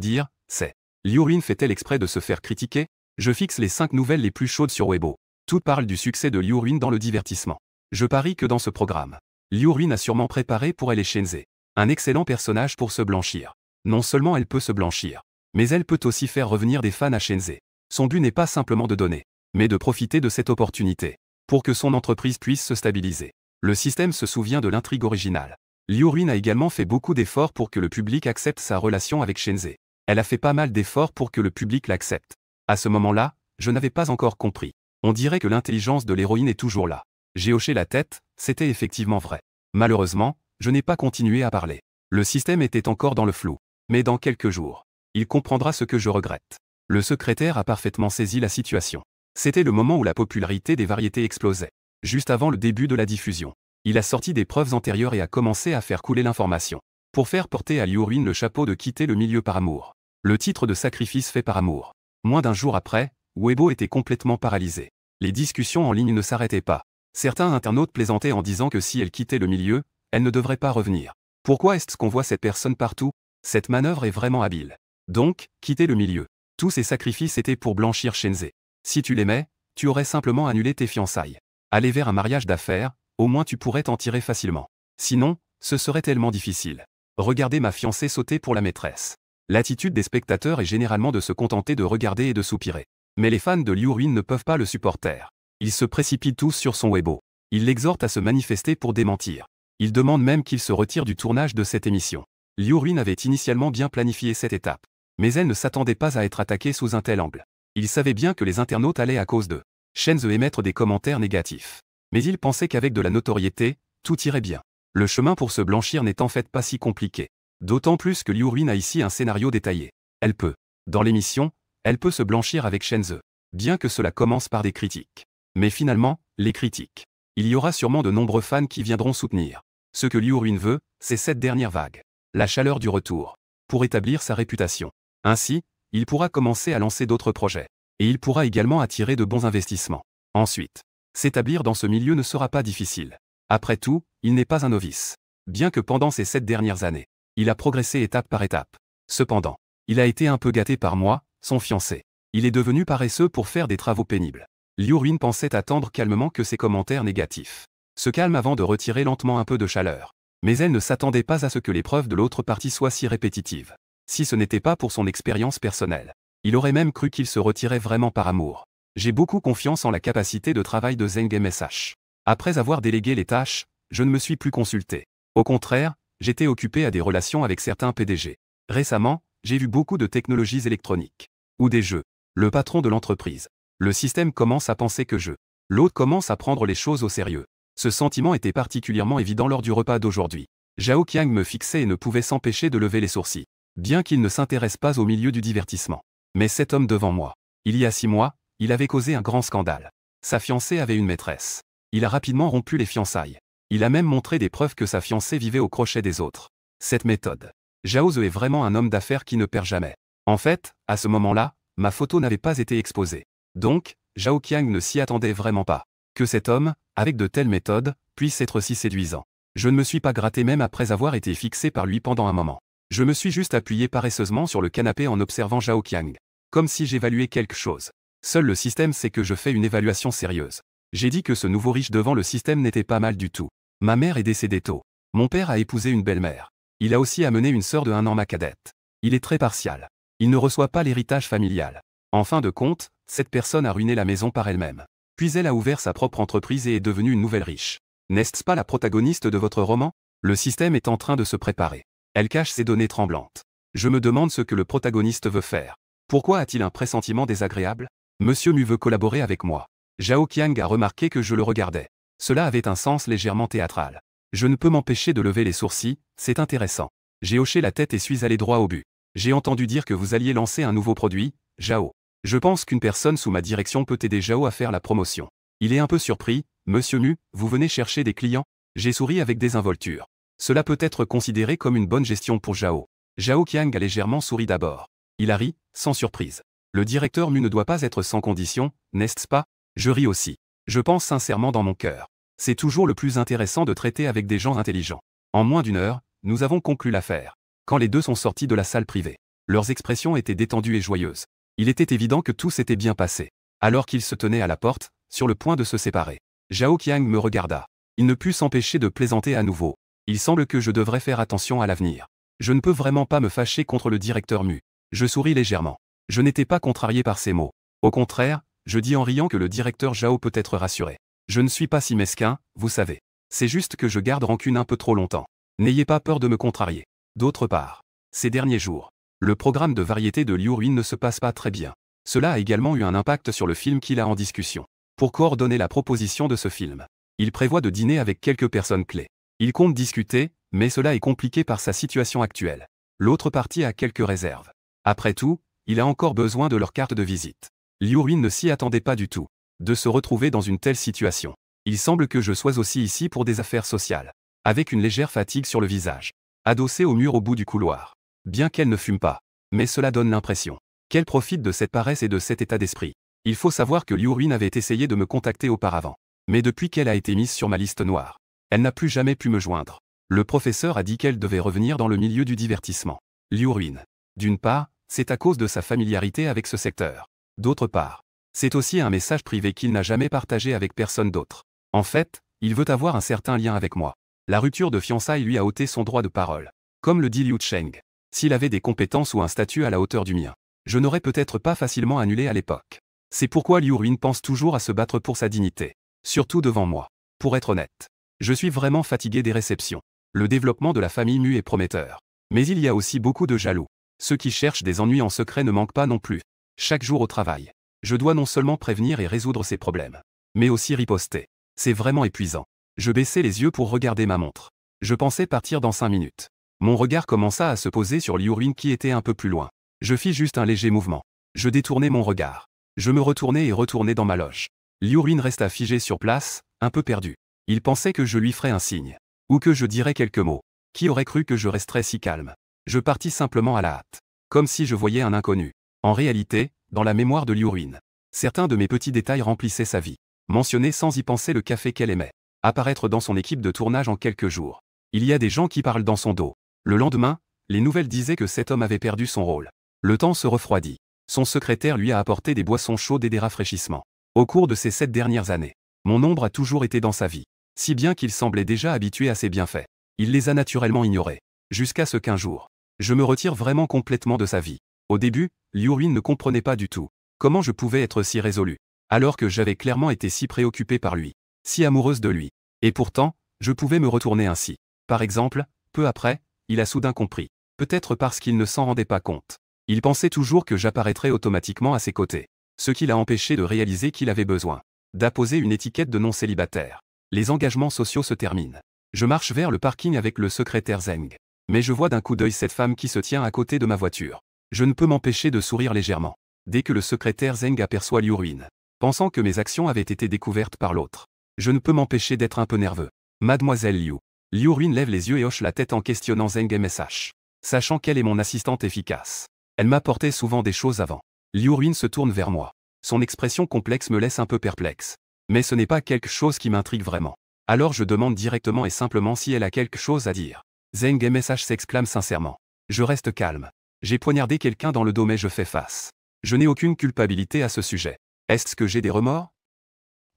dire, c'est: Liu Ruin fait-elle exprès de se faire critiquer? Je fixe les 5 nouvelles les plus chaudes sur Weibo. Toutes parlent du succès de Liu Ruin dans le divertissement. Je parie que dans ce programme, Liu Ruin a sûrement préparé pour elle et Shenzhe un excellent personnage pour se blanchir. Non seulement elle peut se blanchir, mais elle peut aussi faire revenir des fans à Shenzhe. Son but n'est pas simplement de donner, mais de profiter de cette opportunité pour que son entreprise puisse se stabiliser. Le système se souvient de l'intrigue originale. Liu Ruin a également fait beaucoup d'efforts pour que le public accepte sa relation avec Shenzhe. Elle a fait pas mal d'efforts pour que le public l'accepte. À ce moment-là, je n'avais pas encore compris. On dirait que l'intelligence de l'héroïne est toujours là. J'ai hoché la tête, c'était effectivement vrai. Malheureusement, je n'ai pas continué à parler. Le système était encore dans le flou. Mais dans quelques jours, il comprendra ce que je regrette. Le secrétaire a parfaitement saisi la situation. C'était le moment où la popularité des variétés explosait. Juste avant le début de la diffusion. Il a sorti des preuves antérieures et a commencé à faire couler l'information. Pour faire porter à Liu Ruin le chapeau de quitter le milieu par amour. Le titre de sacrifice fait par amour. Moins d'un jour après, Weibo était complètement paralysé. Les discussions en ligne ne s'arrêtaient pas. Certains internautes plaisantaient en disant que si elle quittait le milieu, elle ne devrait pas revenir. Pourquoi est-ce qu'on voit cette personne partout? Cette manœuvre est vraiment habile. Donc, quitter le milieu. Tous ces sacrifices étaient pour blanchir Shenzhe. Si tu l'aimais, tu aurais simplement annulé tes fiançailles. Aller vers un mariage d'affaires, au moins tu pourrais t'en tirer facilement. Sinon, ce serait tellement difficile. Regardez ma fiancée sauter pour la maîtresse. L'attitude des spectateurs est généralement de se contenter de regarder et de soupirer. Mais les fans de Liu Ruin ne peuvent pas le supporter. Ils se précipitent tous sur son Weibo. Ils l'exhortent à se manifester pour démentir. Ils demandent même qu'il se retire du tournage de cette émission. Liu Ruin avait initialement bien planifié cette étape. Mais elle ne s'attendait pas à être attaquée sous un tel angle. Il savait bien que les internautes allaient à cause de Shenzhe émettre des commentaires négatifs. Mais il pensait qu'avec de la notoriété, tout irait bien. Le chemin pour se blanchir n'est en fait pas si compliqué. D'autant plus que Liu Ruin a ici un scénario détaillé. Elle peut. Dans l'émission, elle peut se blanchir avec Shenzhe. Bien que cela commence par des critiques. Mais finalement, les critiques. Il y aura sûrement de nombreux fans qui viendront soutenir. Ce que Liu Ruin veut, c'est cette dernière vague. La chaleur du retour. Pour établir sa réputation. Ainsi, il pourra commencer à lancer d'autres projets. Et il pourra également attirer de bons investissements. Ensuite, s'établir dans ce milieu ne sera pas difficile. Après tout, il n'est pas un novice. Bien que pendant ces 7 dernières années, il a progressé étape par étape. Cependant, il a été un peu gâté par moi, son fiancé. Il est devenu paresseux pour faire des travaux pénibles. Liu Ruin pensait attendre calmement que ses commentaires négatifs se calment avant de retirer lentement un peu de chaleur. Mais elle ne s'attendait pas à ce que l'épreuve de l'autre partie soit si répétitive. Si ce n'était pas pour son expérience personnelle, il aurait même cru qu'il se retirait vraiment par amour. J'ai beaucoup confiance en la capacité de travail de Zheng MSH. Après avoir délégué les tâches, je ne me suis plus consulté. Au contraire, j'étais occupé à des relations avec certains PDG. Récemment, j'ai vu beaucoup de technologies électroniques. Ou des jeux. Le patron de l'entreprise. Le système commence à penser que je. L'autre commence à prendre les choses au sérieux. Ce sentiment était particulièrement évident lors du repas d'aujourd'hui. Zhao Qiang me fixait et ne pouvait s'empêcher de lever les sourcils. Bien qu'il ne s'intéresse pas au milieu du divertissement. Mais cet homme devant moi. Il y a 6 mois, il avait causé un grand scandale. Sa fiancée avait une maîtresse. Il a rapidement rompu les fiançailles. Il a même montré des preuves que sa fiancée vivait au crochet des autres. Cette méthode. Zhao Ze est vraiment un homme d'affaires qui ne perd jamais. En fait, à ce moment-là, ma photo n'avait pas été exposée. Donc, Zhao Qiang ne s'y attendait vraiment pas. Que cet homme, avec de telles méthodes, puisse être si séduisant. Je ne me suis pas gratté même après avoir été fixé par lui pendant un moment. Je me suis juste appuyé paresseusement sur le canapé en observant Zhao Qiang. Comme si j'évaluais quelque chose. Seul le système sait que je fais une évaluation sérieuse. J'ai dit que ce nouveau riche devant le système n'était pas mal du tout. Ma mère est décédée tôt. Mon père a épousé une belle-mère. Il a aussi amené une sœur de 1 an ma cadette. Il est très partial. Il ne reçoit pas l'héritage familial. En fin de compte, cette personne a ruiné la maison par elle-même. Puis elle a ouvert sa propre entreprise et est devenue une nouvelle riche. N'est-ce pas la protagoniste de votre roman? Le système est en train de se préparer. Elle cache ses données tremblantes. Je me demande ce que le protagoniste veut faire. Pourquoi a-t-il un pressentiment désagréable? Monsieur Mu veut collaborer avec moi. Zhao Qiang a remarqué que je le regardais. Cela avait un sens légèrement théâtral. Je ne peux m'empêcher de lever les sourcils, c'est intéressant. J'ai hoché la tête et suis allé droit au but. J'ai entendu dire que vous alliez lancer un nouveau produit, Zhao. Je pense qu'une personne sous ma direction peut aider Zhao à faire la promotion. Il est un peu surpris. Monsieur Mu, vous venez chercher des clients? J'ai souri avec désinvolture. Cela peut être considéré comme une bonne gestion pour Zhao. Zhao Qiang a légèrement souri d'abord. Il a ri, sans surprise. Le directeur Mu ne doit pas être sans condition, n'est-ce pas? Je ris aussi. Je pense sincèrement dans mon cœur. C'est toujours le plus intéressant de traiter avec des gens intelligents. En moins d'1 heure, nous avons conclu l'affaire. Quand les deux sont sortis de la salle privée, leurs expressions étaient détendues et joyeuses. Il était évident que tout s'était bien passé. Alors qu'ils se tenaient à la porte, sur le point de se séparer, Zhao Qiang me regarda. Il ne put s'empêcher de plaisanter à nouveau. Il semble que je devrais faire attention à l'avenir. Je ne peux vraiment pas me fâcher contre le directeur Mu. Je souris légèrement. Je n'étais pas contrarié par ces mots. Au contraire, je dis en riant que le directeur Zhao peut être rassuré. Je ne suis pas si mesquin, vous savez. C'est juste que je garde rancune un peu trop longtemps. N'ayez pas peur de me contrarier. D'autre part, ces derniers jours, le programme de variété de Liu Ruin ne se passe pas très bien. Cela a également eu un impact sur le film qu'il a en discussion. Pour coordonner la proposition de ce film, il prévoit de dîner avec quelques personnes clés. Il compte discuter, mais cela est compliqué par sa situation actuelle. L'autre partie a quelques réserves. Après tout, il a encore besoin de leur carte de visite. Liu Ruin ne s'y attendait pas du tout, de se retrouver dans une telle situation. Il semble que je sois aussi ici pour des affaires sociales. Avec une légère fatigue sur le visage. Adossée au mur au bout du couloir. Bien qu'elle ne fume pas. Mais cela donne l'impression qu'elle profite de cette paresse et de cet état d'esprit. Il faut savoir que Liu Ruin avait essayé de me contacter auparavant. Mais depuis qu'elle a été mise sur ma liste noire, elle n'a plus jamais pu me joindre. Le professeur a dit qu'elle devait revenir dans le milieu du divertissement. Liu Ruin. D'une part, c'est à cause de sa familiarité avec ce secteur. D'autre part, c'est aussi un message privé qu'il n'a jamais partagé avec personne d'autre. En fait, il veut avoir un certain lien avec moi. La rupture de fiançailles lui a ôté son droit de parole. Comme le dit Liu Cheng. S'il avait des compétences ou un statut à la hauteur du mien, je n'aurais peut-être pas facilement annulé à l'époque. C'est pourquoi Liu Ruin pense toujours à se battre pour sa dignité. Surtout devant moi. Pour être honnête, je suis vraiment fatigué des réceptions. Le développement de la famille Mu est prometteur. Mais il y a aussi beaucoup de jaloux. Ceux qui cherchent des ennuis en secret ne manquent pas non plus. Chaque jour au travail, je dois non seulement prévenir et résoudre ces problèmes, mais aussi riposter. C'est vraiment épuisant. Je baissais les yeux pour regarder ma montre. Je pensais partir dans 5 minutes. Mon regard commença à se poser sur Liu Ruin qui était un peu plus loin. Je fis juste un léger mouvement. Je détournai mon regard. Je me retournai et retournai dans ma loge. Liu Ruin resta figé sur place, un peu perdu. Il pensait que je lui ferais un signe. Ou que je dirais quelques mots. Qui aurait cru que je resterais si calme? Je partis simplement à la hâte. Comme si je voyais un inconnu. En réalité, dans la mémoire de Liu Ruin, certains de mes petits détails remplissaient sa vie. Mentionner sans y penser le café qu'elle aimait. Apparaître dans son équipe de tournage en quelques jours. Il y a des gens qui parlent dans son dos. Le lendemain, les nouvelles disaient que cet homme avait perdu son rôle. Le temps se refroidit. Son secrétaire lui a apporté des boissons chaudes et des rafraîchissements. Au cours de ces 7 dernières années, mon ombre a toujours été dans sa vie. Si bien qu'il semblait déjà habitué à ses bienfaits. Il les a naturellement ignorés. Jusqu'à ce qu'un jour, je me retire vraiment complètement de sa vie. Au début, Liu Ruin ne comprenait pas du tout comment je pouvais être si résolu, alors que j'avais clairement été si préoccupé par lui, si amoureuse de lui. Et pourtant, je pouvais me retourner ainsi. Par exemple, peu après, il a soudain compris. Peut-être parce qu'il ne s'en rendait pas compte. Il pensait toujours que j'apparaîtrais automatiquement à ses côtés. Ce qui l'a empêché de réaliser qu'il avait besoin d'apposer une étiquette de non-célibataire. Les engagements sociaux se terminent. Je marche vers le parking avec le secrétaire Zeng. Mais je vois d'un coup d'œil cette femme qui se tient à côté de ma voiture. Je ne peux m'empêcher de sourire légèrement. Dès que le secrétaire Zeng aperçoit Liu Ruin, pensant que mes actions avaient été découvertes par l'autre, je ne peux m'empêcher d'être un peu nerveux. Mademoiselle Liu. Liu Ruin lève les yeux et hoche la tête en questionnant Zeng MSH. Sachant qu'elle est mon assistante efficace. Elle m'apportait souvent des choses avant. Liu Ruin se tourne vers moi. Son expression complexe me laisse un peu perplexe. Mais ce n'est pas quelque chose qui m'intrigue vraiment. Alors je demande directement et simplement si elle a quelque chose à dire. Zeng MSH s'exclame sincèrement. Je reste calme. J'ai poignardé quelqu'un dans le dos mais je fais face. Je n'ai aucune culpabilité à ce sujet. Est-ce que j'ai des remords?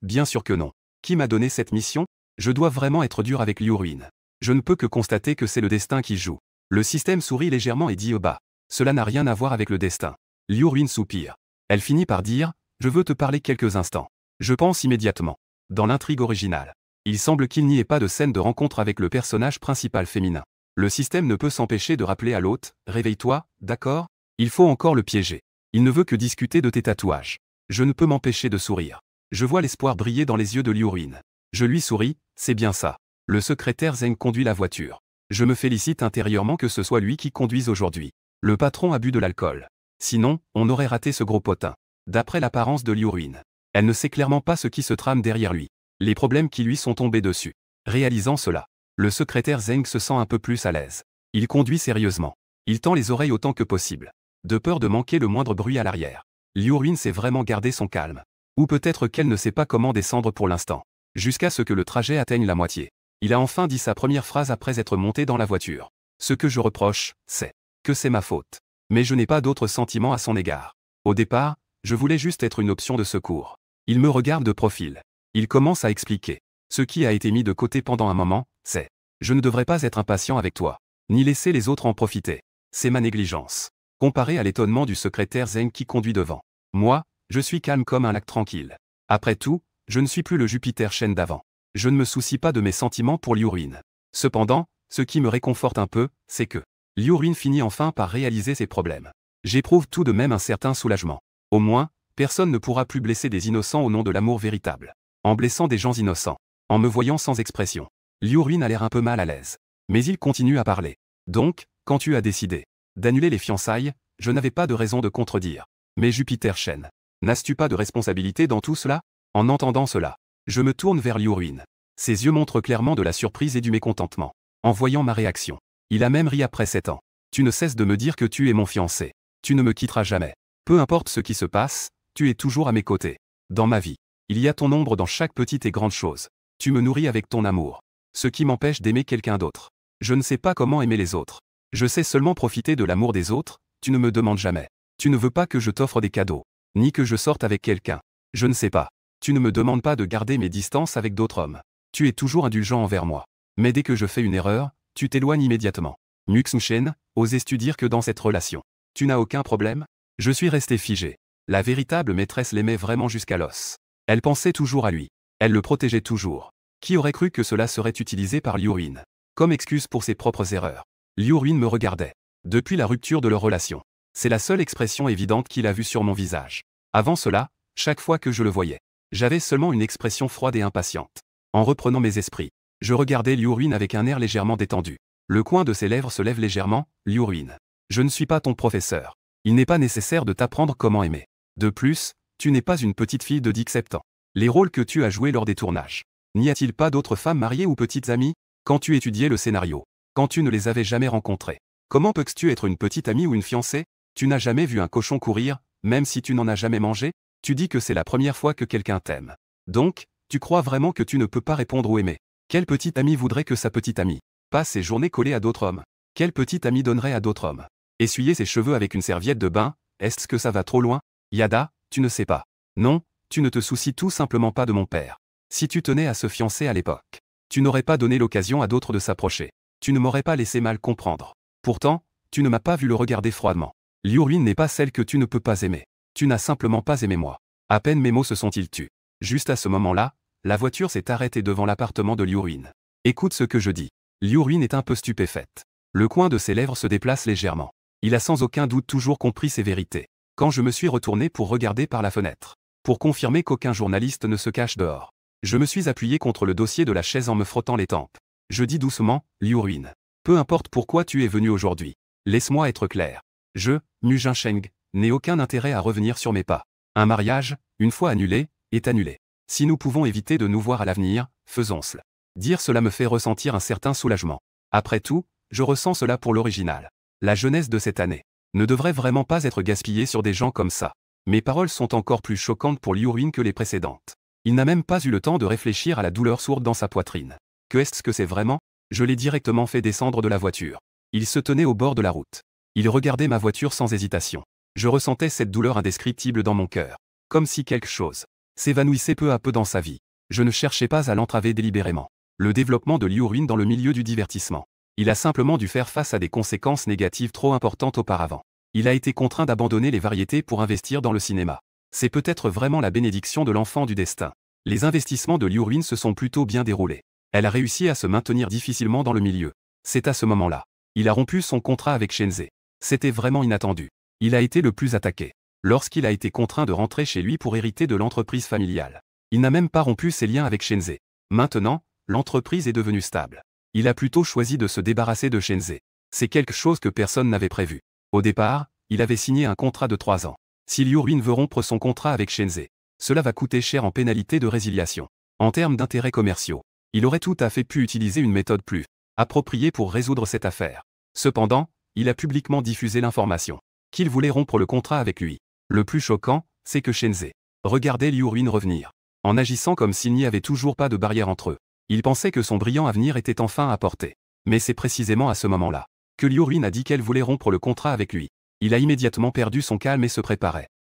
Bien sûr que non. Qui m'a donné cette mission? Je dois vraiment être dur avec Liu Ruin. Je ne peux que constater que c'est le destin qui joue. Le système sourit légèrement et dit bas. Cela n'a rien à voir avec le destin. Liu Ruin soupire. Elle finit par dire, je veux te parler quelques instants. Je pense immédiatement. Dans l'intrigue originale, il semble qu'il n'y ait pas de scène de rencontre avec le personnage principal féminin. Le système ne peut s'empêcher de rappeler à l'hôte, réveille-toi, d'accord? Il faut encore le piéger. Il ne veut que discuter de tes tatouages. Je ne peux m'empêcher de sourire. Je vois l'espoir briller dans les yeux de Liu Ruin. Je lui souris, c'est bien ça. Le secrétaire Zeng conduit la voiture. Je me félicite intérieurement que ce soit lui qui conduise aujourd'hui. Le patron a bu de l'alcool. Sinon, on aurait raté ce gros potin. D'après l'apparence de Liu Ruin, elle ne sait clairement pas ce qui se trame derrière lui. Les problèmes qui lui sont tombés dessus. Réalisant cela, le secrétaire Zeng se sent un peu plus à l'aise. Il conduit sérieusement. Il tend les oreilles autant que possible. De peur de manquer le moindre bruit à l'arrière. Liu Ruin sait vraiment garder son calme. Ou peut-être qu'elle ne sait pas comment descendre pour l'instant. Jusqu'à ce que le trajet atteigne la moitié. Il a enfin dit sa première phrase après être monté dans la voiture. Ce que je reproche, c'est que c'est ma faute. Mais je n'ai pas d'autre sentiment à son égard. Au départ, je voulais juste être une option de secours. Il me regarde de profil. Il commence à expliquer. Ce qui a été mis de côté pendant un moment, c'est je ne devrais pas être impatient avec toi, ni laisser les autres en profiter. C'est ma négligence. Comparé à l'étonnement du secrétaire Zeng qui conduit devant. Moi, je suis calme comme un lac tranquille. Après tout, je ne suis plus le Jupiter Shen d'avant. Je ne me soucie pas de mes sentiments pour Liu Ruin. Cependant, ce qui me réconforte un peu, c'est que Liu Ruin finit enfin par réaliser ses problèmes. J'éprouve tout de même un certain soulagement. Au moins, personne ne pourra plus blesser des innocents au nom de l'amour véritable. En blessant des gens innocents. En me voyant sans expression. Liu Ruin a l'air un peu mal à l'aise. Mais il continue à parler. Donc, quand tu as décidé d'annuler les fiançailles, Je n'avais pas de raison de contredire. Mais Jupiter Chen, n'as-tu pas de responsabilité dans tout cela? En entendant cela, je me tourne vers Liu Ruin. Ses yeux montrent clairement de la surprise et du mécontentement. En voyant ma réaction, il a même ri après 7 ans. Tu ne cesses de me dire que tu es mon fiancé. Tu ne me quitteras jamais. Peu importe ce qui se passe, tu es toujours à mes côtés. Dans ma vie, il y a ton ombre dans chaque petite et grande chose. Tu me nourris avec ton amour. Ce qui m'empêche d'aimer quelqu'un d'autre. Je ne sais pas comment aimer les autres. Je sais seulement profiter de l'amour des autres, tu ne me demandes jamais. Tu ne veux pas que je t'offre des cadeaux, ni que je sorte avec quelqu'un. Je ne sais pas. Tu ne me demandes pas de garder mes distances avec d'autres hommes. Tu es toujours indulgent envers moi. Mais dès que je fais une erreur, tu t'éloignes immédiatement. Muxmchen, osais-tu dire que dans cette relation, tu n'as aucun problème? Je suis resté figé. La véritable maîtresse l'aimait vraiment jusqu'à l'os. Elle pensait toujours à lui. Elle le protégeait toujours. Qui aurait cru que cela serait utilisé par Liu Ruin comme excuse pour ses propres erreurs? Liu Ruin me regardait. Depuis la rupture de leur relation, c'est la seule expression évidente qu'il a vue sur mon visage. Avant cela, chaque fois que je le voyais, j'avais seulement une expression froide et impatiente. En reprenant mes esprits, je regardais Liu Ruin avec un air légèrement détendu. Le coin de ses lèvres se lève légèrement. Liu Ruin, je ne suis pas ton professeur. Il n'est pas nécessaire de t'apprendre comment aimer. De plus, tu n'es pas une petite fille de 17 ans. Les rôles que tu as joués lors des tournages. N'y a-t-il pas d'autres femmes mariées ou petites amies? Quand tu étudiais le scénario, quand tu ne les avais jamais rencontrées, comment peux-tu être une petite amie ou une fiancée? Tu n'as jamais vu un cochon courir, même si tu n'en as jamais mangé? Tu dis que c'est la première fois que quelqu'un t'aime. Donc, tu crois vraiment que tu ne peux pas répondre ou aimer? Quelle petite amie voudrait que sa petite amie passe ses journées collée à d'autres hommes? Quelle petite amie donnerait à d'autres hommes essuyer ses cheveux avec une serviette de bain? Est-ce que ça va trop loin? Yada, tu ne sais pas. Non, tu ne te soucies tout simplement pas de mon père. Si tu tenais à se fiancer à l'époque, tu n'aurais pas donné l'occasion à d'autres de s'approcher. Tu ne m'aurais pas laissé mal comprendre. Pourtant, tu ne m'as pas vu le regarder froidement. Liu Ruin n'est pas celle que tu ne peux pas aimer. Tu n'as simplement pas aimé moi. À peine mes mots se sont-ils tus. Juste à ce moment-là, la voiture s'est arrêtée devant l'appartement de Liu Ruin. Écoute ce que je dis. Liu Ruin est un peu stupéfaite. Le coin de ses lèvres se déplace légèrement. Il a sans aucun doute toujours compris ses vérités. Quand je me suis retourné pour regarder par la fenêtre, pour confirmer qu'aucun journaliste ne se cache dehors, je me suis appuyé contre le dossier de la chaise en me frottant les tempes. Je dis doucement, Liu Ruin. Peu importe pourquoi tu es venu aujourd'hui. Laisse-moi être clair. Je, Mu Jinsheng, n'ai aucun intérêt à revenir sur mes pas. Un mariage, une fois annulé, est annulé. Si nous pouvons éviter de nous voir à l'avenir, faisons-le. Dire cela me fait ressentir un certain soulagement. Après tout, je ressens cela pour l'original. La jeunesse de cette année ne devrait vraiment pas être gaspillée sur des gens comme ça. Mes paroles sont encore plus choquantes pour Liu Ruin que les précédentes. Il n'a même pas eu le temps de réfléchir à la douleur sourde dans sa poitrine. Que est-ce que c'est vraiment? Je l'ai directement fait descendre de la voiture. Il se tenait au bord de la route. Il regardait ma voiture sans hésitation. Je ressentais cette douleur indescriptible dans mon cœur. Comme si quelque chose s'évanouissait peu à peu dans sa vie. Je ne cherchais pas à l'entraver délibérément. Le développement de Liu Ruin dans le milieu du divertissement. Il a simplement dû faire face à des conséquences négatives trop importantes auparavant. Il a été contraint d'abandonner les variétés pour investir dans le cinéma. C'est peut-être vraiment la bénédiction de l'enfant du destin. Les investissements de Liu Ruin se sont plutôt bien déroulés. Elle a réussi à se maintenir difficilement dans le milieu. C'est à ce moment-là. Il a rompu son contrat avec Shenzhe. C'était vraiment inattendu. Il a été le plus attaqué. Lorsqu'il a été contraint de rentrer chez lui pour hériter de l'entreprise familiale. Il n'a même pas rompu ses liens avec Shenzhe. Maintenant, l'entreprise est devenue stable. Il a plutôt choisi de se débarrasser de Shenzhe. C'est quelque chose que personne n'avait prévu. Au départ, il avait signé un contrat de 3 ans. Si Liu Ruin veut rompre son contrat avec Shenzhe, cela va coûter cher en pénalité de résiliation. En termes d'intérêts commerciaux, il aurait tout à fait pu utiliser une méthode plus appropriée pour résoudre cette affaire. Cependant, il a publiquement diffusé l'information qu'il voulait rompre le contrat avec lui. Le plus choquant, c'est que Shenzhe regardait Liu Ruin revenir, en agissant comme s'il n'y avait toujours pas de barrière entre eux. Il pensait que son brillant avenir était enfin à portée. Mais c'est précisément à ce moment-là que Liu Ruin a dit qu'elle voulait rompre le contrat avec lui. Il a immédiatement perdu son calme et se préparait